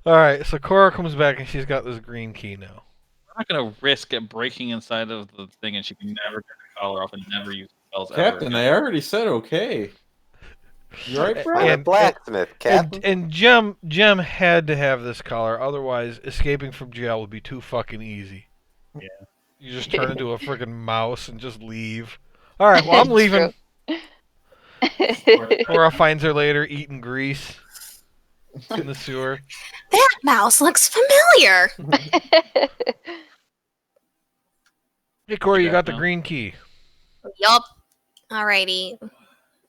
All right, so Cora comes back and she's got this green key now. I'm not gonna risk it breaking inside of the thing and she can never get the collar off and never use spells ever. Captain, I already said okay. You right, bro? I'm a And- blacksmith, Captain. And Jem had to have this collar, otherwise escaping from jail would be too fucking easy. Yeah. You just turn into a freaking mouse and just leave. All right, well, I'm leaving. Cora finds her later eating grease in the sewer. That mouse looks familiar. Hey, Cora, you back got the now? green key. Yup. Alrighty.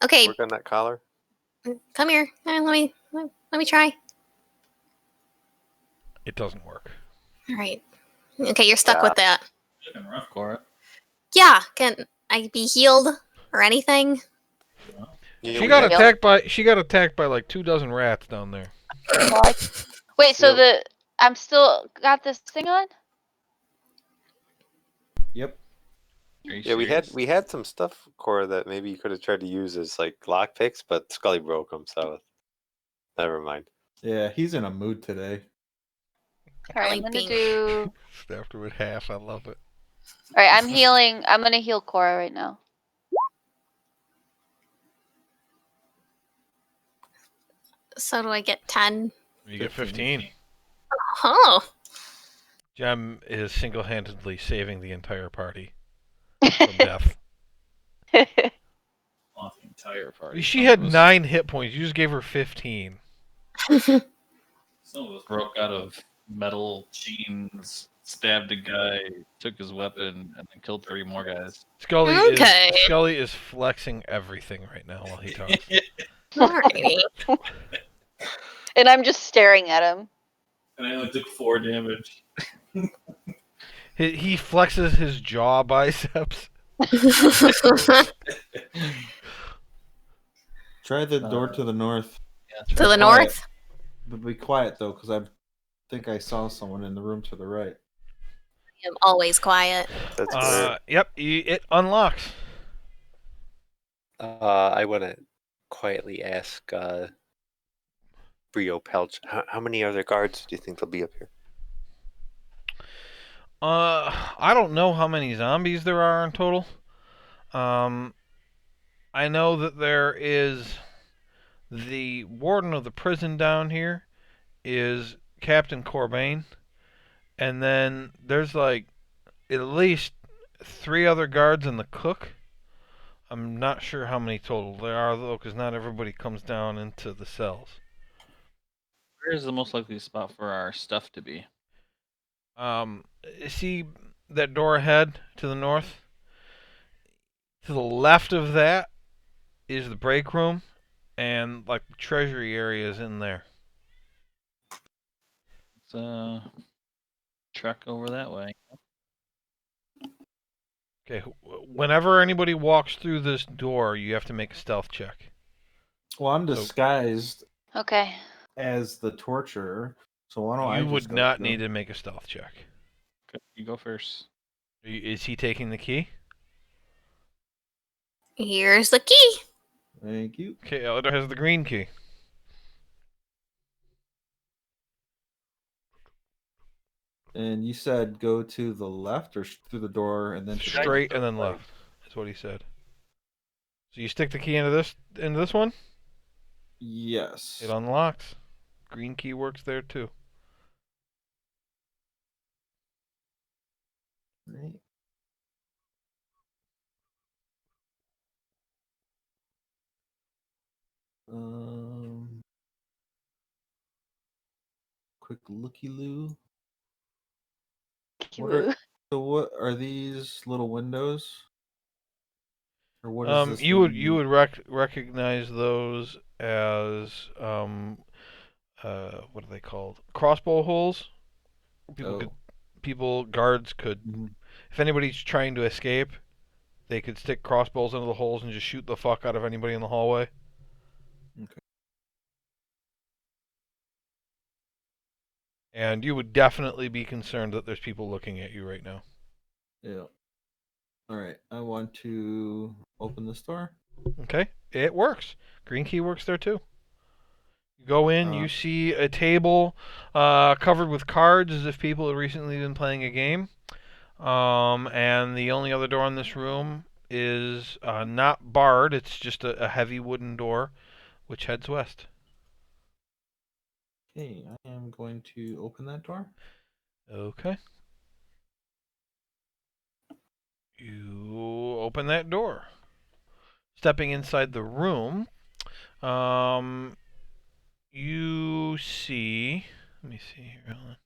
Okay, Work on that collar. come here. Let me try. It doesn't work. All right. Okay, you're stuck with that. Looking rough, Cora. Yeah. Can I be healed or anything? She got attacked by like 24 rats down there. Wait, so Yeah. I'm still got this thing on? Yep. Are you Yeah, serious? we had some stuff, Cora, that maybe you could have tried to use as like lock picks, but Scully broke them, so never mind. Yeah, he's in a mood today. Alright, I'm gonna Pink. do. After with half, I love it. Alright, I'm healing. I'm gonna heal Cora right now. So do I get 10? You get 15. Oh. Jem is single-handedly saving the entire party from death. Off the entire party. She had 9 hit points. You just gave her 15. Some of us broke out of metal chains, stabbed a guy, took his weapon, and then killed 3 more guys. Okay. Scully is flexing everything right now while he talks. Alrighty. And I'm just staring at him. And I only took 4 damage. He flexes his jaw biceps. Try the door to the north. Yeah, To the north? But be quiet though, because I think I saw someone in the room to the right. I'm always quiet. That's good. Yep, it unlocks. I want to quietly ask Brio Pelch, how many other guards do you think there'll be up here? I don't know how many zombies there are in total. I know that there is the warden of the prison down here is Captain Corbain, and then there's like at least 3 other guards and the cook. I'm not sure how many total there are though, because not everybody comes down into the cells. Where is the most likely spot for our stuff to be? See that door ahead to the north? To the left of that is the break room, and like the treasury area is in there. Let's trek over that way. Okay, whenever anybody walks through this door, you have to make a stealth check. Well, I'm disguised Okay. as the torturer, so why don't I You just would go not through? need to make a stealth check. Okay, you go first. Is he taking the key? Here's the key. Thank you. Okay, Elder has the green key. And you said go to the left or through the door and then to the right? Straight and then left. That's what he said. So you stick the key into this one? Yes. It unlocks. Green key works there too. Right. Quick looky loo. What are these little windows? Or what is this? You would recognize those as what are they called? Crossbow holes. Guards could, if anybody's trying to escape, they could stick crossbows into the holes and just shoot the fuck out of anybody in the hallway. Okay. And you would definitely be concerned that there's people looking at you right now. Yeah. All right. I want to open this door. Okay, it works. Green key works there too. You go in, you see a table covered with cards as if people have recently been playing a game. And the only other door in this room is not barred. It's just a heavy wooden door which heads west. Okay, I am going to open that door. Okay. You open that door. Stepping inside the room, you see... Let me see here. Hold on.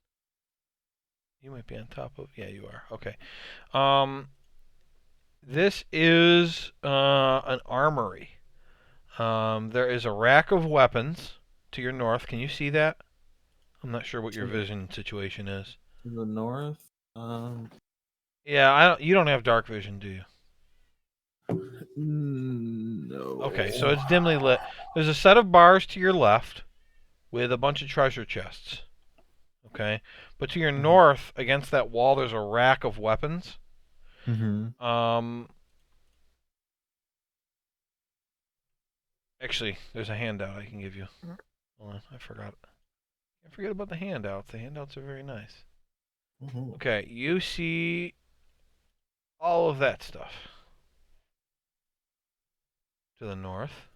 You might be on top of... Yeah, you are. Okay. This is an armory. There is a rack of weapons to your north. Can you see that? I'm not sure what your vision situation is. To the north? Yeah, you don't have dark vision, do you? No. Okay, so it's dimly lit. There's a set of bars to your left with a bunch of treasure chests. Okay? But to your north, against that wall, there's a rack of weapons. Actually, there's a handout I can give you. Hold on, I forgot. Can't forget about the handouts. The handouts are very nice. Okay, you see all of that stuff to the north.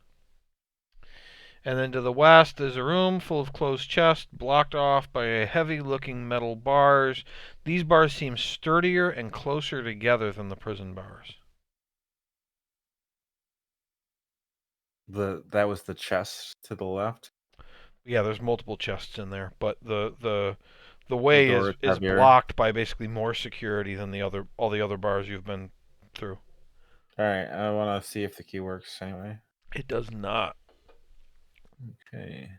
And then to the west is a room full of closed chests, blocked off by heavy-looking metal bars. These bars seem sturdier and closer together than the prison bars. That was the chest to the left. Yeah, there's multiple chests in there, but the way door is is heavier. blocked by basically more security than all the other bars you've been through. All right, I want to see if the key works anyway. It does not. Okay.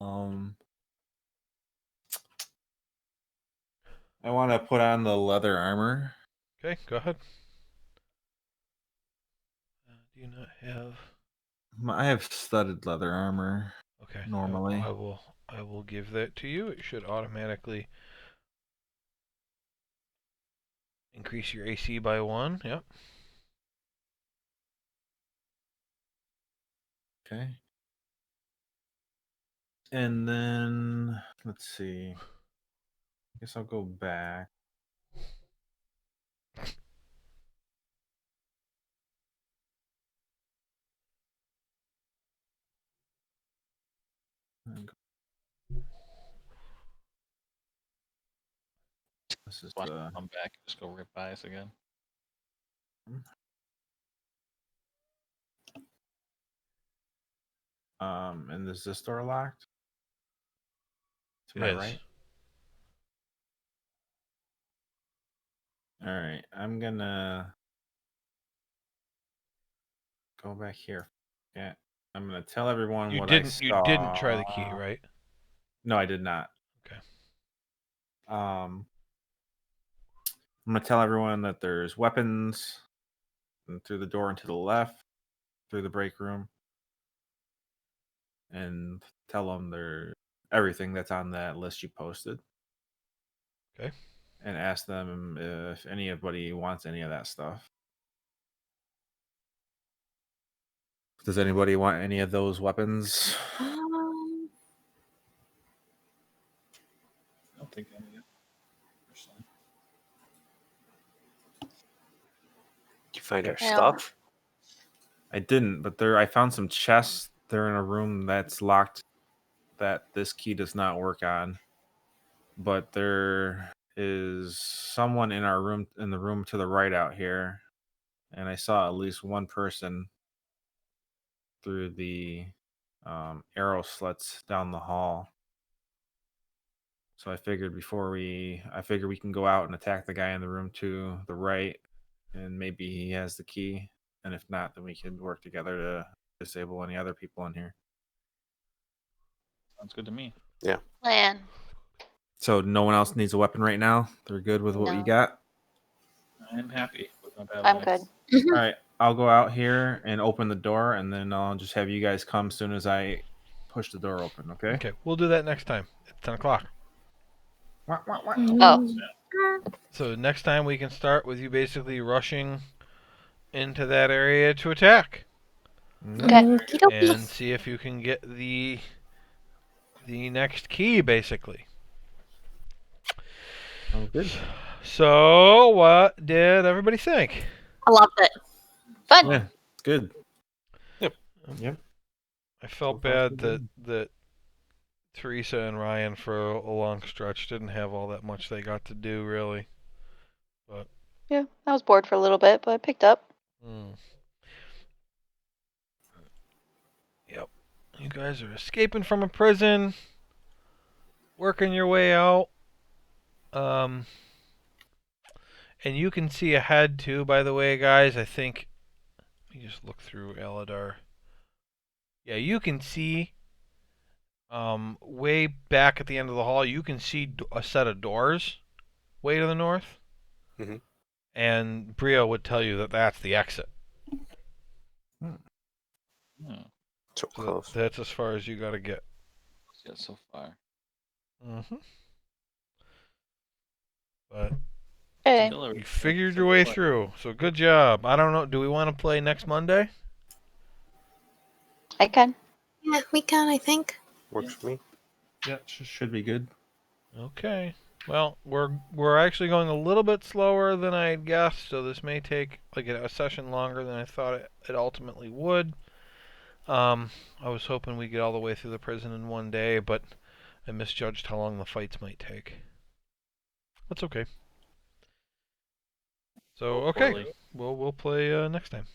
I want to put on the leather armor. Okay, go ahead. Do you not have? I have studded leather armor. Okay. Normally. I will give that to you. It should automatically increase your AC by 1. Yep. Okay. And then let's see. I guess I'll go back. This is Watch the them come back. Just go rip by us again. and is this door locked? To It my is. right? All right, I'm gonna go back here. Yeah, I'm gonna tell everyone You what didn't. I saw. You didn't try the key, right? No, I did not. Okay. I'm gonna tell everyone that there's weapons and through the door and to the left, through the break room, and tell them they're everything that's on that list you posted. Okay. And ask them if anybody wants any of that stuff. Does anybody want any of those weapons? I don't think I need it. Personally. Did you find our Yeah. stuff? I didn't, but I found some chests. They're in a room that's locked that this key does not work on. But there is someone in the room to the right out here, and I saw at least one person through the arrow slits down the hall. So I figured we can go out and attack the guy in the room to the right, and maybe he has the key. And if not, then we can work together to disable any other people in here. Sounds good to me. Plan. So no one else needs a weapon right now. They're good with what you No. got. I am happy with my battle I'm axe. good. All right, I'll go out here and open the door, and then I'll just have you guys come as soon as I push the door open. Okay. Okay. We'll do that next time. It's 10 o'clock. Oh, So next time we can start with you basically rushing into that area to attack okay. Okey-dokey. and see if you can get the next key, basically. Sounds good. So, what did everybody think? I loved it. Fun. Yeah, it's good. I felt So far, so bad that Teresa and Ryan, for a long stretch, didn't have all that much they got to do, really. Yeah, I was bored for a little bit, but I picked up. Yep. You guys are escaping from a prison, working your way out. And you can see ahead too, by the way, guys. I think, let me just look through Aladar. Yeah, you can see way back at the end of the hall, you can see a set of doors way to the north. Mhm. And Brio would tell you that that's the exit. Hmm. So So close. that's as far as you got to get. Yeah, so far. Mm-hmm. But Okay. Kill everything. you figured your way through, so good job. I don't know, do we want to play next Monday? I can. Yeah, we can, I think. Works for me. Yeah, should be good. Okay. Well, we're actually going a little bit slower than I had guessed, so this may take like a session longer than I thought it ultimately would. I was hoping we'd get all the way through the prison in one day, but I misjudged how long the fights might take. That's okay. So, okay. Poorly. We'll play next time.